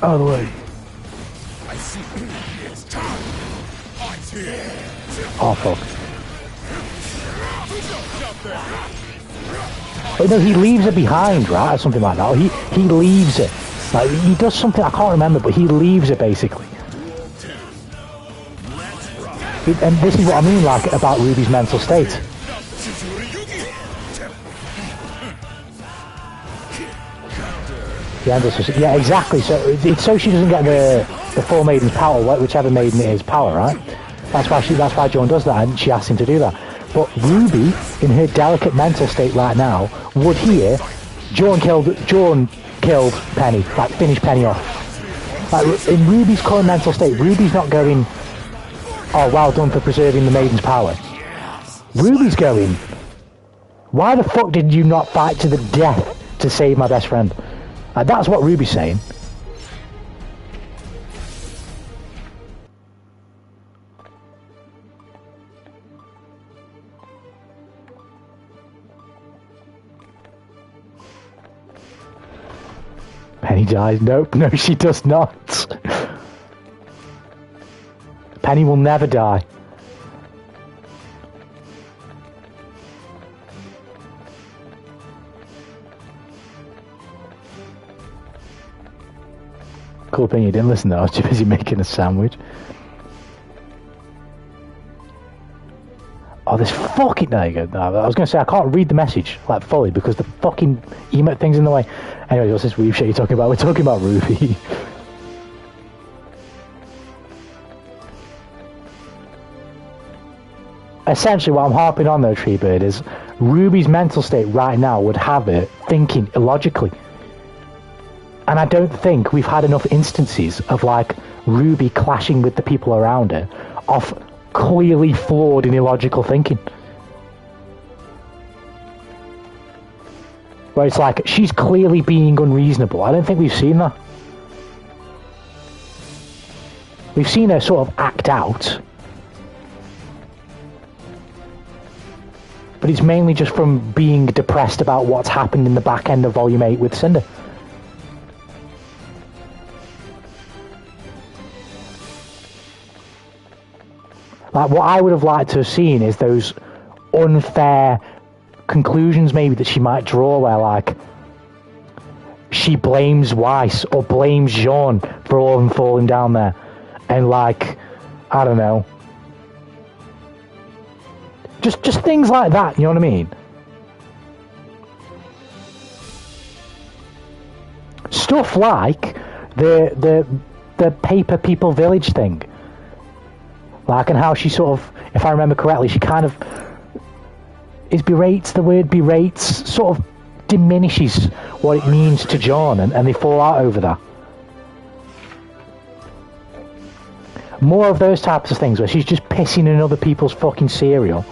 Out of the way. Oh, fuck. Oh, no, he leaves her behind, right? Or something like that. Or he leaves it. Like, he does something, I can't remember, but he leaves it, basically. And this is what I mean, like, about Ruby's mental state. Yeah, exactly. So it's so she doesn't get the full maiden's power, whichever maiden it is, power, right? That's why John does that, and she asks him to do that. But Ruby, in her delicate mental state right now, would hear John killed Penny, like, finish Penny off. Like, in Ruby's current mental state, Ruby's not going, oh, well done for preserving the maiden's power. Ruby's going, why the fuck did you not fight to the death to save my best friend? Like, that's what Ruby's saying. Penny dies. Nope, no, she does not. Penny will never die. Cool thing you didn't listen though, I was too busy making a sandwich. Oh, this fucking... There you go. I was going to say, I can't read the message, like, fully, because the fucking emote thing's in the way. Anyway, what's this weird shit you're talking about? We're talking about Ruby. Essentially, what I'm harping on, though, Treebird, is Ruby's mental state right now would have it thinking illogically. And I don't think we've had enough instances of, like, Ruby clashing with the people around her off clearly flawed and illogical thinking. Where it's like, she's clearly being unreasonable. I don't think we've seen that. We've seen her sort of act out. But it's mainly just from being depressed about what's happened in the back end of Volume 8 with Cinder. Like, what I would have liked to have seen is those unfair conclusions maybe that she might draw where, like, she blames Weiss or blames Jean for all of them falling down there. And, like, I don't know. Just things like that, you know what I mean? Stuff like the Paper People Village thing. Like, and how she sort of, if I remember correctly, she kind of berates, the word berates, sort of diminishes what it means to John, and they fall out over that. More of those types of things where she's just pissing in other people's fucking cereal.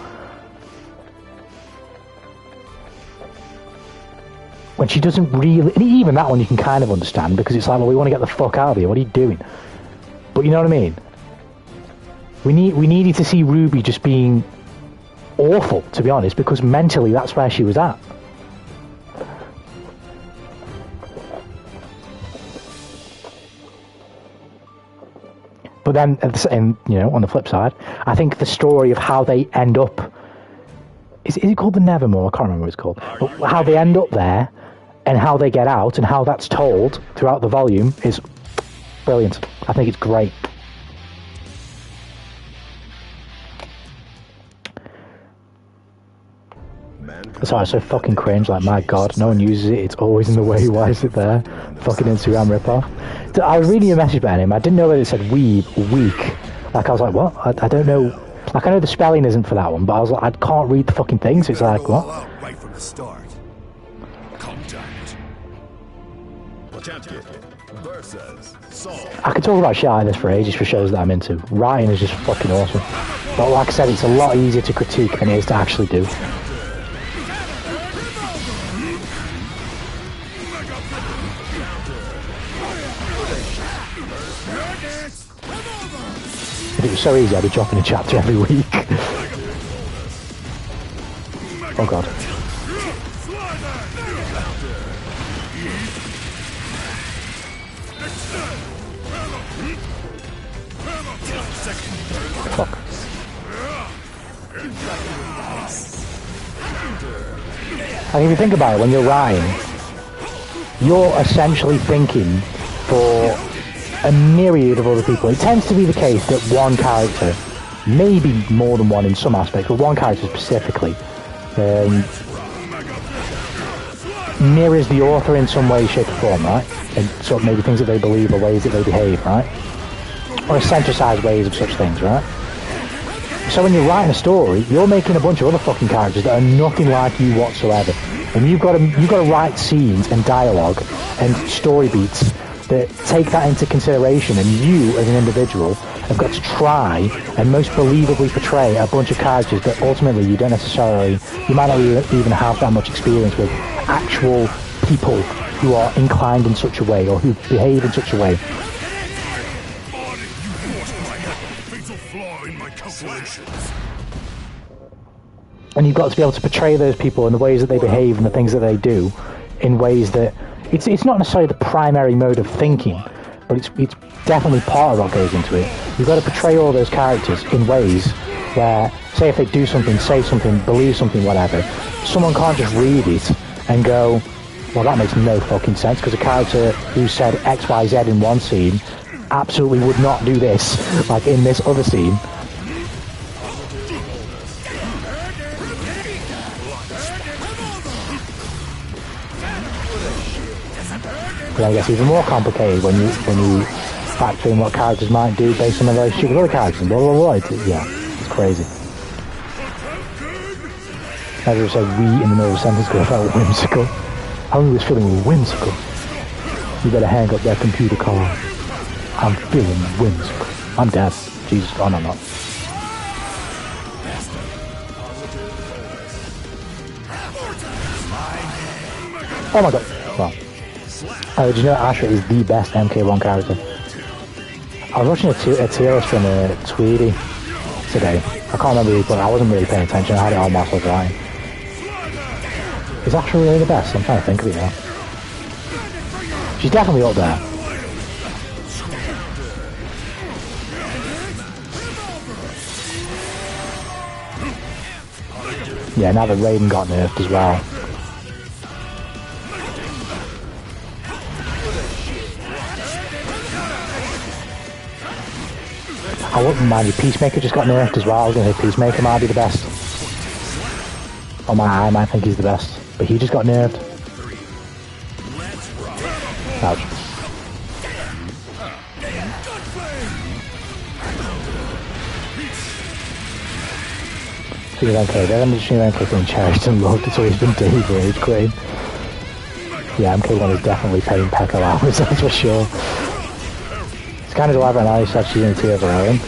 When she doesn't really, and even that one you can kind of understand, because it's like, well, we want to get the fuck out of here, what are you doing? But you know what I mean? We needed to see Ruby just being awful, to be honest, because mentally that's where she was at. But then, you know, on the flip side, I think the story of how they end up, is it called the Nevermore? I can't remember what it's called. But how they end up there, and how they get out, and how that's told throughout the volume is brilliant. I think it's great. Sorry, it's so fucking cringe, like, my god, no one uses it, it's always in the way, why is it there? Fucking Instagram ripoff. I was reading a message about him, I didn't know whether it said weeb or weak. Like, I was like, what? I don't know. Like, I know the spelling isn't for that one, but I was like, I can't read the fucking thing, so it's like, what? Right from the start. Contact. I could talk about shit like this for ages for shows that I'm into. Writing is just fucking awesome. But like I said, it's a lot easier to critique than it is to actually do. If it was so easy, I'd be dropping a chapter every week. Oh god. Fuck. And if you think about it, when you're writing, you're essentially thinking for a myriad of other people. It tends to be the case that one character, maybe more than one in some aspects, but one character specifically, mirrors the author in some way, shape or form, right? And sort of maybe things that they believe or ways that they behave, right? Or eccentricized ways of such things, right? So when you're writing a story, you're making a bunch of other fucking characters that are nothing like you whatsoever. And you've got to write scenes and dialogue and story beats that take that into consideration, and you as an individual have got to try and most believably portray a bunch of characters that ultimately you don't necessarily, you might not even have that much experience with actual people who are inclined in such a way or who behave in such a way. And you've got to be able to portray those people and the ways that they behave and the things that they do in ways that it's not necessarily the primary mode of thinking, but it's definitely part of what goes into it. You've got to portray all those characters in ways where, say if they do something, say something, believe something, whatever, someone can't just read it and go, well, that makes no fucking sense, because a character who said X, Y, Z in one scene absolutely would not do this, like in this other scene. But I guess even more complicated when you factor in what characters might do based on the relationship with other characters and blah blah blah. Yeah, it's crazy. I just said we in the middle of a sentence because I felt whimsical. Hungry was feeling whimsical. You better hang up that computer call. I'm feeling whimsical. I'm dead. Jesus, oh no, I'm not. Oh my god. Well. Oh, do you know Asher is the best MK1 character? I was watching a tier list from Tweedy today. I can't remember who, but I wasn't really paying attention. I had it on whilst I was writing. Is Asher really the best? I'm trying to think of it now. She's definitely up there. Yeah, now that Raiden got nerfed as well. I wouldn't mind if Peacemaker just got nerfed as well. I was going to say Peacemaker might be the best. On my eye, I might think he's the best. But he just got nerfed. Ouch. Speaking of MK, they're just MK being cherished and loved. It's always been Dave Rage Queen. Yeah, MK1 is definitely paying Pekka hours, that's for sure. It's kind of elaborate now, so she's in a tier of her own.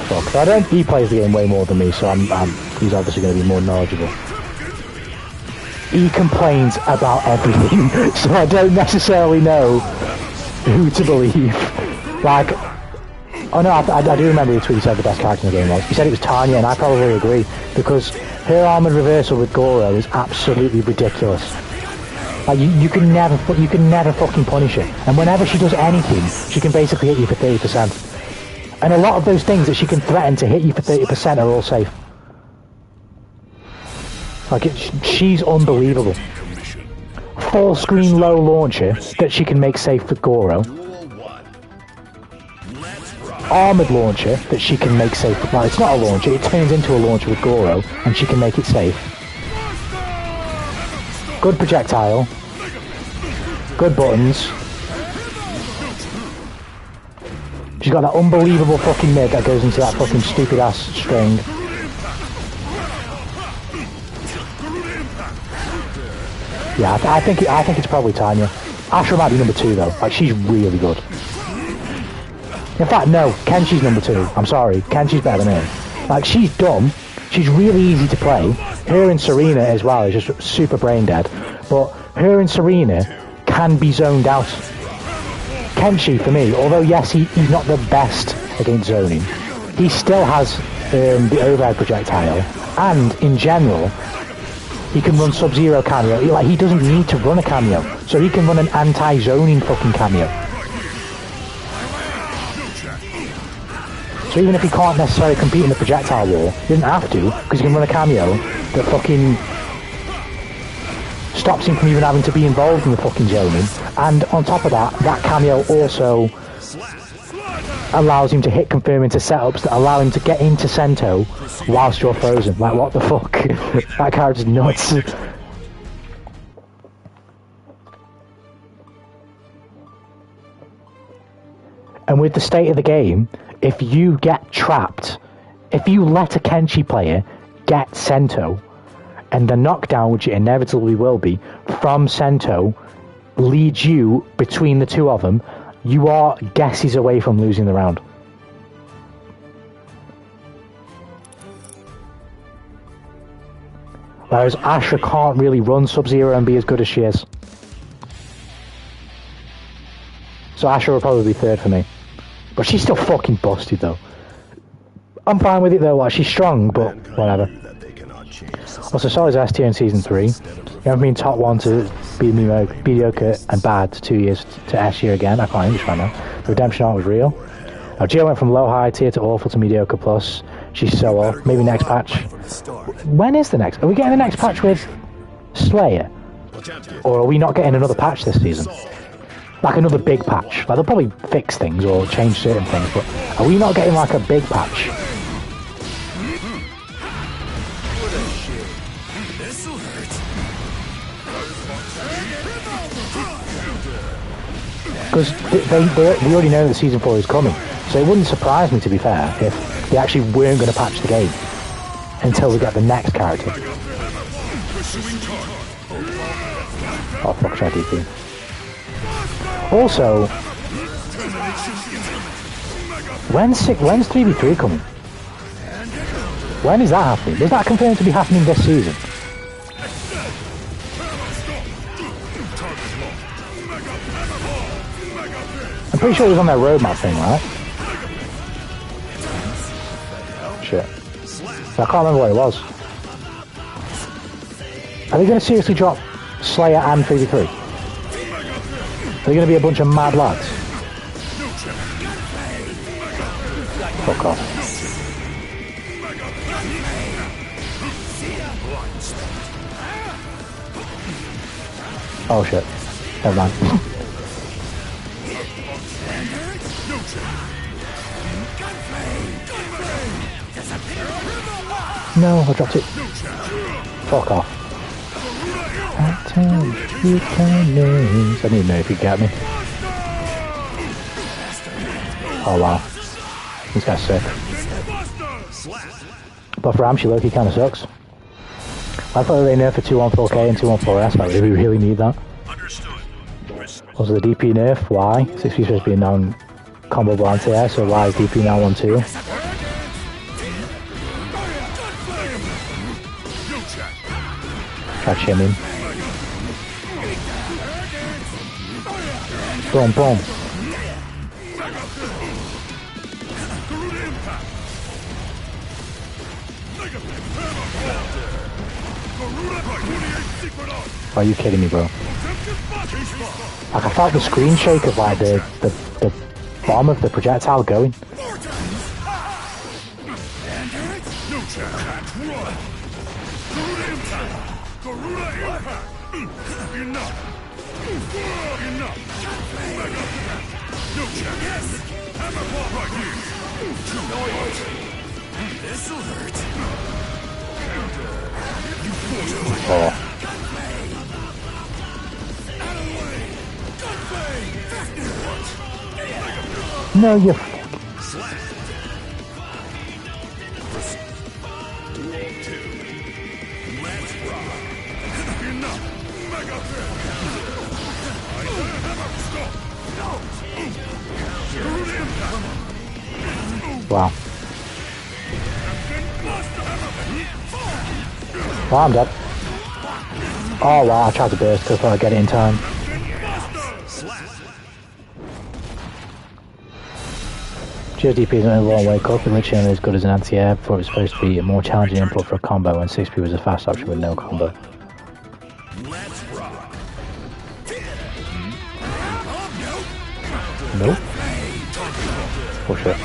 Fuck, I don't, he plays the game way more than me, so he's obviously going to be more knowledgeable. He complains about everything, so I don't necessarily know who to believe. Like, oh no, I do remember the tweet he said the best character in the game was. He said it was Tanya, and I probably agree, because her armoured reversal with Goro is absolutely ridiculous. Like, you can never fucking punish her, and whenever she does anything, she can basically hit you for 30%. And a lot of those things that she can threaten to hit you for 30% are all safe. Like, she's unbelievable. Full screen low launcher that she can make safe with Goro. Armoured launcher that she can make safe with... Well, it's not a launcher, it turns into a launcher with Goro, and she can make it safe. Good projectile. Good buttons. She's got that unbelievable fucking mid that goes into that fucking stupid ass string. Yeah, I think it's probably Tanya. Asher might be number 2 though. Like, she's really good. In fact, no, Kenshi's number 2. I'm sorry, Kenshi's better than her. Like, she's dumb. She's really easy to play. Her and Serena as well is just super brain dead. But her and Serena can be zoned out. Kenshi, for me, although yes, he's not the best against zoning, he still has the overhead projectile, and in general, he can run Sub-Zero cameo. Like, he doesn't need to run a cameo, so he can run an anti-zoning fucking cameo. So even if he can't necessarily compete in the projectile war, he doesn't have to, because he can run a cameo that fucking stops him from even having to be involved in the fucking zoning. And on top of that, that cameo also allows him to hit confirm into setups that allow him to get into Sento whilst you're frozen. Like, what the fuck? That character's nuts. And with the state of the game, if you get trapped, if you let a Kenshi player get Sento, and the knockdown, which it inevitably will be, from Sento, leads you between the two of them, you are guesses away from losing the round. Whereas Asher can't really run Sub-Zero and be as good as she is. So Asher will probably be 3rd for me. But she's still fucking busted though. I'm fine with it though, like, she's strong, but whatever. change society. Also, Solid's S tier in season 3. You haven't been top 1 to be mediocre and bad to 2 years to S tier again. I can't English right now. The redemption arc was real. Now, Jill went from low high tier to awful to mediocre plus. She's so off. Maybe next patch. From the start. When is the next? Are we getting the next patch with Slayer? Or are we not getting another patch this season? Like another big patch. Like they'll probably fix things or change certain things, but are we not getting like a big patch? This'll hurt. Because we already know that season 4 is coming, so it wouldn't surprise me, to be fair, if they actually weren't going to patch the game until we get the next character. Oh fuck, try DP. Also, when's 3v3 coming? When is that happening? Is that confirmed to be happening this season? I'm pretty sure it was on their roadmap thing, right? Shit. I can't remember what it was. Are they going to seriously drop Slayer and 3v3? Are they going to be a bunch of mad lads? Fuck off. Oh shit. Never mind. No, I dropped it. Fuck off. I need to know if you get me. Oh wow. This guy's sick. But for Amshi, Loki kinda sucks. I thought they nerfed for 214K and 214S, but we really need that. Also the DP nerf, why? 6P supposed to be a non-combo balance here, so why is DP now 1-2? Try shimming. Boom, boom. Are you kidding me, bro? Like I felt the screen shake of like the bottom of the projectile going. Oh. No, you. Wow. Oh, I'm dead. Oh wow, I tried to burst because I thought I'd get it in time. GSDP isn't a long wake up, it literally only as good as an anti-air before it was supposed to be a more challenging input for a combo when 6P was a fast option with no combo. Nope. Oh shit.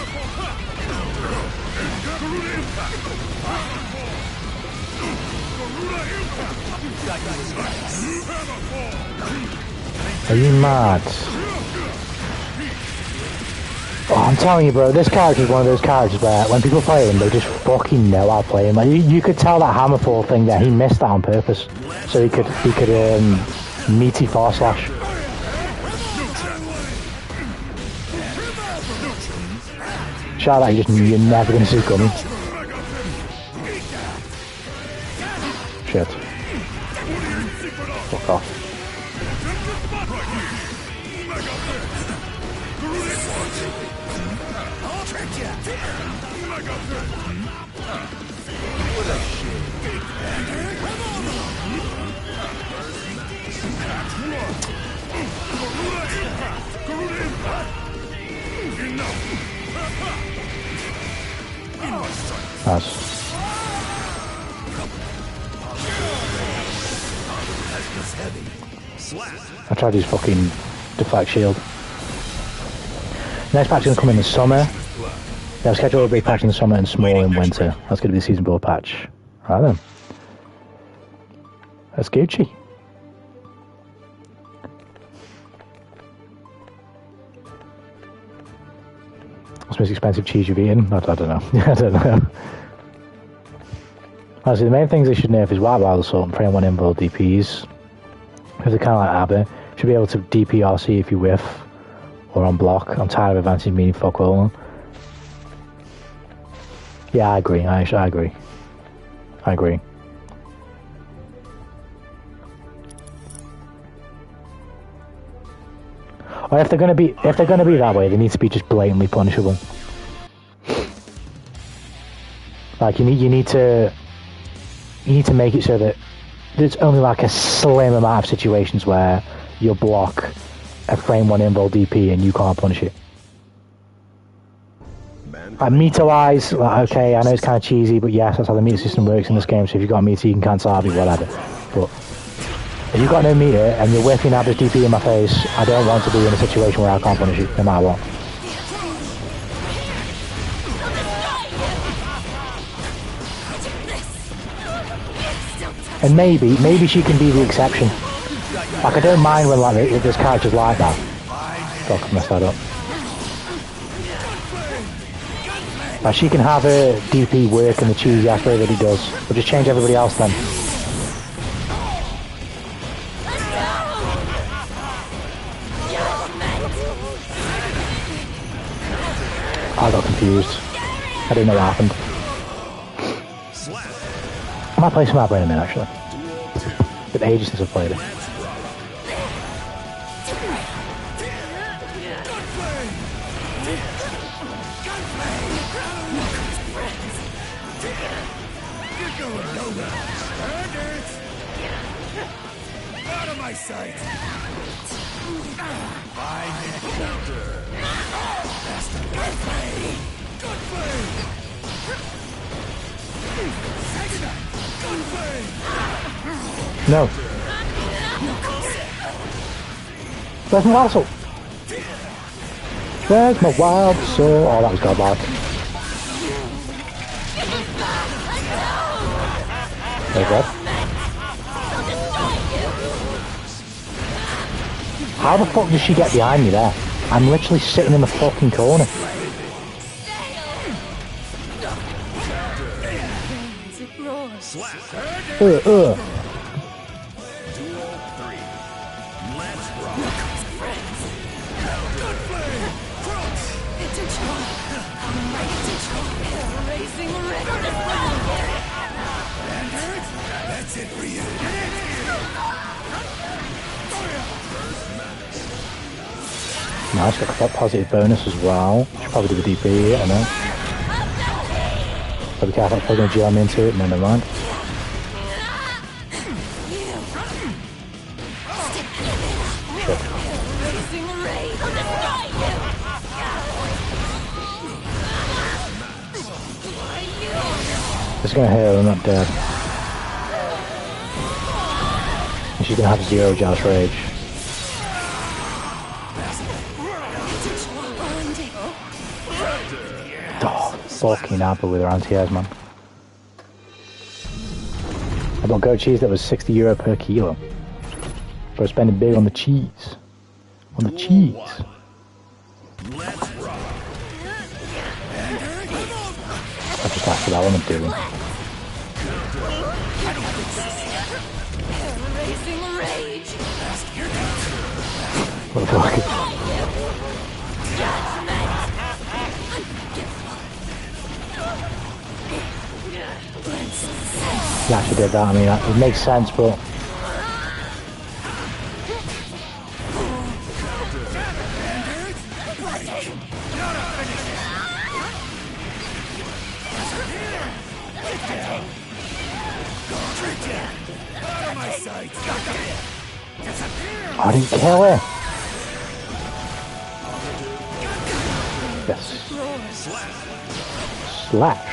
Are you mad? Oh, I'm telling you, bro, this character is one of those characters where when people play him, they just fucking know how to play him. Like, you could tell that Hammerfall thing there, he missed that on purpose, so he could meaty force slash. Shout out, you're never gonna see it coming. Shit. Fuck off. Nice. is heavy. I tried to use fucking deflect shield. Next patch is going to come in the summer. They have scheduled a big patch in the summer and small in winter. That's going to be the season build patch. Right then. That's Gucci. What's the most expensive cheese you've eaten? I don't know. I don't know. Honestly, the main things they should nerf is White Wild Assault and Frame 1 Invul DPs. If they're kind of like Abba, should be able to DP RC if you whiff or on block. I'm tired of advantage meaning fuck all. Yeah, I agree. I agree. I agree. Or if they're gonna be that way, they need to be just blatantly punishable. Like you need to make it so that there's only like a slim amount of situations where you'll block a frame 1 invul DP and you can't punish it. Like meter-wise, like, okay, I know it's kind of cheesy, but yes, that's how the meter system works in this game, so if you've got a meter, you can cancel RB, whatever. But if you've got no meter and you're whiffing Abba's DP in my face, I don't want to be in a situation where I can't punish it, no matter what. And maybe she can be the exception. Like, I don't mind when like there's characters like that. Fuck, I messed that up. Like, she can have her DP work in the cheesy ass way that he does, but just change everybody else then. I got confused. I didn't know what happened. I might play some Abba in a minute, actually. It's been ages since I've played it. Out of my sight. Counter. Good play. Good play. Good play. No. Where's my wild soul? Where's my wild soul? Oh, that was godlike. There you go. How the fuck does she get behind me there? I'm literally sitting in the fucking corner. That's it for you. Nice, got that positive bonus as well. Should probably do the DP, I don't know. So be careful, I'm probably going to jam into it, no, never mind. Shit. This is going to hurt, I'm not dead. And she's going to have 0 Jealous Rage. Oh, fucking Abba with her anti-airs, man. I bought goat cheese that was €60 per kilo. Bro, spending big on the cheese. On the cheese. I just asked for that one, I'm doing. What the fuck? He actually did that, I mean, it makes sense, but... I didn't kill her! Yes. Slash.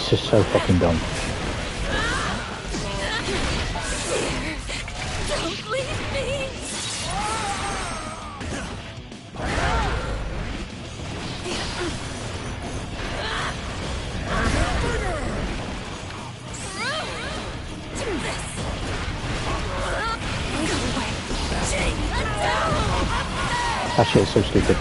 It's just so fucking dumb. Don't leave me! That shit is so stupid.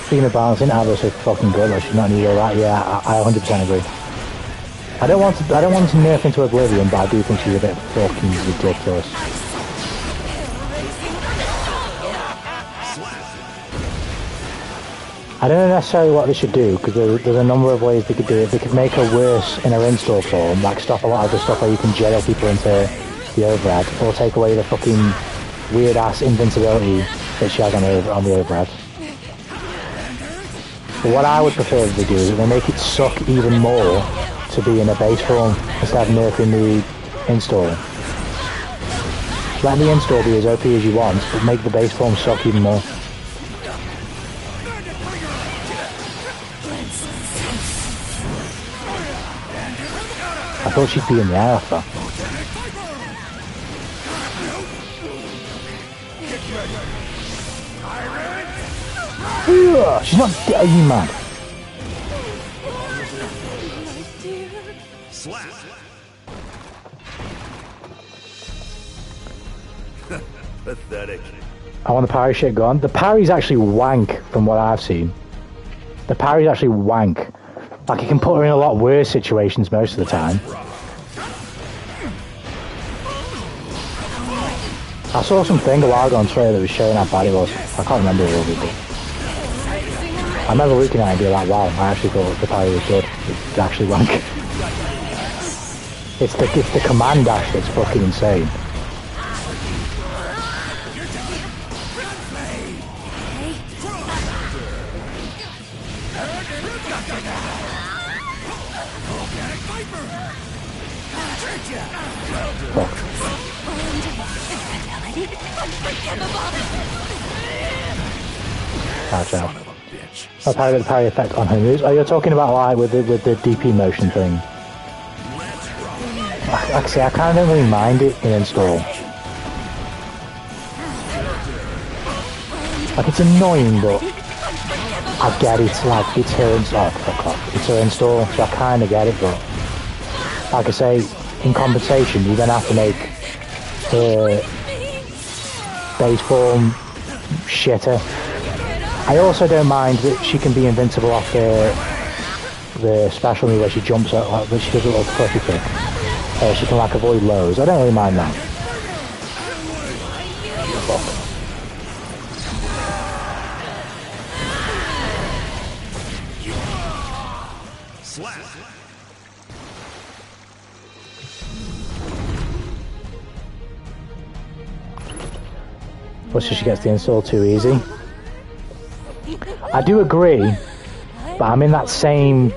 Speaking of balancing, Abba's so fucking good. Like she's not need all that. Yeah, I 100% agree. I don't want to nerf into oblivion, but I do think she's a bit fucking ridiculous. I don't know necessarily what they should do, because there's a number of ways they could do it. They could make her worse in her install form, like stop a lot of the stuff where you can jail people into the overhead, or take away the fucking weird ass invincibility that she has on the overhead. But what I would prefer that they do is that they make it suck even more to be in a base form instead of nerfing the install. Let the install be as OP as you want, but make the base form suck even more. I thought she'd be in the air after. Ugh, she's not dead, you mad. Slap. Pathetic. I want the parry shit gone. The parry's actually wank from what I've seen. The parry's actually wank. Like, you can put her in a lot worse situations most of the time. I saw something a while ago on Twitter that was showing how bad it was. I can't remember it all, but I remember looking at it and being like, wow, I actually thought the parry was good. It's actually wank. It's the command dash that's fucking insane. Watch out. The parry effect on her moves. Oh, you're talking about like with the DP motion thing. Like I say, I kind of don't really mind it in install. Like it's annoying, but I get it. Like it's her install. Oh, fuck off. It's her install, so I kind of get it. But like I say, in compensation, you then have to make her base form shitter. I also don't mind that she can be invincible off the special move where she jumps out, like, but she does a little fluffy kick. She can like avoid lows. I don't really mind that. Fuck. Slap. Well, so she gets the install too easy. I do agree, but I'm in that same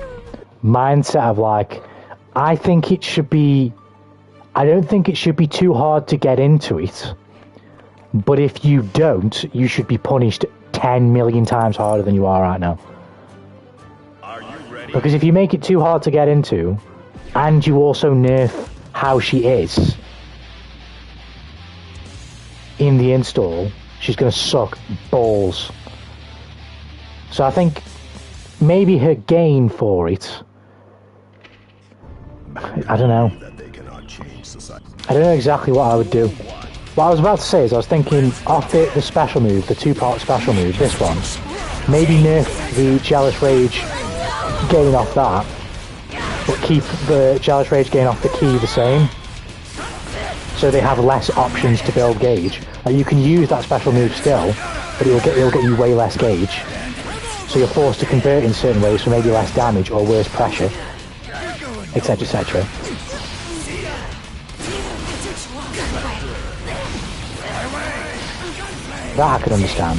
mindset of like, I don't think it should be too hard to get into it, but if you don't, you should be punished 10 million times harder than you are right now. Are you ready? Because if you make it too hard to get into, and you also nerf how she is in the install, she's going to suck balls. So I think maybe her gain for it, I don't know. I don't know exactly what I would do. What I was about to say is I was thinking off the special move, the two-part special move, this one, maybe nerf the Jealous Rage gain off that, but keep the Jealous Rage gain off the key the same, so they have less options to build gauge. Like you can use that special move still, but it'll get you way less gauge. So you're forced to convert in certain ways for maybe less damage or worse pressure, etc, etc. That I can understand.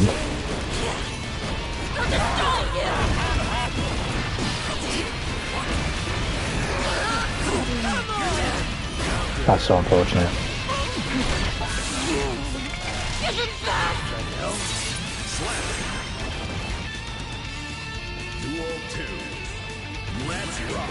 That's so unfortunate. Duel 2. Let's rock.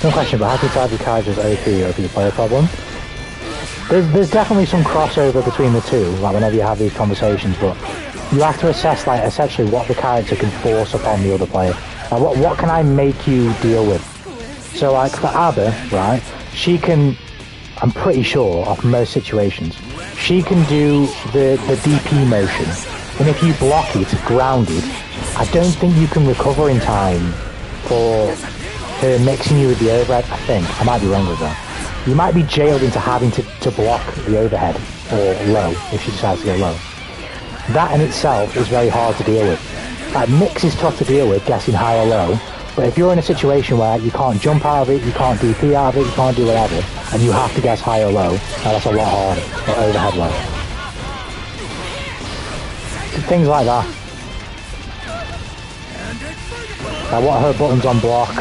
No question, but how can you tell if your character's OP or if you play a problem? There's definitely some crossover between the two, like whenever you have these conversations, but you have to assess like essentially what the character can force upon the other player. Like what can I make you deal with? So like for Abba, right, she can, I'm pretty sure of most situations, she can do the DP motion, and if you block it grounded, I don't think you can recover in time for her mixing you with the overhead. I think, I might be wrong with that. You might be jailed into having to block the overhead, or low, if she decides to go low. That in itself is very hard to deal with. Like, mix is tough to deal with, guessing high or low, but if you're in a situation where you can't jump out of it, you can't DP out of it, you can't do whatever, and you have to guess high or low, now that's a lot harder, or overhead low. Things like that. Now what are her buttons on block?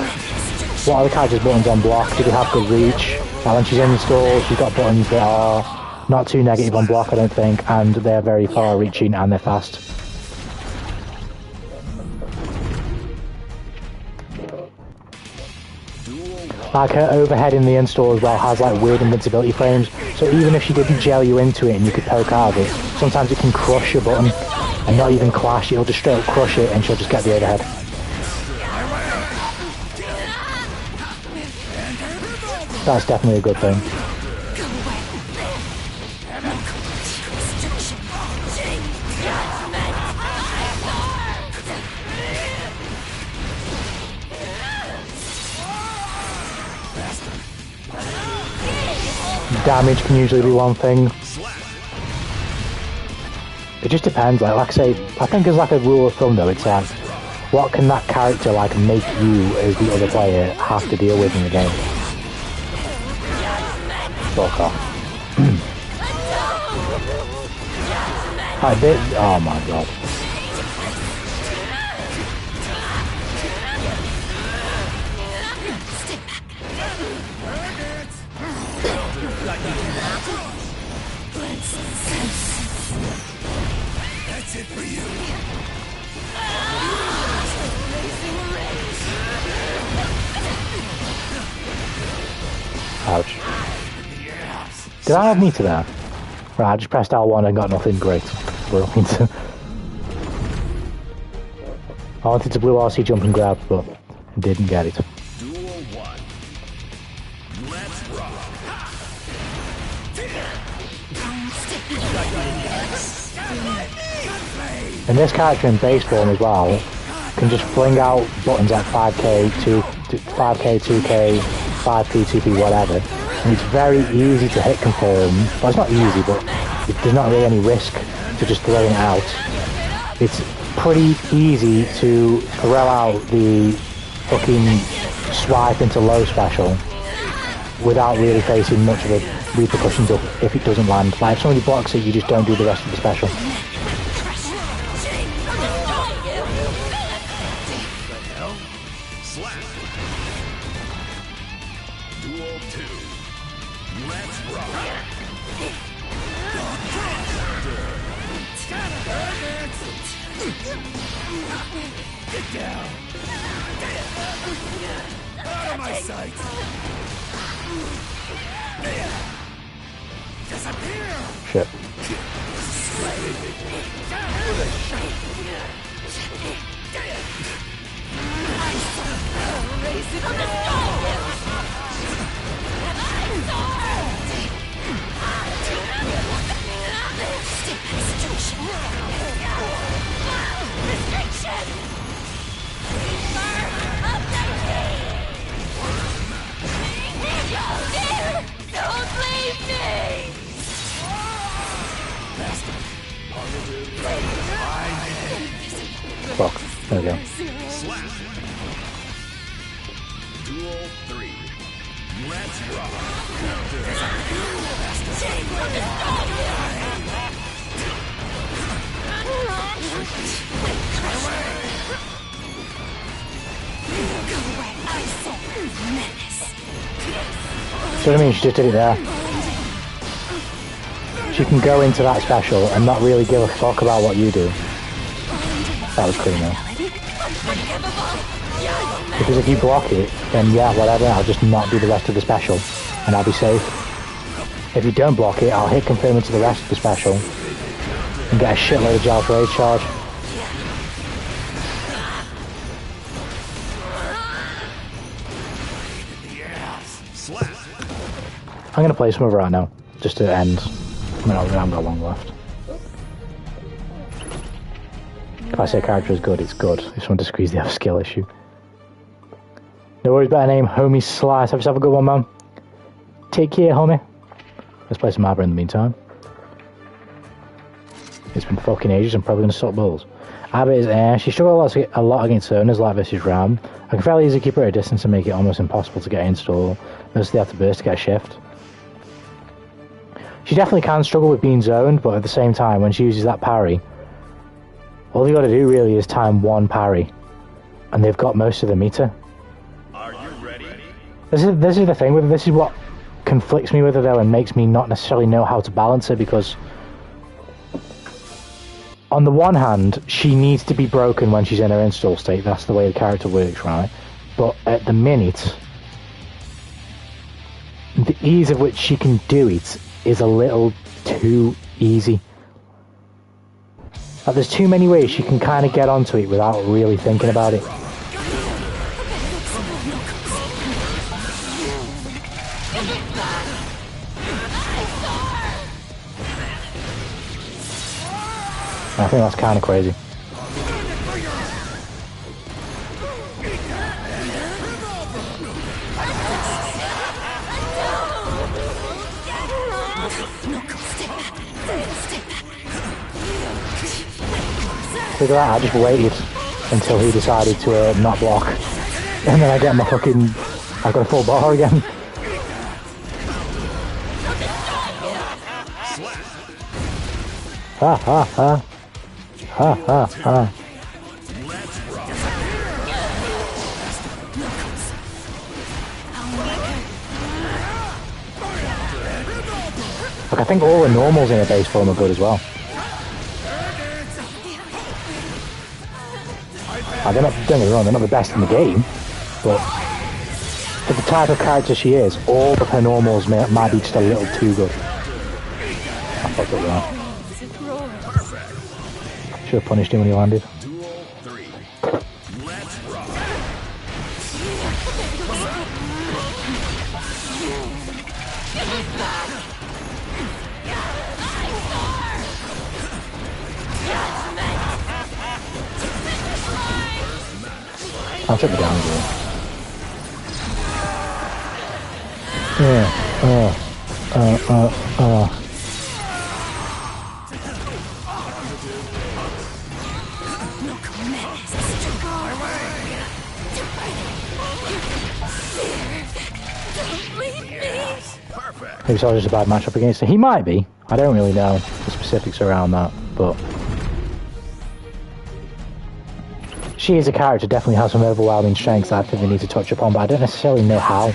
What are the character's buttons on block? Do they have good reach? Now when she's in stall, she's got buttons that are not too negative on block, I don't think, and they're very far reaching and they're fast. Like her overhead in the install as well has like weird invincibility frames, so even if she didn't gel you into it and you could poke out of it, sometimes it can crush your button and not even clash, it'll just straight up crush it and she'll just get the overhead. That's definitely a good thing. Damage can usually be one thing. It just depends, like I say, I think as like a rule of thumb though, it's like, what can that character like make you as the other player have to deal with in the game? Fuck off. I did, oh my god. That's it for you. Ouch. Did I have meter there? Right, I just pressed L1 and got nothing great. Brilliant. I wanted to blue RC jump and grab, but didn't get it. Duel 1. Let's rock. And this character in base form as well can just fling out buttons like 5k, 5k, 2k, 5p, 2p, whatever. And it's very easy to hit confirm. Well, it's not easy, but there's not really any risk to just throwing it out. It's pretty easy to throw out the fucking swipe into low special without really facing much of a repercussions if it doesn't land. Like if somebody blocks it, you just don't do the rest of the special. Duel 2. Let's rock. Get down. Out of my sight. Disappear. Shit. Fuck. There we go. Slap. Duel 3. Let's rock. So I mean, she just did it there. She can go into that special and not really give a fuck about what you do. That was clean though. Because if you block it, then yeah, whatever, I'll just not do the rest of the special and I'll be safe. If you don't block it, I'll hit confirm into the rest of the special and get a shitload of Giles Rage charge. I'm going to play some of it right now, just to end. I mean, I haven't got long left. If I say a character is good, it's good. If someone disagrees, they have a skill issue. No worries about a name, Homie Slice. Have yourself a good one, man. Take care, homie. Let's play some Arbor in the meantime. It's been fucking ages. I'm probably going to suck balls. Arbor is she struggles a lot against owners like versus Ram. I can fairly easily keep her at a distance and make it almost impossible to get an install. Mostly have to burst to get a shift. She definitely can struggle with being zoned, but at the same time, when she uses that parry, all you got to do really is time one parry, and they've got most of the meter. Are you ready? This is the thing with her. This is what conflicts me with her though, and makes me not necessarily know how to balance her, because on the one hand, she needs to be broken when she's in her install state. That's the way the character works, right? But at the minute, the ease of which she can do it is a little too easy. Like, there's too many ways she can kind of get onto it without really thinking about it. I think that's kind of crazy. Look at that, I just waited until he decided to not block. And then I get my fucking... I've got a full bar again. Ha ha ha. Ha ha ha. Look, I think all the normals in a base form are good as well. They're not, don't get me wrong, they're not the best in the game, but for the type of character she is, all of her normals might be just a little too good. I fucked up that. Should have punished him when he landed. Duel 3. Let's rock. I'll take the down again. Yeah, Maybe so just a bad matchup against her. He might be. I don't really know the specifics around that, but she is a character, definitely has some overwhelming strengths that I think they need to touch upon, but I don't necessarily know how.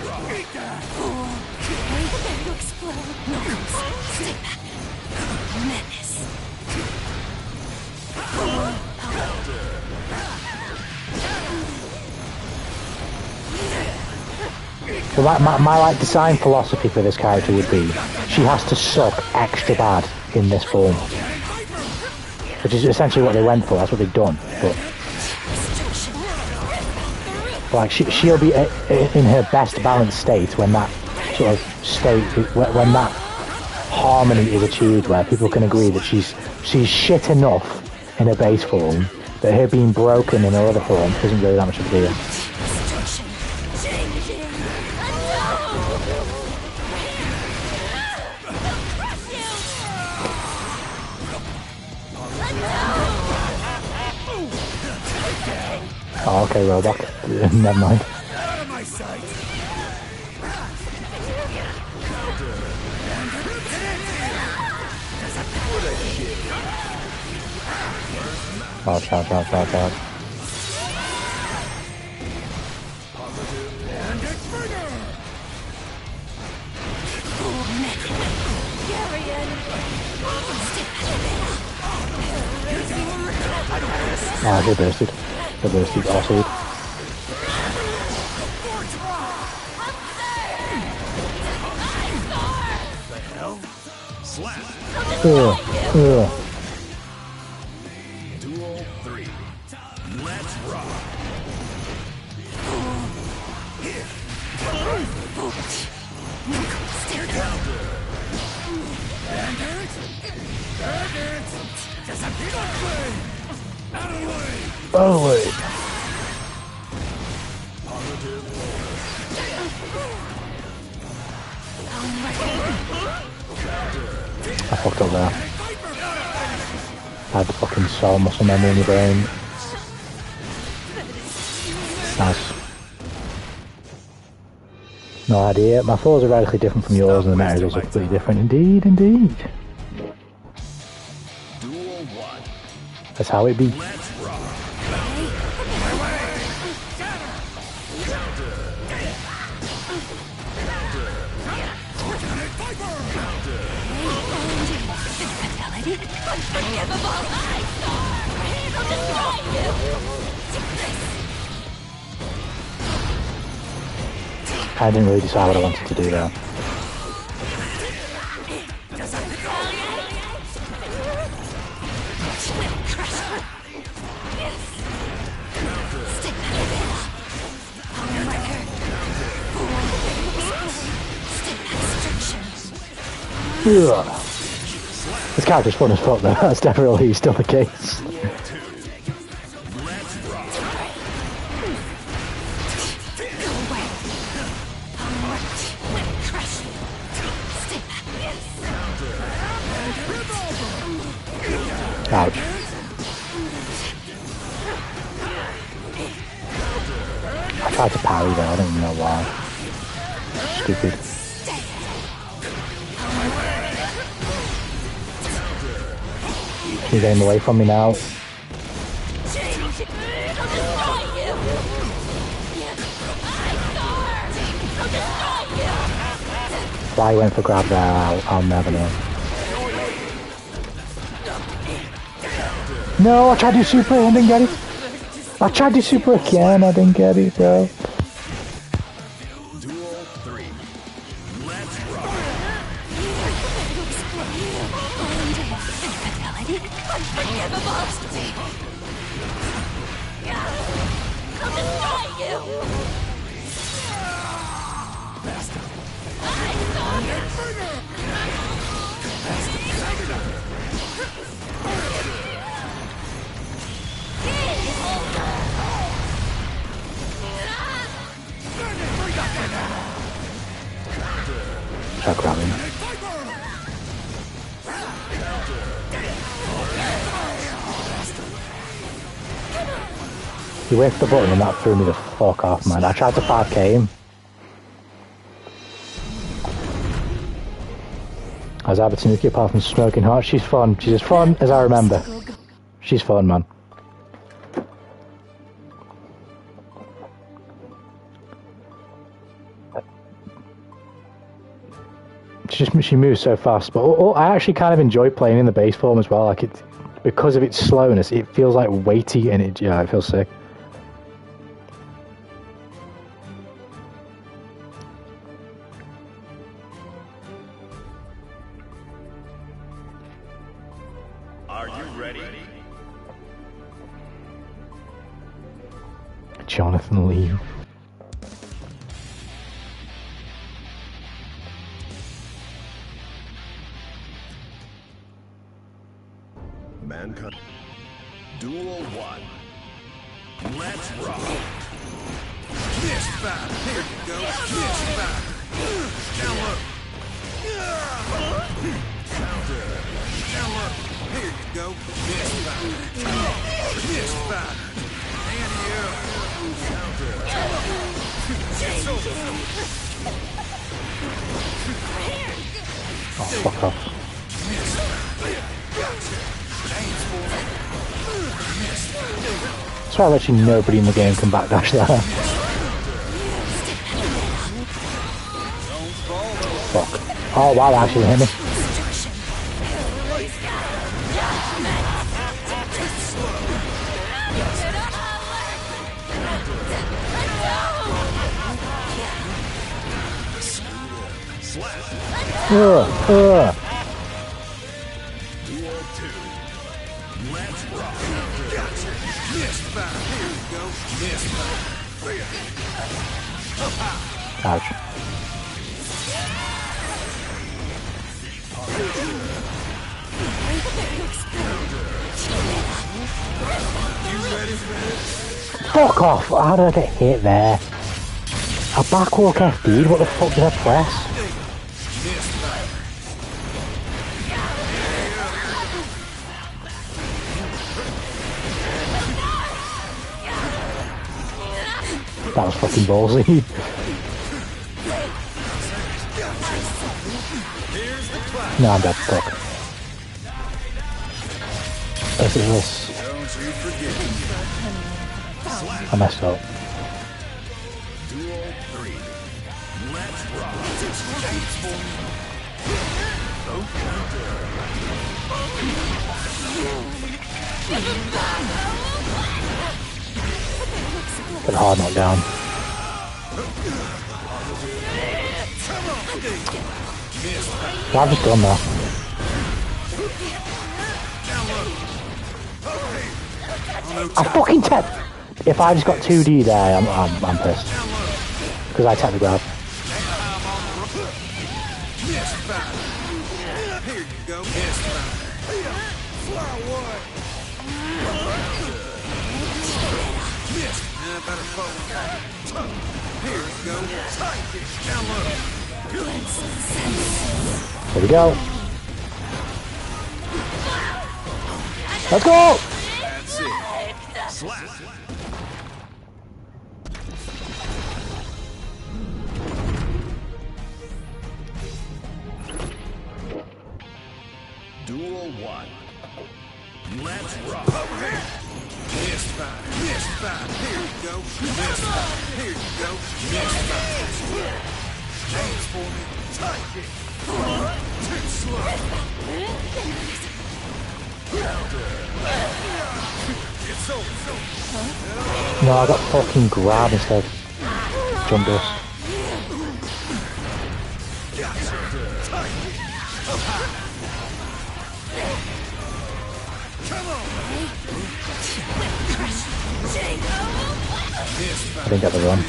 So my like design philosophy for this character would be she has to suck extra bad in this form, which is essentially what they went for. That's what they've done. But like she'll be in her best balanced state when that sort of state, when that harmony is achieved, where people can agree that she's shit enough in her base form that her being broken in her other form isn't really that much of a deal. Oh, okay, Robot. Never mind. Out of my sight. Ouch, ouch, ouch, ouch, ouch. Oh, he bursted. He bursted. Awesome. Slap. Ugh. Duel 3. Let's rock. Oh, wait. I fucked up there. I had the fucking soul muscle memory in your brain. Nice. No idea. My thoughts are radically different from yours and the meta results are completely different. Indeed, indeed. Duel 1. That's how it be. Let's rock. I didn't really decide what I wanted to do there. Ugh. This character's fun as fuck though, that's definitely still the case. Ouch. I tried to parry there, I don't even know why. Stupid. You're getting away from me now. Why I went for grab there, I'll never know. No, I tried to do super and didn't get it. I tried to do super again, I didn't get it, bro. Duel 3. Let's rock. Try grabbing. He went for the button and that threw me the fuck off, man. I tried to 5k him. How's Abatanuki apart from smoking hot? She's fun. She's as fun as I remember. She's fun, man. She moves so fast, but I actually kind of enjoy playing in the base form as well. Like it, because of its slowness, it feels like weighty and it feels sick. Are you ready? Jonathan Lee. Mankind. Duel 1. Let's rock. Miss back. Here you go. Miss back. Down low. Counter. Down low. Here you go. Miss back. Miss back. Oh, fuck off. That's why literally nobody in the game can backdash there. Fuck. Oh wow, that actually hit me. Duel 2. Let's rock. Gotcha. Missed fire. Here we go. Missed fire. Ouch. You ready for this? Fuck off! How did I get hit there? A backwalk FD? What the fuck did I press? Missed fire. That was fucking ballsy. Here's the clap. No, I'm dead. Fuck. This is this. Don't you forget. I messed up. Duel 3. Let's rock. Get a hard knock down. Well, I've just done that. I fucking tap. If I just got 2D there, I'm pissed. Because I tapped the grab. Missed fire. Here you go. Missed fire. Fly away. Missed. Better focus. Here you go. Down low. There we go. Let's go! That's it. Slap. Duel 1. Let's rock. Missed fire. Missed fire. Here you go. Missed fire. Here you go. Missed fire. Dance for me. Take it. Too slow. It's over. No, I got fucking grab instead. Jump dust. Gotcha. Take it. Come on. Missed I fire. didn't get the run.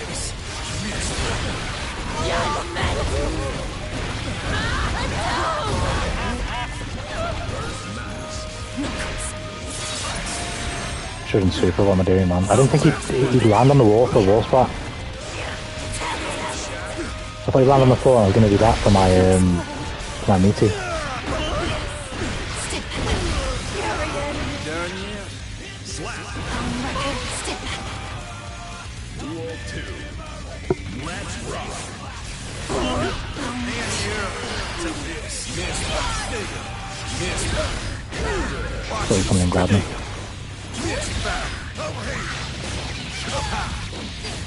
Shouldn't super what am I doing, man? I didn't think he'd land on the wall for a wall spot. I thought he'd land on the floor and I was going to do that for my meaty. Done yet? Slap. Duel 2. Let's rock. And you're to this. Missed fire. Missed fire. Thought he'd come in and grab me. Missed fire. Over here.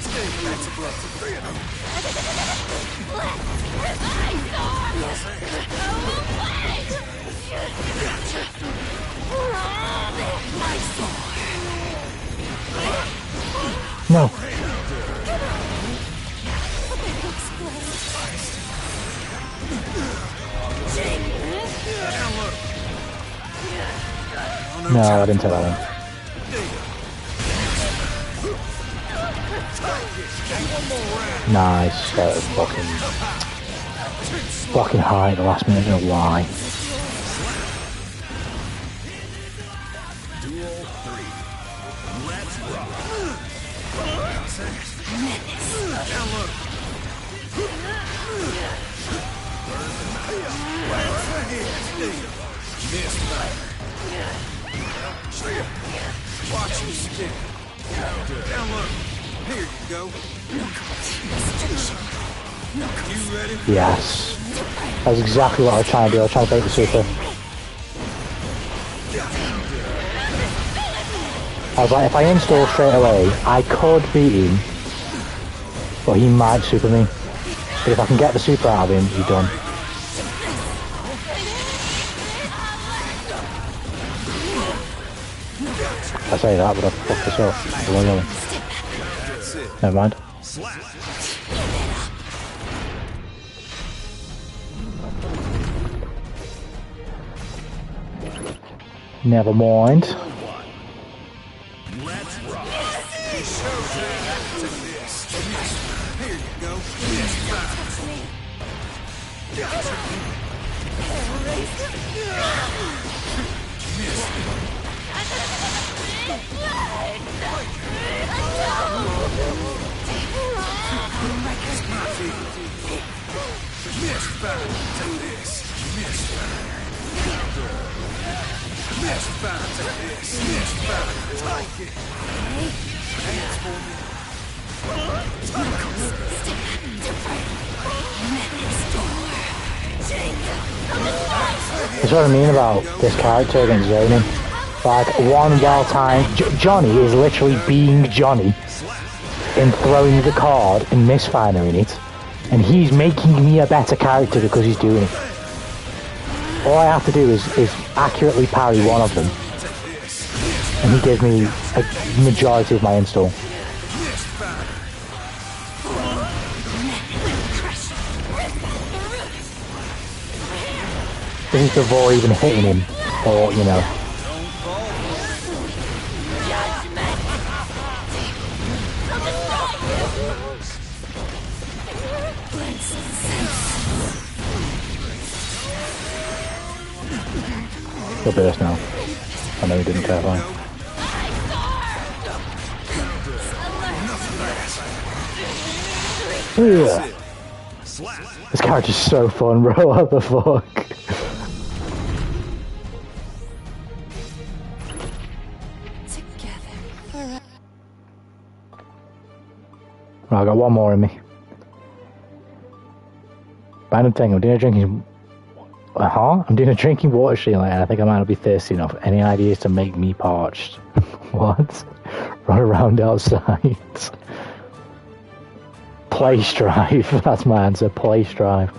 Stay back to blood. No. No, I didn't take that one. Nice. That was fucking high at the last minute, I don't know why. Duel 3. Let's rock. Down low. Missed fire. Watch you stick. Down low. Here you go. You ready? Yes. That's exactly what I was trying to do. I was trying to bait the super. I was like, if I install straight away, I could beat him, but he might super me. But if I can get the super out of him, he's done. I say that, but I fucked this up. Never mind. Never mind. Let's rock. Take this. Here you go. That's what I mean about this character against zoning. Like, one well-timed... Johnny is literally being Johnny in throwing the card and misfiring it, and he's making me a better character because he's doing it. All I have to do is accurately parry one of them, and he gives me a majority of my install. This is before even hitting him, or, you know. He'll burst now. I know he didn't care fine. This character's so fun, bro. What the fuck? Right, I got one more in me. Random thing, I'm doing a drinking water stream, and I think I might not be thirsty enough. Any ideas to make me parched? What? Run around outside. Play strive. That's my answer. Play strive.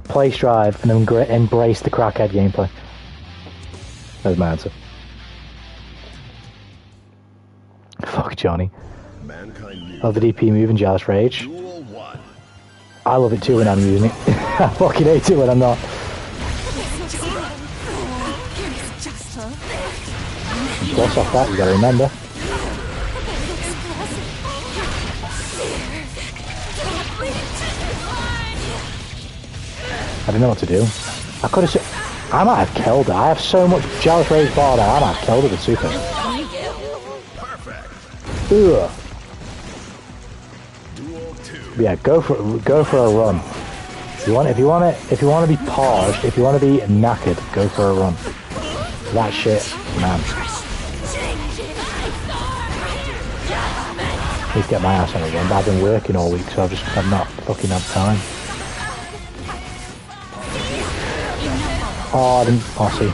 Play strive and then embrace the crackhead gameplay. That's my answer. Fuck Johnny. Love the DP move and Jealous Rage. I love it too when I'm using it. I fucking hate it when I'm not. Plus off that, you gotta remember. I didn't know what to do. I could have... I might have killed her. I have so much Jealous Rage bar now, I might have killed her with super. Ugh. Yeah, go for a run. If you want to be paused, if you want to be knackered, go for a run. That shit, man. I need to get my ass on a run, but I've been working all week, so I've not fucking had time. Oh, I didn't. Oh, see.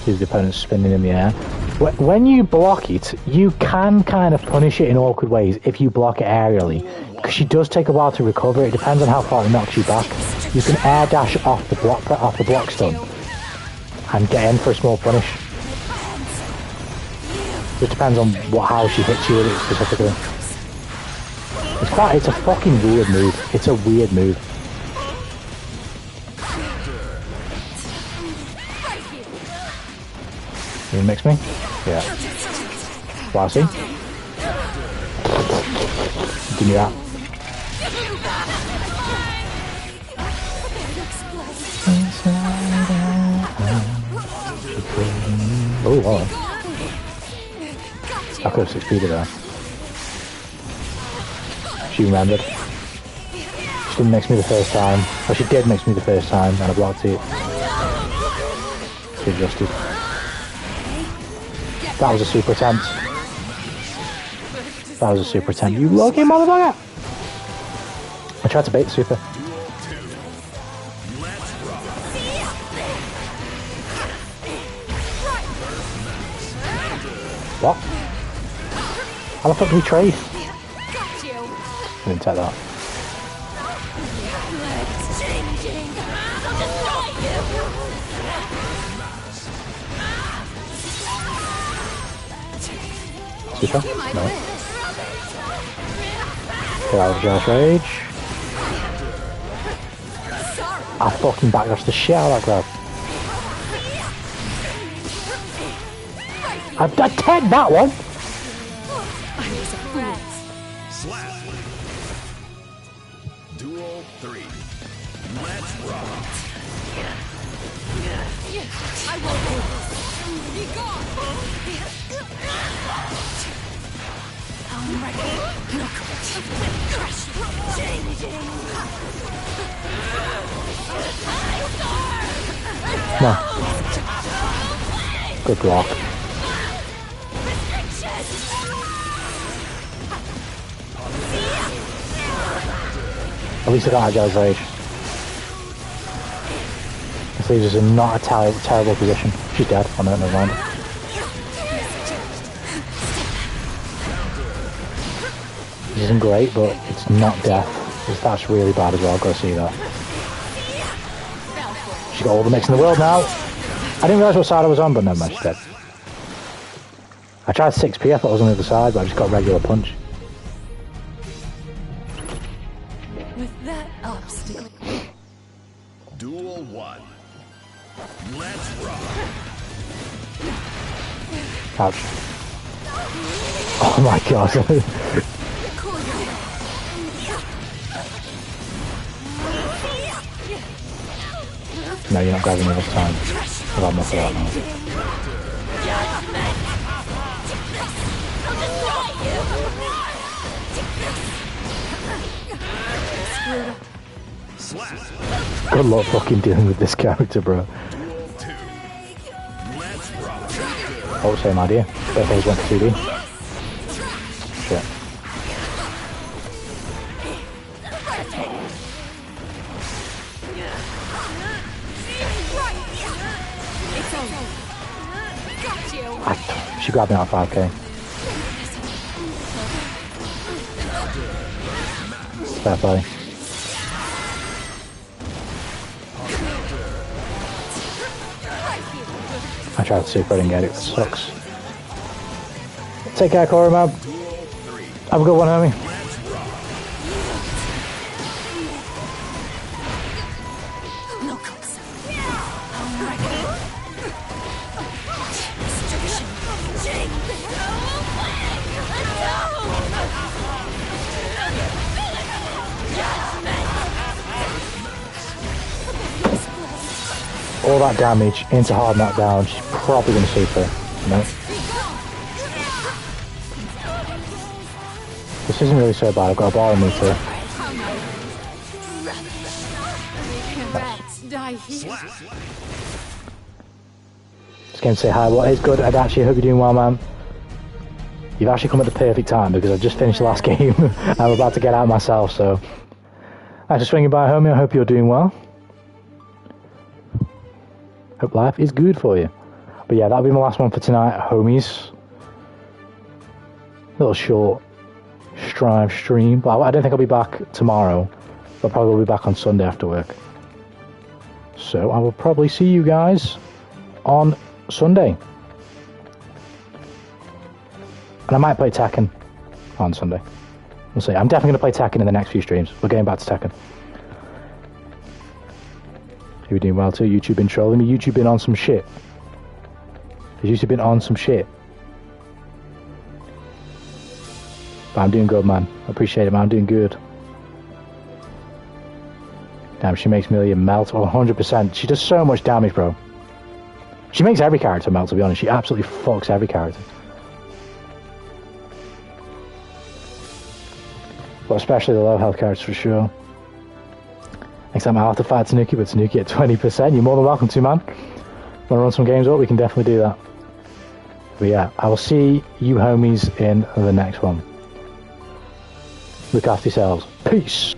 Here's the opponent spinning in the air. When you block it, you can kind of punish it in awkward ways if you block it aerially, because she does take a while to recover. It depends on how far it knocks you back. You can air dash off the block stun and get in for a small punish. It depends on how she hits you with it specifically. It's a fucking weird move. It's a weird move. You gonna mix me? Yeah. Bossy. Give me that. Oh, wow. I could have succeeded there. She remembered. She didn't mix me the first time. Well, she did mix me the first time, and I blocked it. She adjusted. That was a super attempt. That was a super attempt. You lucky motherfucker! I tried to bait the super. What? How the fuck do we trade? I didn't take that. Super? No. Get out of Josh Rage. I fucking backdashed the shit out of that grab. I tagged that one! Slap. Duel 3. Let's rock. I won't do this. Be gone. I'm ready. Crush. Changing. No. Good block. At least I got Agile's Rage. This leaves us in not a terrible position. She's dead. Oh no, never mind. This isn't great, but it's not death. That's really bad as well, I've got to see that. She's got all the mix in the world now. I didn't realise what side I was on, but never mind, she's dead. I tried 6p, I thought I was on the other side, but I just got regular punch. With that obstacle. Duel 1. Let's rock. Ouch. Oh my god. No, you're not grabbing me this time. I've had enough of that now. Good luck fucking dealing with this character, bro. Oh, same idea. Both things went to 2D. Shit. She grabbed me out 5k. Fair play. I tried to see if I didn't get it. It sucks. Take care, Corey, man. Have a good one, homie. All that damage into hard knockdown, she's probably going to super. No. This isn't really so bad, I've got a bar on me too. Just came to say hi, what is good? I'd actually hope you're doing well, man. You've actually come at the perfect time because I've just finished the last game. I'm about to get out myself, so thanks for swinging by, homie. I hope you're doing well. Hope life is good for you. But yeah, that'll be my last one for tonight, homies. Little short Strive stream. But I don't think I'll be back tomorrow. But probably will be back on Sunday after work. So I will probably see you guys on Sunday. And I might play Tekken on Sunday. We'll see. I'm definitely going to play Tekken in the next few streams. We're getting back to Tekken. You're doing well too. YouTube been trolling me. YouTube been on some shit. Has YouTube been on some shit? But I'm doing good, man. I appreciate it, man. I'm doing good. Damn, she makes Melia melt 100%. She does so much damage, bro. She makes every character melt, to be honest. She absolutely fucks every character. But especially the low health characters for sure. Next time I have to fight Tanuki, but Tanuki at 20%. You're more than welcome to, man. Want to run some games up? We can definitely do that. But yeah, I will see you homies in the next one. Look after yourselves. Peace.